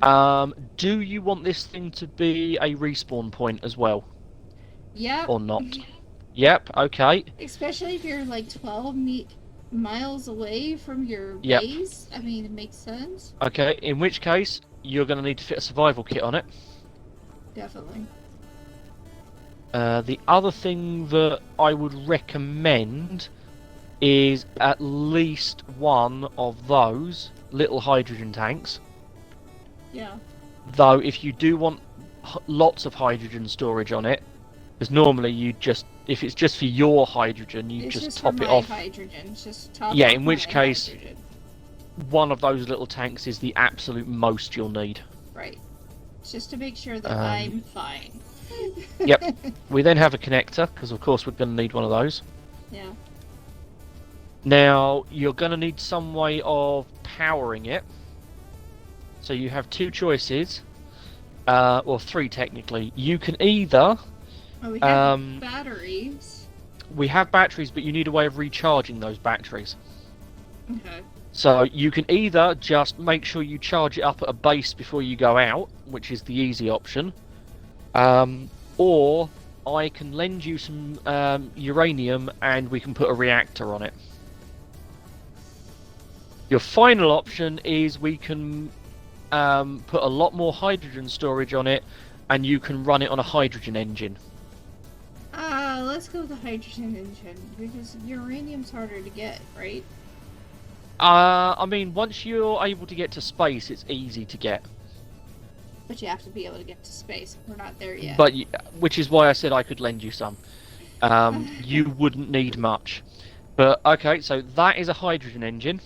Mm-hmm. Do you want this thing to be a respawn point as well? Yep. Or not? Yep, okay. Especially if you're like 12 miles away from your base. I mean, it makes sense. Okay, in which case, you're going to need to fit a survival kit on it. Definitely. The other thing that I would recommend is at least one of those little hydrogen tanks. Yeah. Though, if you do want lots of hydrogen storage on it, because normally if it's just for your hydrogen, you just top it off. Hydrogen. It's just top yeah, off in which case, hydrogen. One of those little tanks is the absolute most you'll need. Right. Just to make sure that I'm fine. Yep. We then have a connector, because of course we're going to need one of those. Yeah. Now, you're going to need some way of powering it. So you have 2 choices, or 3 technically. You can either... Oh, we have batteries. We have batteries, but you need a way of recharging those batteries. Okay. So you can either just make sure you charge it up at a base before you go out, which is the easy option, or I can lend you some uranium and we can put a reactor on it. Your final option is we can put a lot more hydrogen storage on it and you can run it on a hydrogen engine. Let's go with the hydrogen engine, because uranium's harder to get, right? I mean, once you're able to get to space, it's easy to get. But you have to be able to get to space. We're not there yet. But which is why I said I could lend you some. You wouldn't need much. But, okay, so that is a hydrogen engine.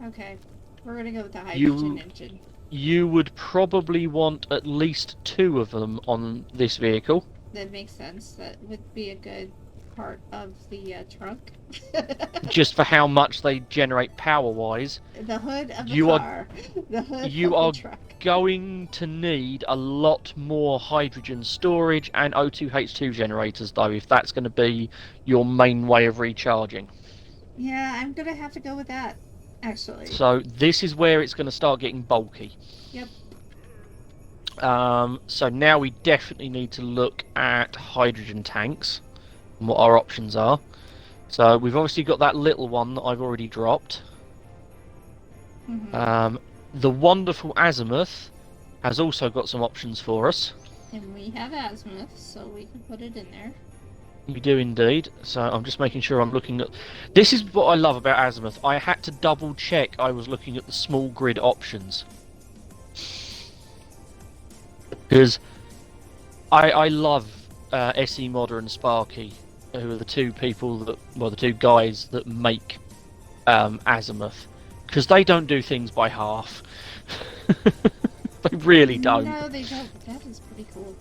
Okay, we're going to go with the hydrogen engine. You would probably want at least 2 of them on this vehicle. That makes sense. That would be a good part of the trunk. Just for how much they generate power-wise. The hood of the car. The hood you of are the truck. Going to need a lot more hydrogen storage and O2H2 generators, though, if that's going to be your main way of recharging. Yeah, I'm going to have to go with that, actually. So this is where it's going to start getting bulky. Yep. So now we definitely need to look at hydrogen tanks and what our options are. So we've obviously got that little one that I've already dropped. Mm-hmm. The wonderful Azimuth has also got some options for us. And we have Azimuth, so we can put it in there. We do indeed. So I'm just making sure I'm looking at. This is what I love about Azimuth. I had to double check I was looking at the small grid options. Because I love SE Modder and Sparky, who are the two people that, well, the two guys that make Azimuth. Because they don't do things by half. They really don't. No, they don't. That is pretty cool.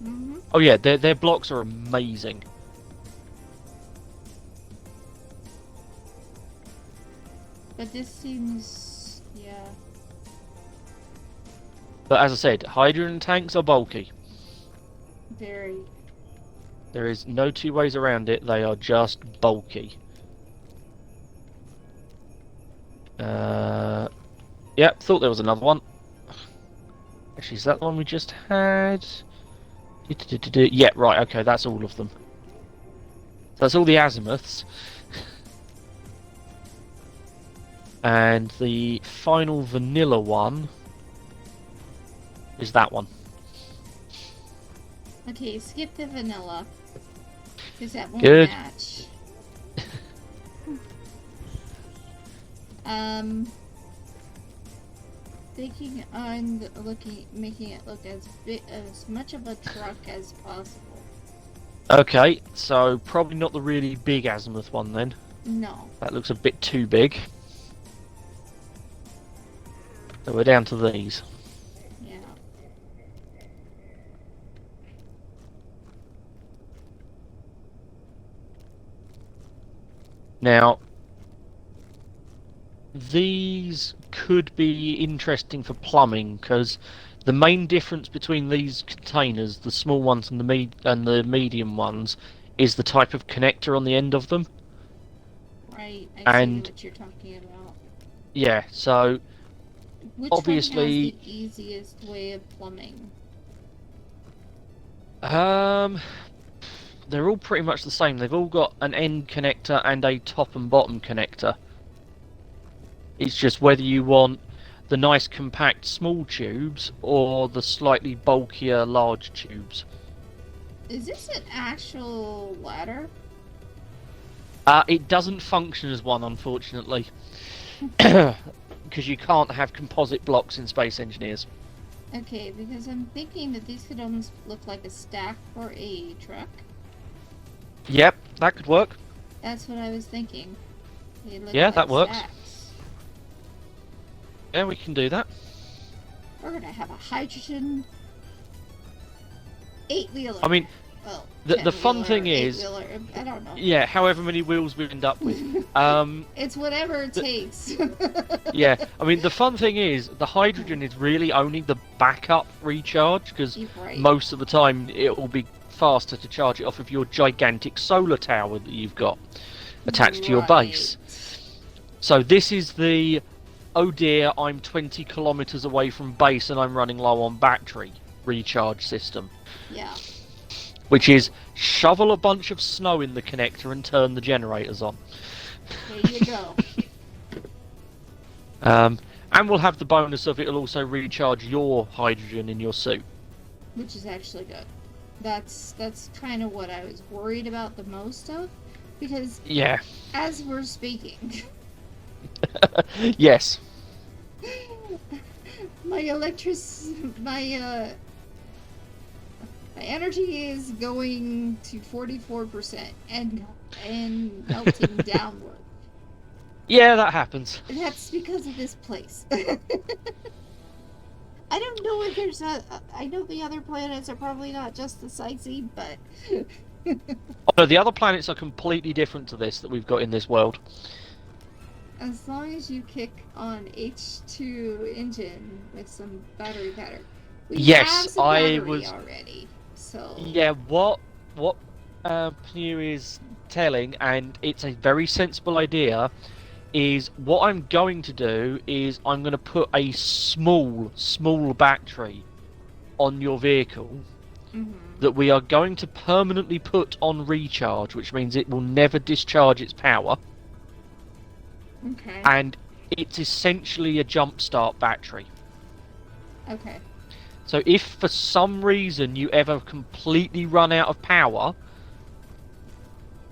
Mm-hmm. Oh yeah, their blocks are amazing. But this seems, yeah. But as I said, hydrogen tanks are bulky. Very. There is no two ways around it. They are just bulky. Yep, thought there was another one. Actually, is that the one we just had? Yeah, right, okay, that's all of them. So that's all the azimuths. And the final vanilla one is that one. Okay, skip the vanilla. Because that won't Good. match. Thinking on making it look as much of a truck as possible. Okay, so probably not the really big azimuth one then. No. That looks a bit too big. So we're down to these. Yeah. Now, these could be interesting for plumbing because the main difference between these containers, the small ones and the medium ones, is the type of connector on the end of them. Right. I see what you're talking about. Yeah. So which obviously, one has the easiest way of plumbing? they're all pretty much the same. They've all got an end connector and a top and bottom connector. It's just whether you want the nice compact small tubes or the slightly bulkier large tubes. Is this an actual ladder? It doesn't function as one, unfortunately. Because you can't have composite blocks in Space Engineers. Okay, because I'm thinking that these could almost look like a stack for a truck. Yep, that could work. That's what I was thinking. Yeah, that works. Stacks. Yeah, we can do that. We're gonna have a hydrogen 8-wheeler. I mean, well, the fun thing is, I don't know. yeah, however many wheels we end up with. It's whatever it takes. Yeah, I mean, the fun thing is, the hydrogen is really only the backup recharge, because right. most of the time it will be faster to charge it off of your gigantic solar tower that you've got attached to your base. So this is the, oh dear, I'm 20 kilometers away from base and I'm running low on battery recharge system. Yeah. Which is shovel a bunch of snow in the connector and turn the generators on. There you go. And we'll have the bonus of it'll also recharge your hydrogen in your suit. Which is actually good. That's kind of what I was worried about the most of, because yeah, as we're speaking, yes, my energy is going to 44% and melting downward. Yeah, that happens. And that's because of this place. I don't know if there's I know the other planets are probably not just as sightsee, but... Oh, no, the other planets are completely different to this that we've got in this world. As long as you kick on H2 engine with some battery pattern. We have some battery already, so... Yeah, what Pnew is telling, and it's a very sensible idea, is what I'm going to do is I'm going to put a small battery on your vehicle that we are going to permanently put on recharge, which means it will never discharge its power. Okay. And it's essentially a jump start battery. Okay. So if for some reason you ever completely run out of power,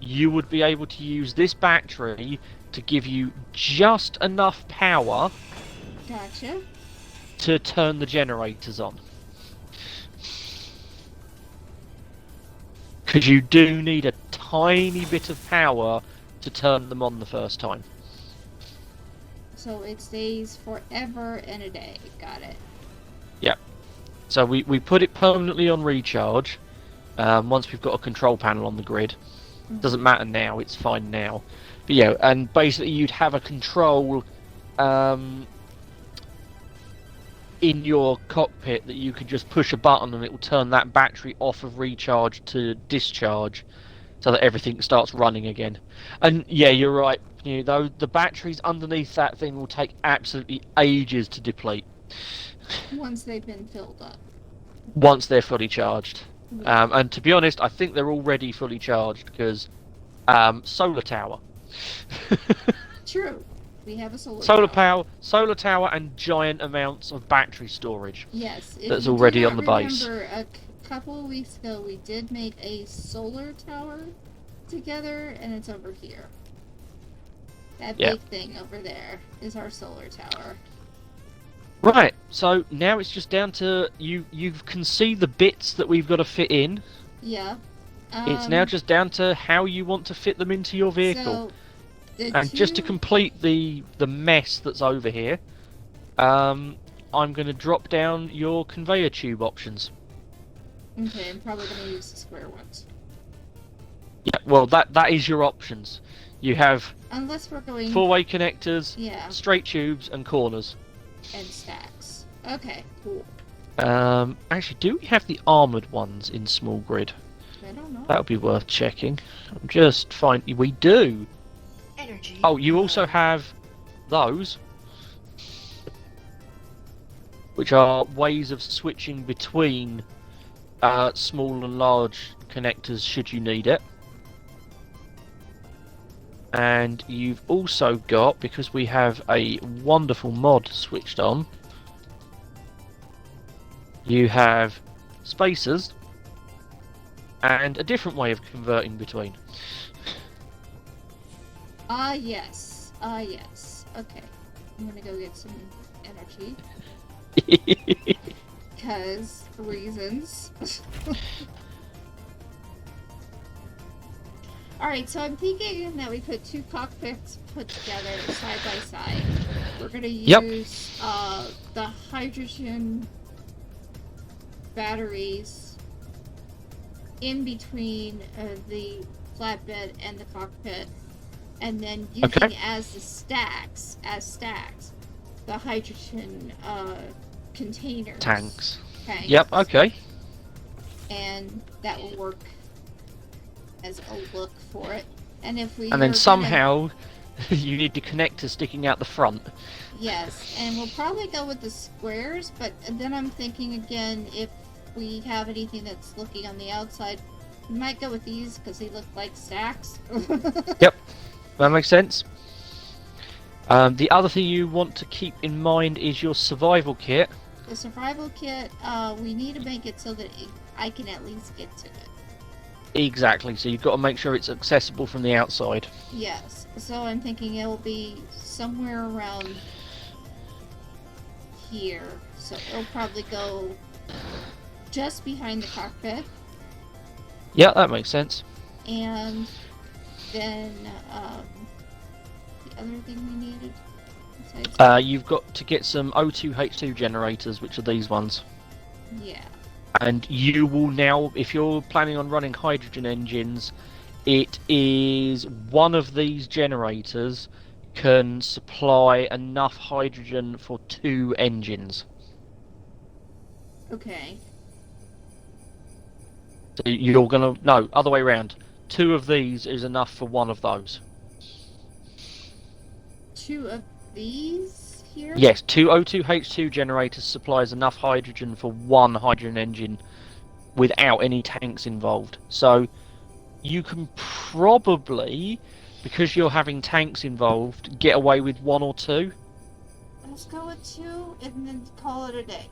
you would be able to use this battery to give you just enough power Gotcha. to turn the generators on. Because you do need a tiny bit of power to turn them on the first time. So it stays forever and a day. Got it. Yeah. So we put it permanently on recharge once we've got a control panel on the grid. Doesn't matter now, it's fine now. But yeah, and basically you'd have a control in your cockpit that you could just push a button and it will turn that battery off of recharge to discharge so that everything starts running again. And yeah, you're right, though the batteries underneath that thing will take absolutely ages to deplete. Once they've been filled up. Once they're fully charged. Yeah. And to be honest, I think they're already fully charged because solar tower. True. We have a solar tower and giant amounts of battery storage. Yes. That's already on the base. A couple of weeks ago we did make a solar tower together, and it's over here. That big thing over there is our solar tower. Right, so now it's just down to you can see the bits that we've got to fit in. Yeah. It's now just down to how you want to fit them into your vehicle. And just to complete the mess that's over here, I'm going to drop down your conveyor tube options. Okay, I'm probably going to use the square ones. Yeah, well that is your options. You have unless we're going four-way connectors, straight tubes, and corners. And stacks. Okay, cool. Actually, do we have the armoured ones in small grid? I don't know. That would be worth checking. I'm just finding. We do. Energy. Oh, you also have those, which are ways of switching between small and large connectors should you need it. And you've also got, because we have a wonderful mod switched on, you have spacers and a different way of converting between. Yes. Yes. Okay. I'm gonna go get some energy. Because reasons. Alright, so I'm thinking that we put two cockpits put together side by side. We're gonna use the hydrogen batteries in between the flatbed and the cockpit, and then using as stacks, the hydrogen containers. Tanks. Yep, okay. And that will work as a look for it. And if we and then somehow you need the connector sticking out the front. Yes, and we'll probably go with the squares, but then I'm thinking again, if we have anything that's looking on the outside, we might go with these because they look like stacks. Yep, that makes sense. The other thing you want to keep in mind is your survival kit. The survival kit, we need to make it so that I can at least get to it. Exactly, so you've got to make sure it's accessible from the outside. Yes, so I'm thinking it'll be somewhere around here. So it'll probably go just behind the cockpit. Yeah, that makes sense. And then the other thing we needed besides you've got to get some O2H2 generators, which are these ones. Yeah. And you will now, if you're planning on running hydrogen engines, it is one of these generators can supply enough hydrogen for 2 engines. Okay. So you're gonna, no, other way around. 2 of these is enough for 1 of those. 2 of these here? Yes, 2 O2H2 generators supplies enough hydrogen for 1 hydrogen engine without any tanks involved. So you can probably, because you're having tanks involved, get away with 1 or 2. Let's go with 2 and then call it a day.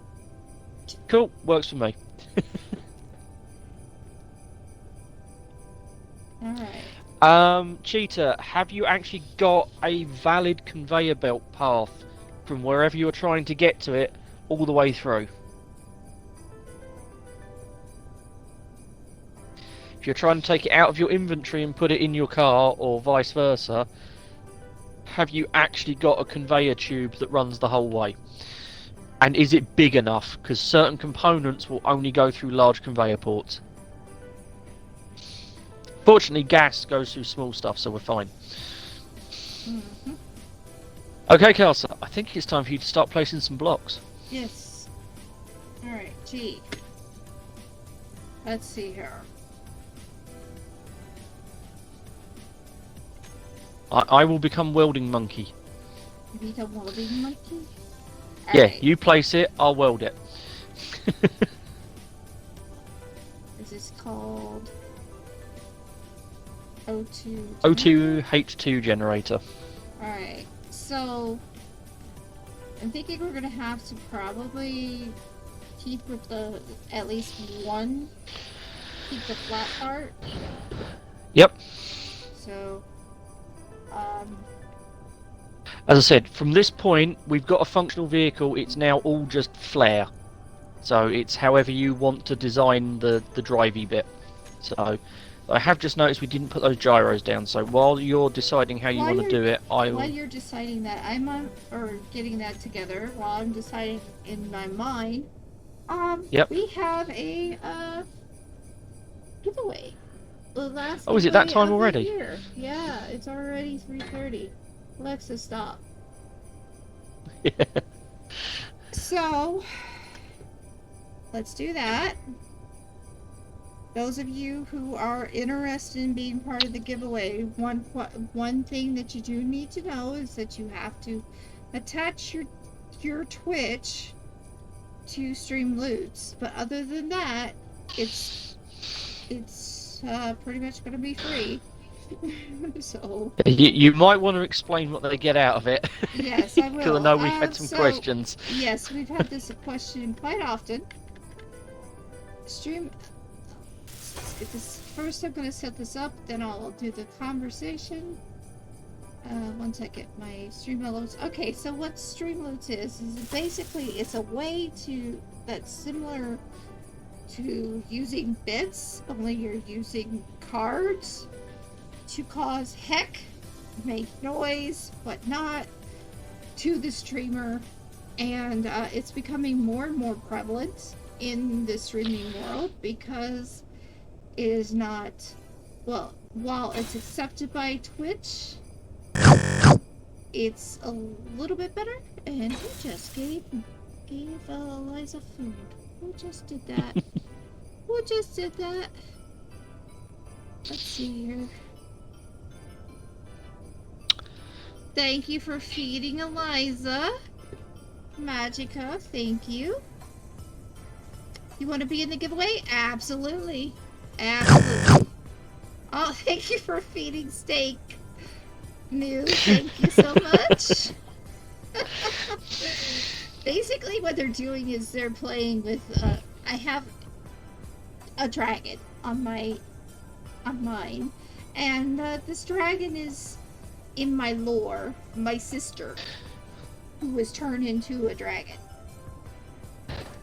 Cool, works for me. Alright. Cheetah, have you actually got a valid conveyor belt path from wherever you're trying to get to it all the way through? If you're trying to take it out of your inventory and put it in your car, or vice versa, have you actually got a conveyor tube that runs the whole way? And is it big enough? Because certain components will only go through large conveyor ports. Fortunately, gas goes through small stuff, so we're fine. Mm-hmm. Okay, Kelsa, I think it's time for you to start placing some blocks. Yes. Alright, G. Let's see here. I will become welding monkey. You become welding monkey? Yeah, Alright. you place it, I'll weld it. This is called O2. O2H2 generator. Alright, so I'm thinking we're gonna have to probably keep with the at least one, keep the flat part. Yep. So, as I said, from this point, we've got a functional vehicle. It's now all just flare. So it's however you want to design the drivey bit. So I have just noticed we didn't put those gyros down. So while you're deciding how you want to do it, while you're deciding that, or getting that together, while I'm deciding in my mind, yep. we have a giveaway. The last is it that time already? Year. Yeah, it's already 3:30. Alexa, stop. Yeah. So, let's do that. Those of you who are interested in being part of the giveaway, one thing that you do need to know is that you have to attach your Twitch to Streamloots. But other than that, it's pretty much going to be free. So you might want to explain what they get out of it. Yes, I will. Because I know we've had some questions. Yes, we've had this question quite often. First I'm going to set this up, then I'll do the conversation. Once I get my Streamloots. Okay, so what Streamloots is basically it's a way that's similar to using bits, only you're using cards to cause heck, make noise, whatnot, to the streamer, and it's becoming more and more prevalent in the streaming world because it is not, well, while it's accepted by Twitch, it's a little bit better. And who just gave Eliza food? Who just did that? Who just did that? Let's see here. Thank you for feeding Eliza. Magica, thank you. You want to be in the giveaway? Absolutely. Absolutely. Oh, thank you for feeding Steak. New, thank you so much. Basically what they're doing is they're playing with, I have a dragon on mine, and this dragon is in my lore, my sister, who was turned into a dragon.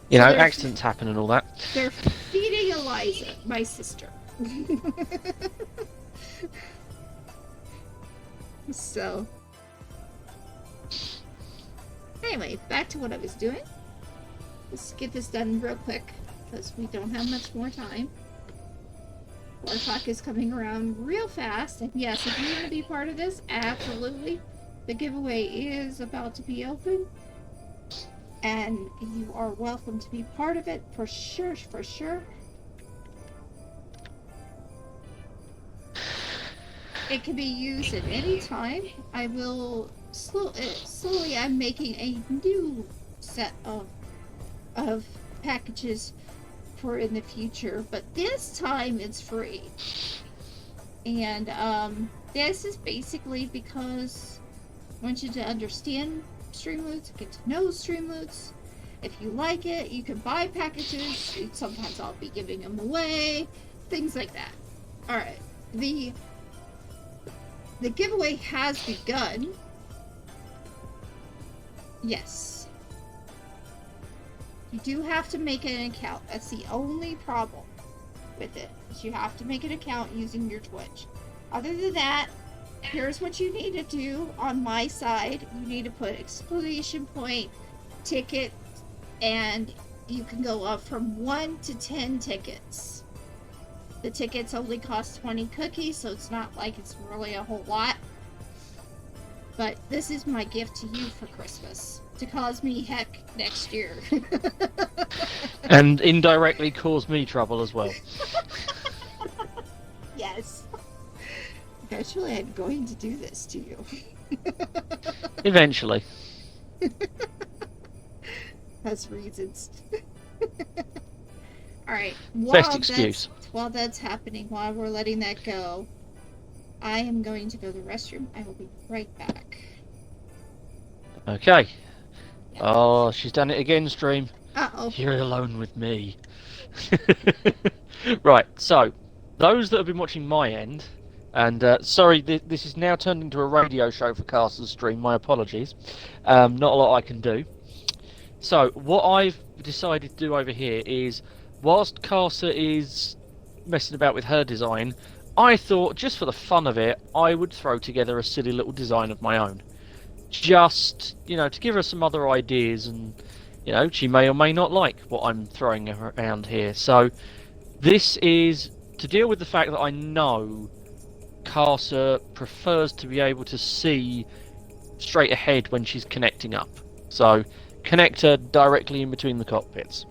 You know, accidents happen and all that. They're feeding Eliza, my sister. So, anyway, back to what I was doing. Let's get this done real quick, because we don't have much more time. 4 o'clock is coming around real fast, and yes, if you want to be part of this, absolutely. The giveaway is about to be open, and you are welcome to be part of it, for sure, for sure. It can be used at any time. I will slowly I'm making a new set of packages for in the future, but this time it's free. And this is basically because I want you to understand Streamloots, get to know Streamloots. If you like it, you can buy packages. Sometimes I'll be giving them away, things like that. Alright, the the giveaway has begun. Yes. You do have to make an account. That's the only problem with it. Is you have to make an account using your Twitch. Other than that, here's what you need to do on my side. You need to put exclamation point, ticket, and you can go up from 1 to 10 tickets. The tickets only cost 20 cookies, so it's not like it's really a whole lot. But this is my gift to you for Christmas. To cause me heck next year. And indirectly cause me trouble as well. Yes. Eventually I'm going to do this to you. Eventually. Has reasons. Alright. Best excuse. While that's happening, while we're letting that go, I am going to go to the restroom. I will be right back. Okay. Oh, she's done it again, stream. Uh-oh. You're alone with me. Right, so, those that have been watching my end, and sorry, this is now turned into a radio show for Castle's stream, my apologies. Not a lot I can do. So, what I've decided to do over here is, whilst Casa is messing about with her design, I thought, just for the fun of it, I would throw together a silly little design of my own. Just, to give her some other ideas, and, she may or may not like what I'm throwing around here. So, this is to deal with the fact that I know Casa prefers to be able to see straight ahead when she's connecting up. So, connect her directly in between the cockpits.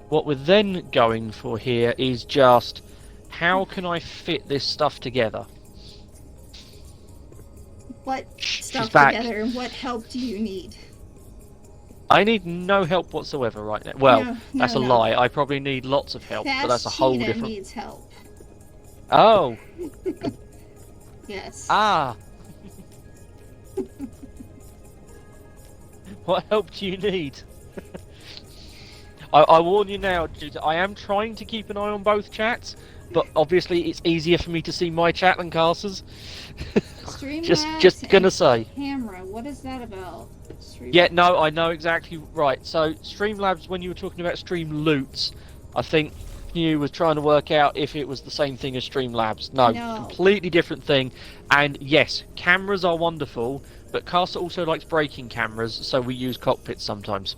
What we're then going for here is just, how can I fit this stuff together? What stuff together, and what help do you need? I need no help whatsoever right now. Well, that's a lie. I probably need lots of help, but that's a whole different... needs help. Oh! Yes. Ah! What help do you need? I warn you now, I am trying to keep an eye on both chats, but obviously it's easier for me to see my chat than Casa's. just gonna say. Camera, what is that about? Yeah, no, I know exactly right. So Streamlabs, when you were talking about Streamloots, I think you were trying to work out if it was the same thing as Streamlabs. No, completely different thing. And yes, cameras are wonderful, but Casa also likes breaking cameras, so we use cockpits sometimes.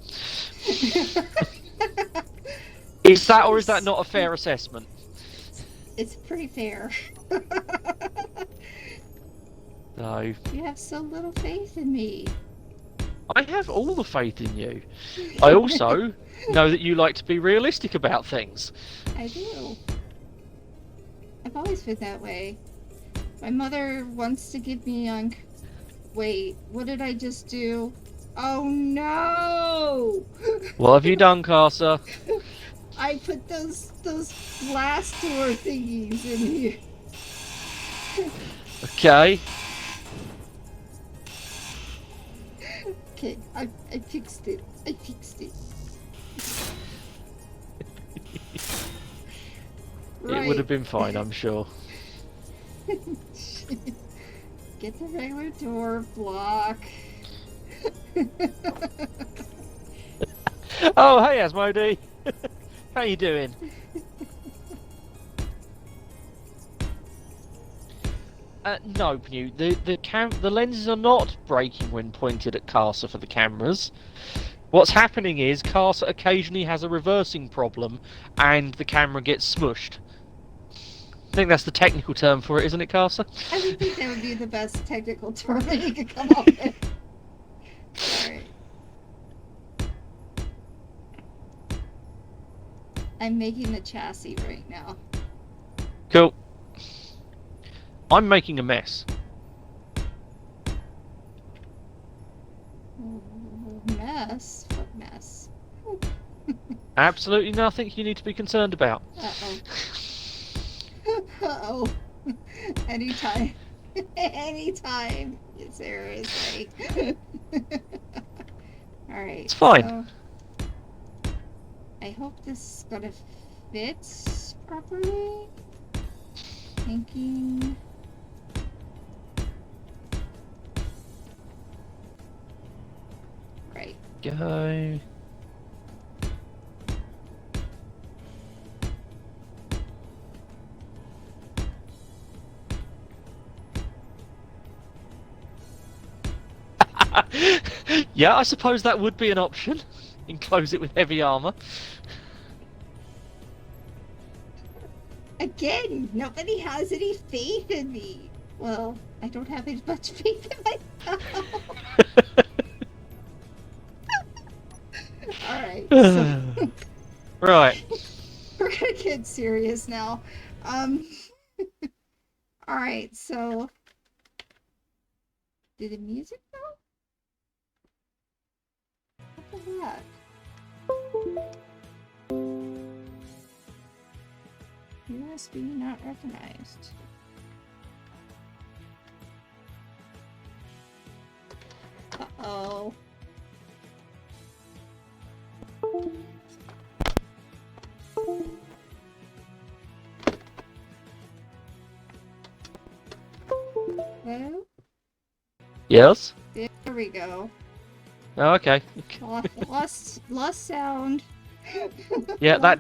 Is that, or is that not a fair assessment? It's pretty fair. No. You have so little faith in me. I have all the faith in you. I also know that you like to be realistic about things. I do. I've always been that way. My mother wants to give me on... Wait, what did I just do? Oh no! What have you done, Casa? I put those blast door thingies in here. Okay. Okay, I fixed it. I fixed it. It would have been fine, I'm sure. Get the regular door block. Oh, hey, Asmodee. How you doing? No, Pnew. The lenses are not breaking when pointed at Casa for the cameras. What's happening is Casa occasionally has a reversing problem, and the camera gets smushed. I think that's the technical term for it, isn't it, Casa? I would think that would be the best technical term that you could come up with. Alright. I'm making the chassis right now. Cool. I'm making a mess. Mess? What mess? Absolutely nothing you need to be concerned about. Uh-oh. Uh-oh. Anytime. Anytime. Seriously. Alright. It's fine. So I hope this is gonna fit properly. Thinking. Right. Go. Yeah, I suppose that would be an option. Enclose it with heavy armor. Again, nobody has any faith in me. Well, I don't have as much faith in myself. Alright, so Right. we're gonna get serious now. Alright, so did the music go? What the heck? USB not recognized. Uh-oh. Hello? Yes? There we go. Oh, okay. Lost sound. Yeah,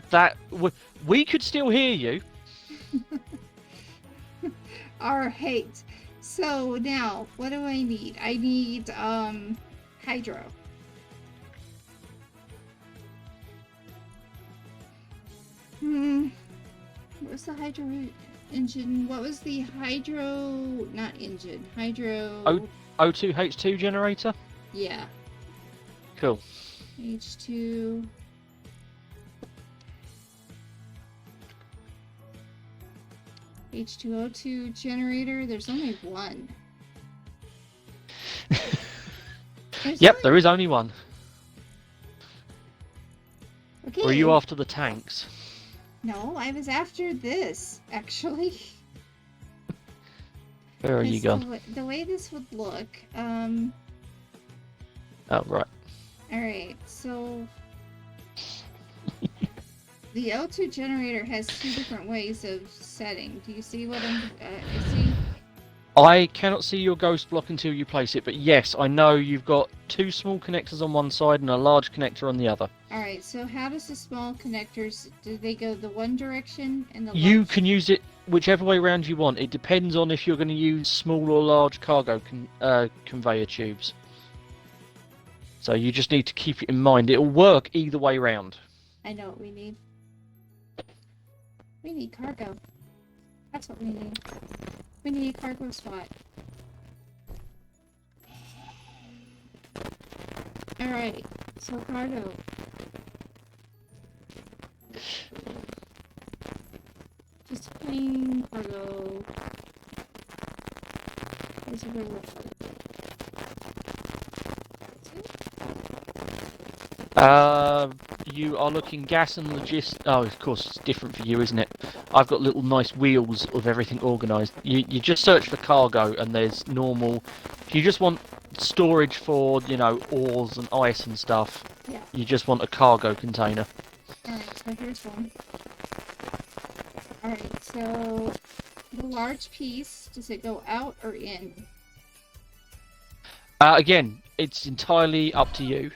we could still hear you. Alright. So now, what do I need? I need hydro. What's the hydro engine? What was the hydro not engine? Hydro O2H2 generator? Yeah. Cool. H2 H2O2 generator. There's only one. Yep, there is only one. Okay. Were you after the tanks? No, I was after this, actually. Where are you gone? The way this would look, Oh, right. Alright, so the O2 generator has two different ways of setting. Do you see what I'm see? I cannot see your ghost block until you place it, but yes, I know you've got two small connectors on one side and a large connector on the other. Alright, so how does the small connectors, do they go the one direction and the You large... can use it whichever way around you want. It depends on if you're going to use small or large cargo conveyor tubes. So you just need to keep it in mind. It'll work either way round. I know what we need. We need cargo. That's what we need. We need a cargo spot. Alright, so cargo. Just plain cargo. Where's the regular cargo? You are looking gas and logistics. Oh, of course, it's different for you, isn't it? I've got little nice wheels of everything organised. You just search for cargo, and there's normal. If you just want storage for, you know, ores and ice and stuff, Yeah. you just want a cargo container. Alright, so here's one. Alright, so the large piece, does it go out or in? Again, it's entirely up to you.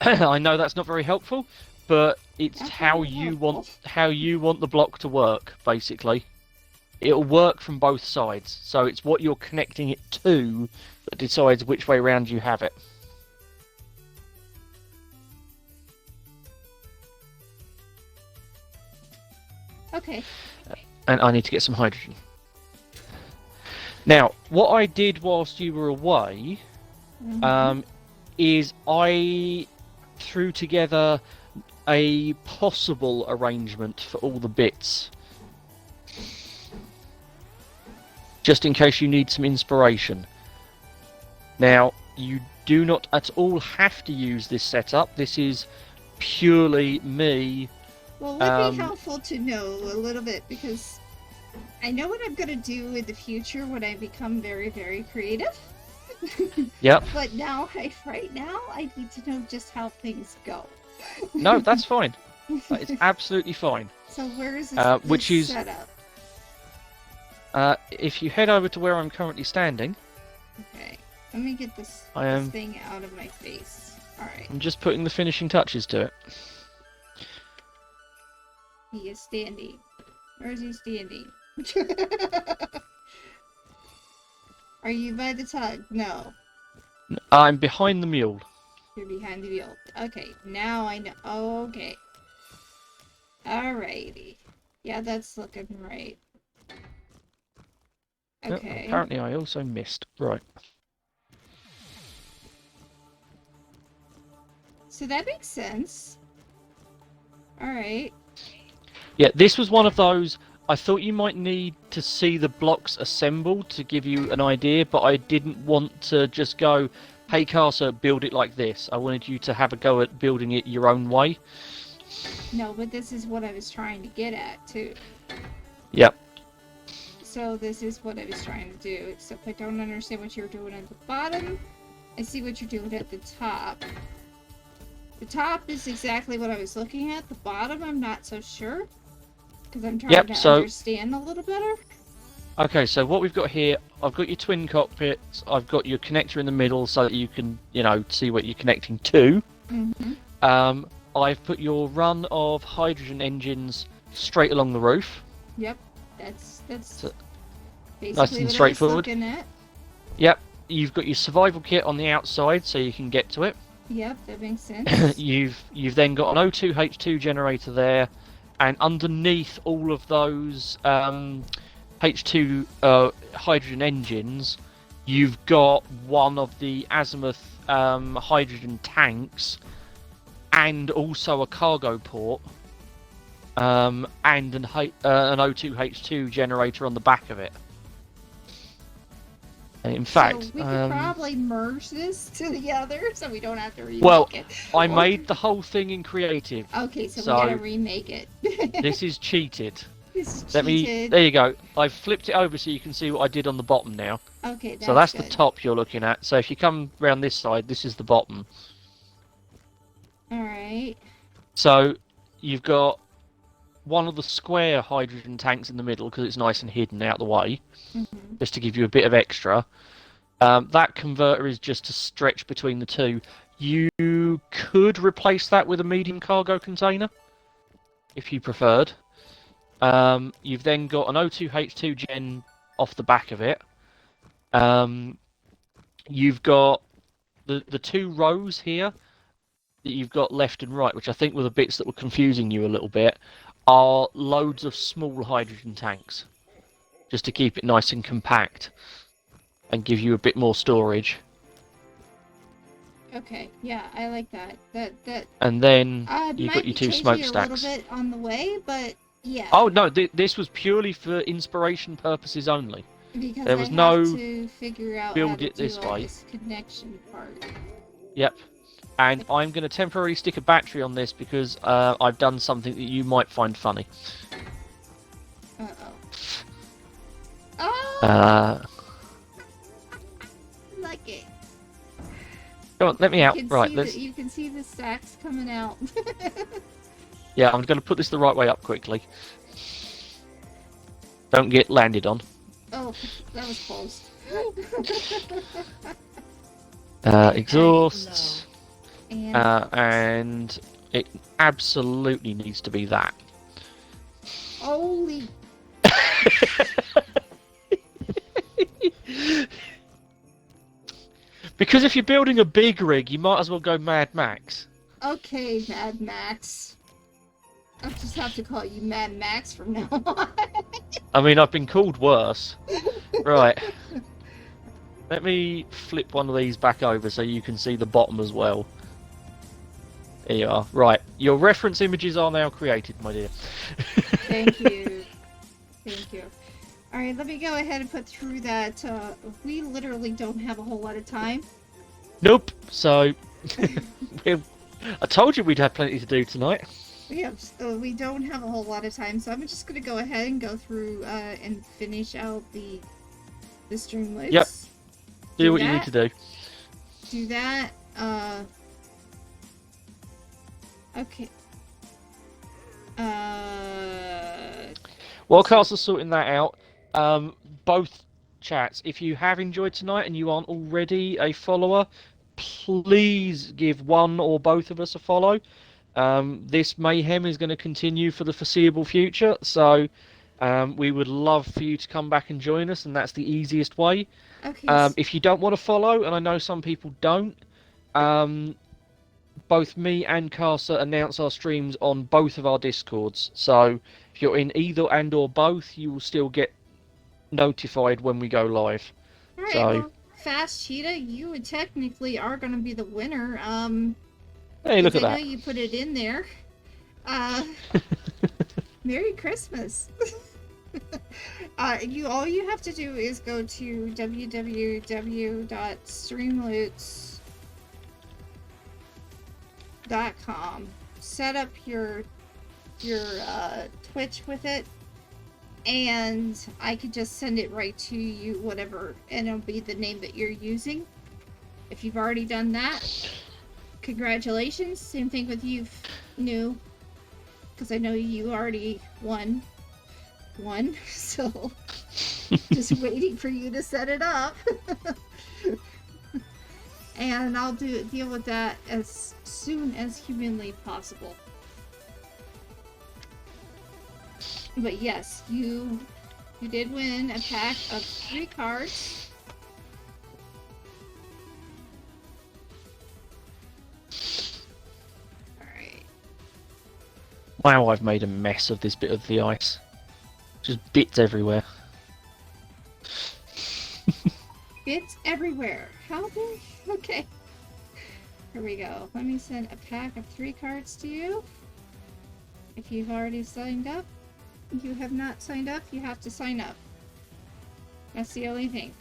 I know that's not very helpful, but it's That's how very you helpful. want the block to work. Basically, it'll work from both sides. So it's what you're connecting it to that decides which way round you have it. Okay. And I need to get some hydrogen. Now, what I did whilst you were away, is I threw together a possible arrangement for all the bits. Just in case you need some inspiration. Now, you do not at all have to use this setup. This is purely me. Well, it would be helpful to know a little bit, because I know what I'm going to do in the future when I become very, very creative. Yep. But now, right now, I need to know just how things go. No, that's fine. That is absolutely fine. So where is this, which this is setup? If you head over to where I'm currently standing, Okay. Let me get this thing out of my face. Alright. I'm just putting the finishing touches to it. He is standing. Where is he standing? Are you by the tug? No. I'm behind the mule. You're behind the wheel. Okay, now I know. Oh, okay. Alrighty. Yeah, that's looking right. Okay. Apparently I also missed. Right. So that makes sense. Alright. Yeah, this was one of those. I thought you might need to see the blocks assembled to give you an idea, but I didn't want to just go, hey Casa, build it like this. I wanted you to have a go at building it your own way. No, but this is what I was trying to get at, too. Yep. So this is what I was trying to do, except I don't understand what you're doing at the bottom. I see what you're doing at the top. The top is exactly what I was looking at. The bottom, I'm not so sure. Because I'm trying to understand a little better. Okay, so what we've got here, I've got your twin cockpits, I've got your connector in the middle so that you can, see what you're connecting to. Mm-hmm. I've put your run of hydrogen engines straight along the roof. Yep, that's so, basically nice and what straightforward. I was looking at. Yep, you've got your survival kit on the outside so you can get to it. Yep, that makes sense. You've then got an O2H2 generator there, and underneath all of those H2 hydrogen engines, you've got one of the azimuth hydrogen tanks, and also a cargo port, and an O2H2 generator on the back of it. In fact, so we could probably merge this together so we don't have to remake it. I made the whole thing in creative. Okay, so we gotta remake it. This is cheated. This is cheated. There you go. I've flipped it over so you can see what I did on the bottom now. Okay, that's so that's good. the top you're looking at. So if you come around this side, this is the bottom. Alright. So you've got one of the square hydrogen tanks in the middle because it's nice and hidden out the way, just to give you a bit of extra. That converter is just to stretch between the two. You could replace that with a medium cargo container if you preferred. You've then got an O2H2 gen off the back of it. You've got the two rows here that you've got left and right, which I think were the bits that were confusing you a little bit, are loads of small hydrogen tanks, just to keep it nice and compact and give you a bit more storage. Okay, yeah, I like that. That. And then you've got your two smokestacks. A little bit on the way, but yeah. Oh no, this was purely for inspiration purposes only. Because there was I have to figure out build how to it this do all way. This connection part. Yep. And I'm going to temporarily stick a battery on this because I've done something that you might find funny. Uh-oh. Oh! Like it. Come on, let me out. Right, you can see the stacks coming out. Yeah, I'm going to put this the right way up quickly. Don't get landed on. Oh, that was close. Exhausts. And it absolutely needs to be that. Holy. Because if you're building a big rig, you might as well go Mad Max. Okay, Mad Max. I'll just have to call you Mad Max from now on. I mean, I've been called worse. Right. Let me flip one of these back over so you can see the bottom as well. There you are. Right. Your reference images are now created, my dear. Thank you. Thank you. Alright, let me go ahead and put through that. We literally don't have a whole lot of time. Nope. So, I told you we'd have plenty to do tonight. We don't have a whole lot of time, so I'm just going to go ahead and go through and finish out the Streamlabs. Yep. Do what you need to do. Do that. Okay. While Castle's sorting that out, both chats. If you have enjoyed tonight and you aren't already a follower, please give one or both of us a follow. This mayhem is going to continue for the foreseeable future, so we would love for you to come back and join us, and that's the easiest way. Okay. If you don't want to follow, and I know some people don't, both me and Casa announce our streams on both of our Discords. So if you're in either and or both, you will still get notified when we go live. Alright, So, well, Fast Cheetah, you technically are going to be the winner. hey, look at I know that. you put it in there. Merry Christmas. All you have to do is go to www.streamloots.com, set up your Twitch with it, and I could just send it right to you, whatever, and it'll be the name that you're using. If you've already done that, congratulations. Same thing with you, New, because I know you already won, so just waiting for you to set it up. And I'll deal with that as soon as humanly possible. But yes, you did win a pack of 3 cards. Alright. Wow, I've made a mess of this bit of the ice. Just bits everywhere. Bits everywhere. How big? Okay. Here we go. Let me send a pack of 3 cards to you. If you've already signed up. If you have not signed up, you have to sign up. That's the only thing.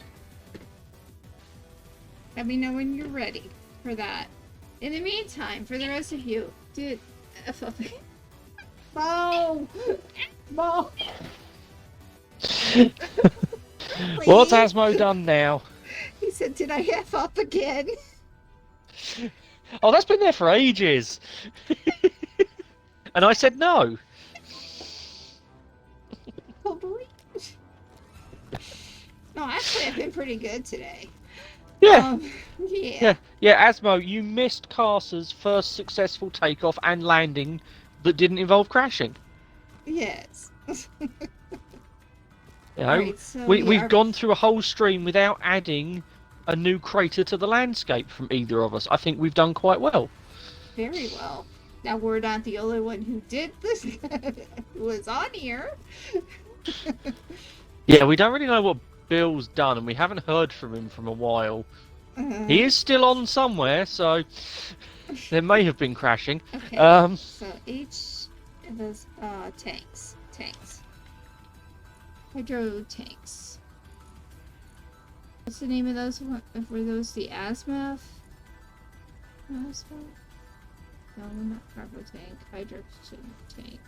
Let me know when you're ready for that. In the meantime, for the rest of you, dude, Bo! Bo! What's Asmo done now? He said, did I F up again? Oh, that's been there for ages. And I said no. Oh, boy. No, actually, I've been pretty good today. Yeah. Yeah. Yeah, Asmo, you missed Casa's first successful takeoff and landing that didn't involve crashing. Yes. You know, Right, so we've gone through a whole stream without adding a new crater to the landscape from either of us. I think we've done quite well. Very well. Now, we're not the only one who did this, who was on here. Yeah, we don't really know what Bill's done, and we haven't heard from him from a while. He is still on somewhere, so there may have been crashing. Okay. So each of those tanks. Hydro tanks. What's the name of those? Were those the Azimuth? No, not cargo tank. Hydrogen tank.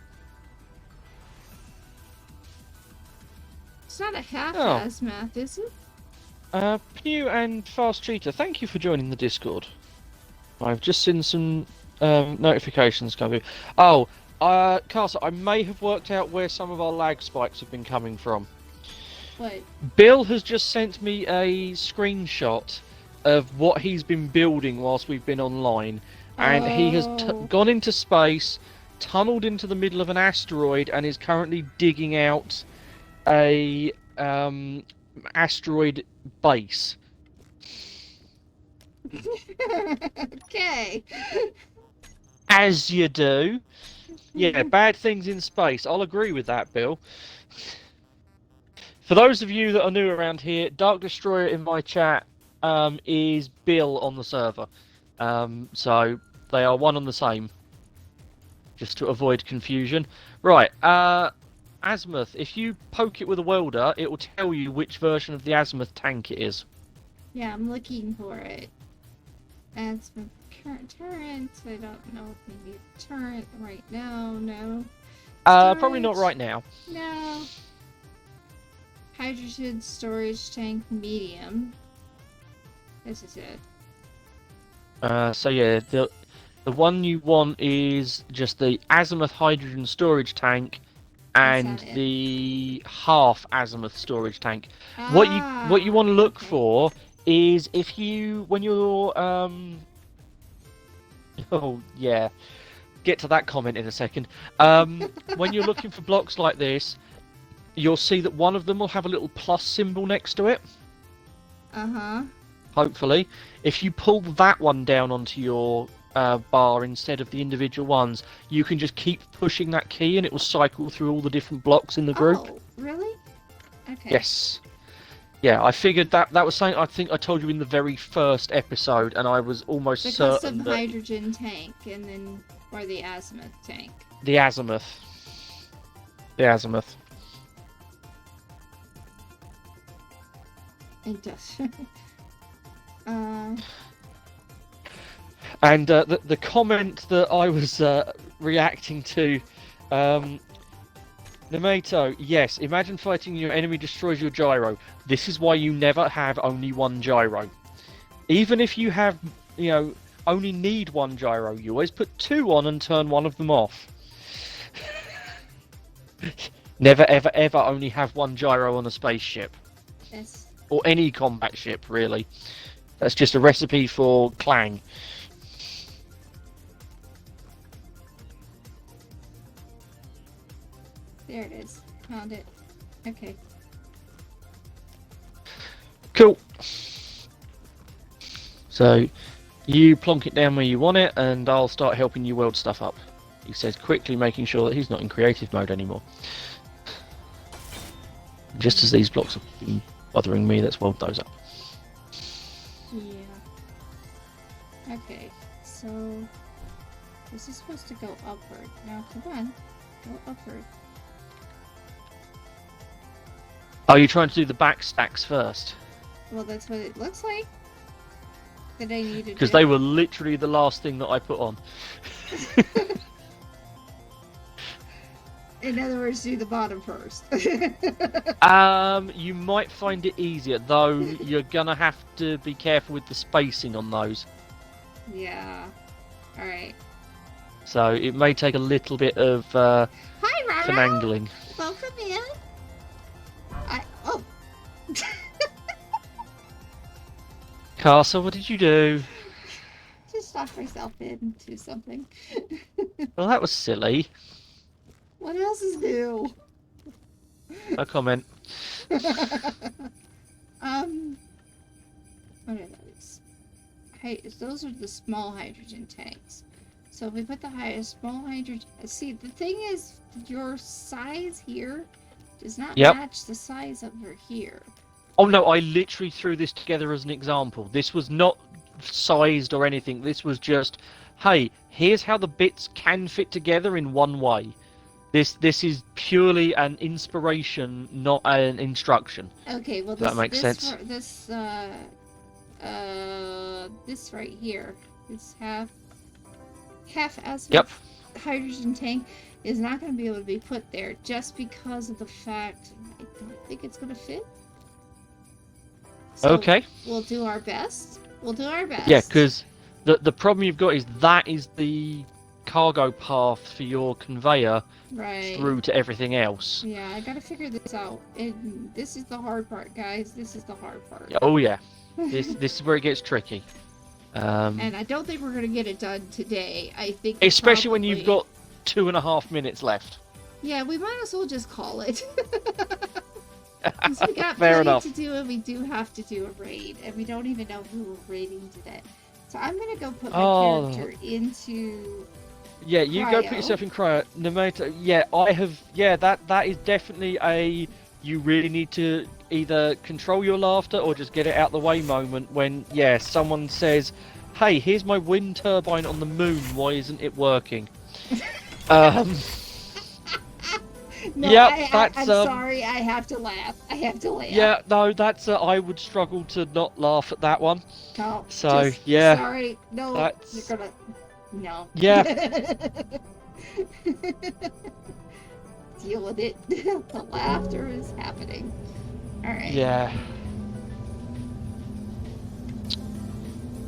It's not a half Azimuth, is it? Pew and Fast Cheetah, thank you for joining the Discord. I've just seen some notifications come through. Oh, Casa, I may have worked out where some of our lag spikes have been coming from. What? Bill has just sent me a screenshot of what he's been building whilst we've been online. And he has gone into space, tunneled into the middle of an asteroid, and is currently digging out a asteroid base. Okay. As you do. Yeah, bad things in space. I'll agree with that, Bill. For those of you that are new around here, Dark Destroyer in my chat is Bill on the server. So they are one and the same. Just to avoid confusion. Right, Azimuth, if you poke it with a welder, it will tell you which version of the Azimuth tank it is. Yeah, I'm looking for it. Azimuth turret. I don't know if maybe turret right now. No. Probably not right now. No. Hydrogen storage tank medium. This is it. So yeah, the one you want is just the Azimuth hydrogen storage tank and that it? the half azimuth storage tank. What you want to look okay. for is if you when you're oh yeah, get to that comment in a second. When you're looking for blocks like this, you'll see that one of them will have a little plus symbol next to it. Hopefully, if you pull that one down onto your bar instead of the individual ones, you can just keep pushing that key and it will cycle through all the different blocks in the group. Oh, really? Okay. Yes. Yeah, I figured that was something I think I told you in the very first episode, and I was almost The certain custom that hydrogen tank, and then or the azimuth tank. the azimuth. The azimuth. It does. And the comment that I was reacting to, Nemato, yes, imagine fighting your enemy destroys your gyro. This is why you never have only one gyro. Even if you have, only need one gyro, you always put two on and turn one of them off. Never, ever, ever only have one gyro on a spaceship. Yes. Or any combat ship, really. That's just a recipe for clang. There it is. Found it. Okay. Cool. So, you plonk it down where you want it, and I'll start helping you weld stuff up. He says, quickly making sure that he's not in creative mode anymore. Just as these blocks have been bothering me, let's weld those up. Yeah. Okay. So this is supposed to go upward. Now, come on. Go upward. Oh, you're trying to do the back stacks first? Well, that's what it looks like. That I need to do. Because they were literally the last thing that I put on. In other words, do the bottom first. You might find it easier, though you're gonna have to be careful with the spacing on those. Yeah. Alright. So it may take a little bit of Hi, Rara! finagling. Welcome in. Oh. Castle, what did you do? Just locked myself into something. Well, that was silly. What else is new? No comment. What are those? Hey, those are the small hydrogen tanks. So if we put the small hydrogen... See, the thing is, your size here does not match the size over here. Oh no, I literally threw this together as an example. This was not sized or anything. This was just, hey, here's how the bits can fit together in one way. This is purely an inspiration, not an instruction. Okay, well, that makes sense. This right here, this half as hydrogen tank is not going to be able to be put there just because of the fact I don't think it's going to fit. So okay. We'll do our best. Yeah, because the problem you've got is that is the cargo path for your conveyor through to everything else. Yeah, I gotta figure this out. And this is the hard part, guys. This is the hard part. Oh yeah. This is where it gets tricky. And I don't think we're gonna get it done today. I think especially when you've got 2.5 minutes left. Yeah, we might as well just call it. Because we got Fair plenty enough. to do, and we do have to do a raid, and we don't even know who we're raiding today. So I'm gonna go put my character into. Yeah, you go put yourself in cryo. Nemato, yeah, I have. Yeah, that is definitely a. You really need to either control your laughter or just get it out the way moment when someone says, "Hey, here's my wind turbine on the moon. Why isn't it working?" No, I'm sorry. I have to laugh. Yeah, no, that's. I would struggle to not laugh at that one. No. So yeah. Sorry. No. That's... You're gonna. No. Yeah. Deal with it. The laughter is happening. All right. Yeah.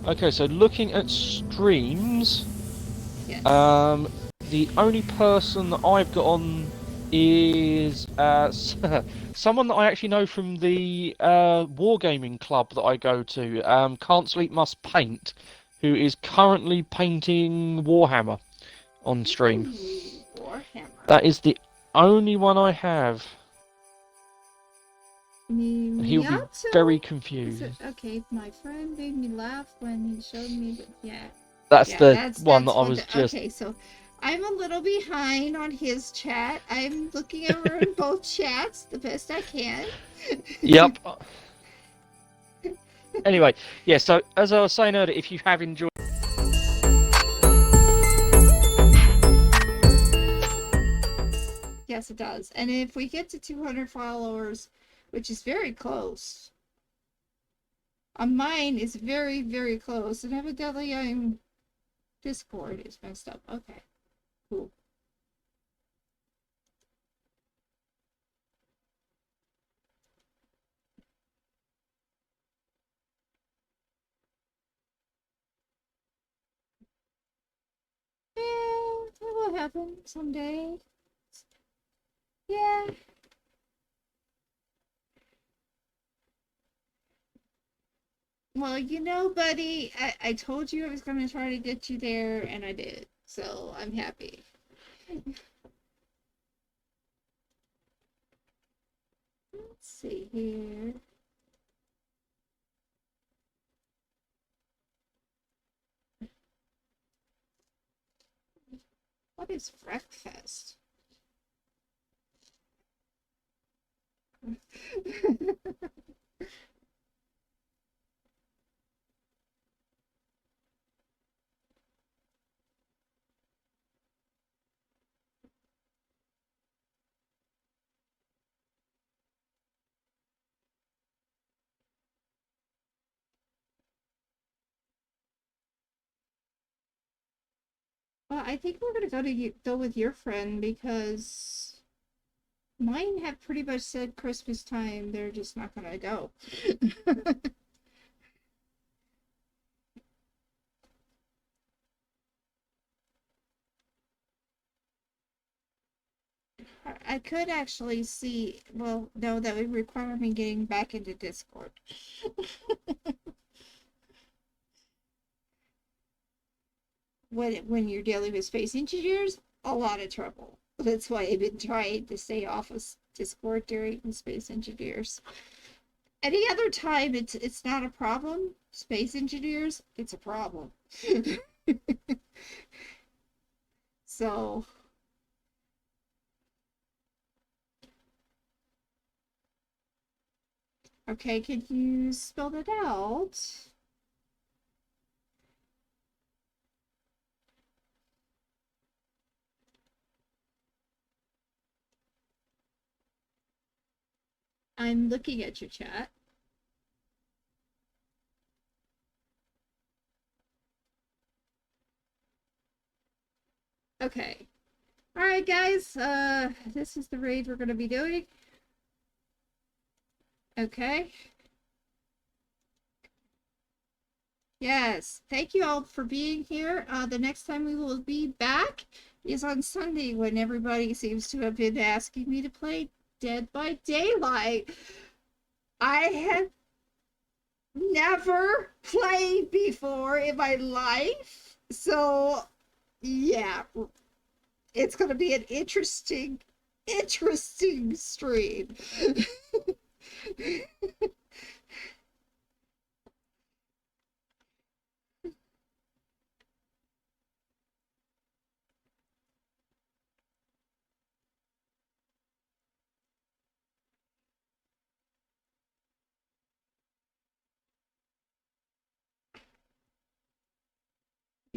Okay, so looking at streams, Yes. the only person that I've got on is someone that I actually know from the wargaming club that I go to. Can't Sleep Must Paint, who is currently painting Warhammer on stream. Ooh, Warhammer. That is the only one I have. He'll be very Miyato? Is it confused. okay? My friend made me laugh when he showed me that. Yeah, That's yeah, the one that that's I what. was just. Okay, so I'm a little behind on his chat. I'm looking over in both chats the best I can. Yep. Anyway, yeah. So as I was saying earlier, if you have enjoyed. Yes, it does. And if we get to 200 followers, which is very close, on mine is very, very close, and evidently I'm Discord is messed up. Okay, cool. Yeah, it will happen someday. Yeah. Well, buddy, I told you I was going to try to get you there, and I did. So I'm happy. Let's see here. What is breakfast? Well, I think we're gonna go with your friend because mine have pretty much said Christmas time. They're just not gonna go. I could actually see. Well, no, that would require me getting back into Discord. When you're dealing with space engineers, a lot of trouble. That's why I've been trying to stay off of Discord during space engineers. Any other time, it's not a problem. Space engineers, it's a problem. So, okay, can you spell that out? I'm looking at your chat. Okay. All right, guys. This is the raid we're going to be doing. Okay. Yes. Thank you all for being here. The next time we will be back is on Sunday when everybody seems to have been asking me to play Dead by Daylight. I have never played before in my life. So, yeah, it's going to be an interesting stream.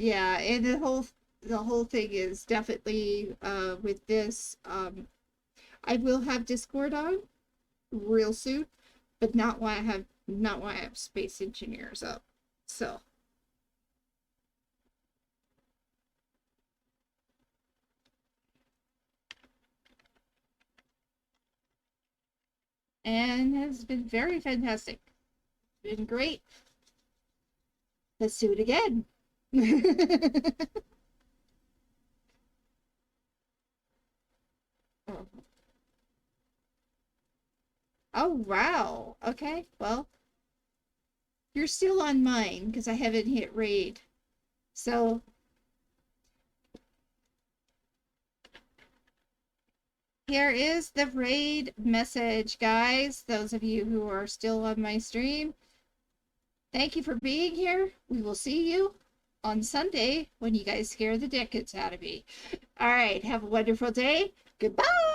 Yeah, and the whole thing is definitely with this I will have Discord on real soon, but not while I have space engineers up. So, and has been very fantastic. Been great. Let's do it again. Oh, wow. Okay, well, you're still on mine because I haven't hit raid. So, here is the raid message, guys. Those of you who are still on my stream, thank you for being here. We will see you on Sunday when you guys scare the dickens out of me. All right, have a wonderful day. Goodbye.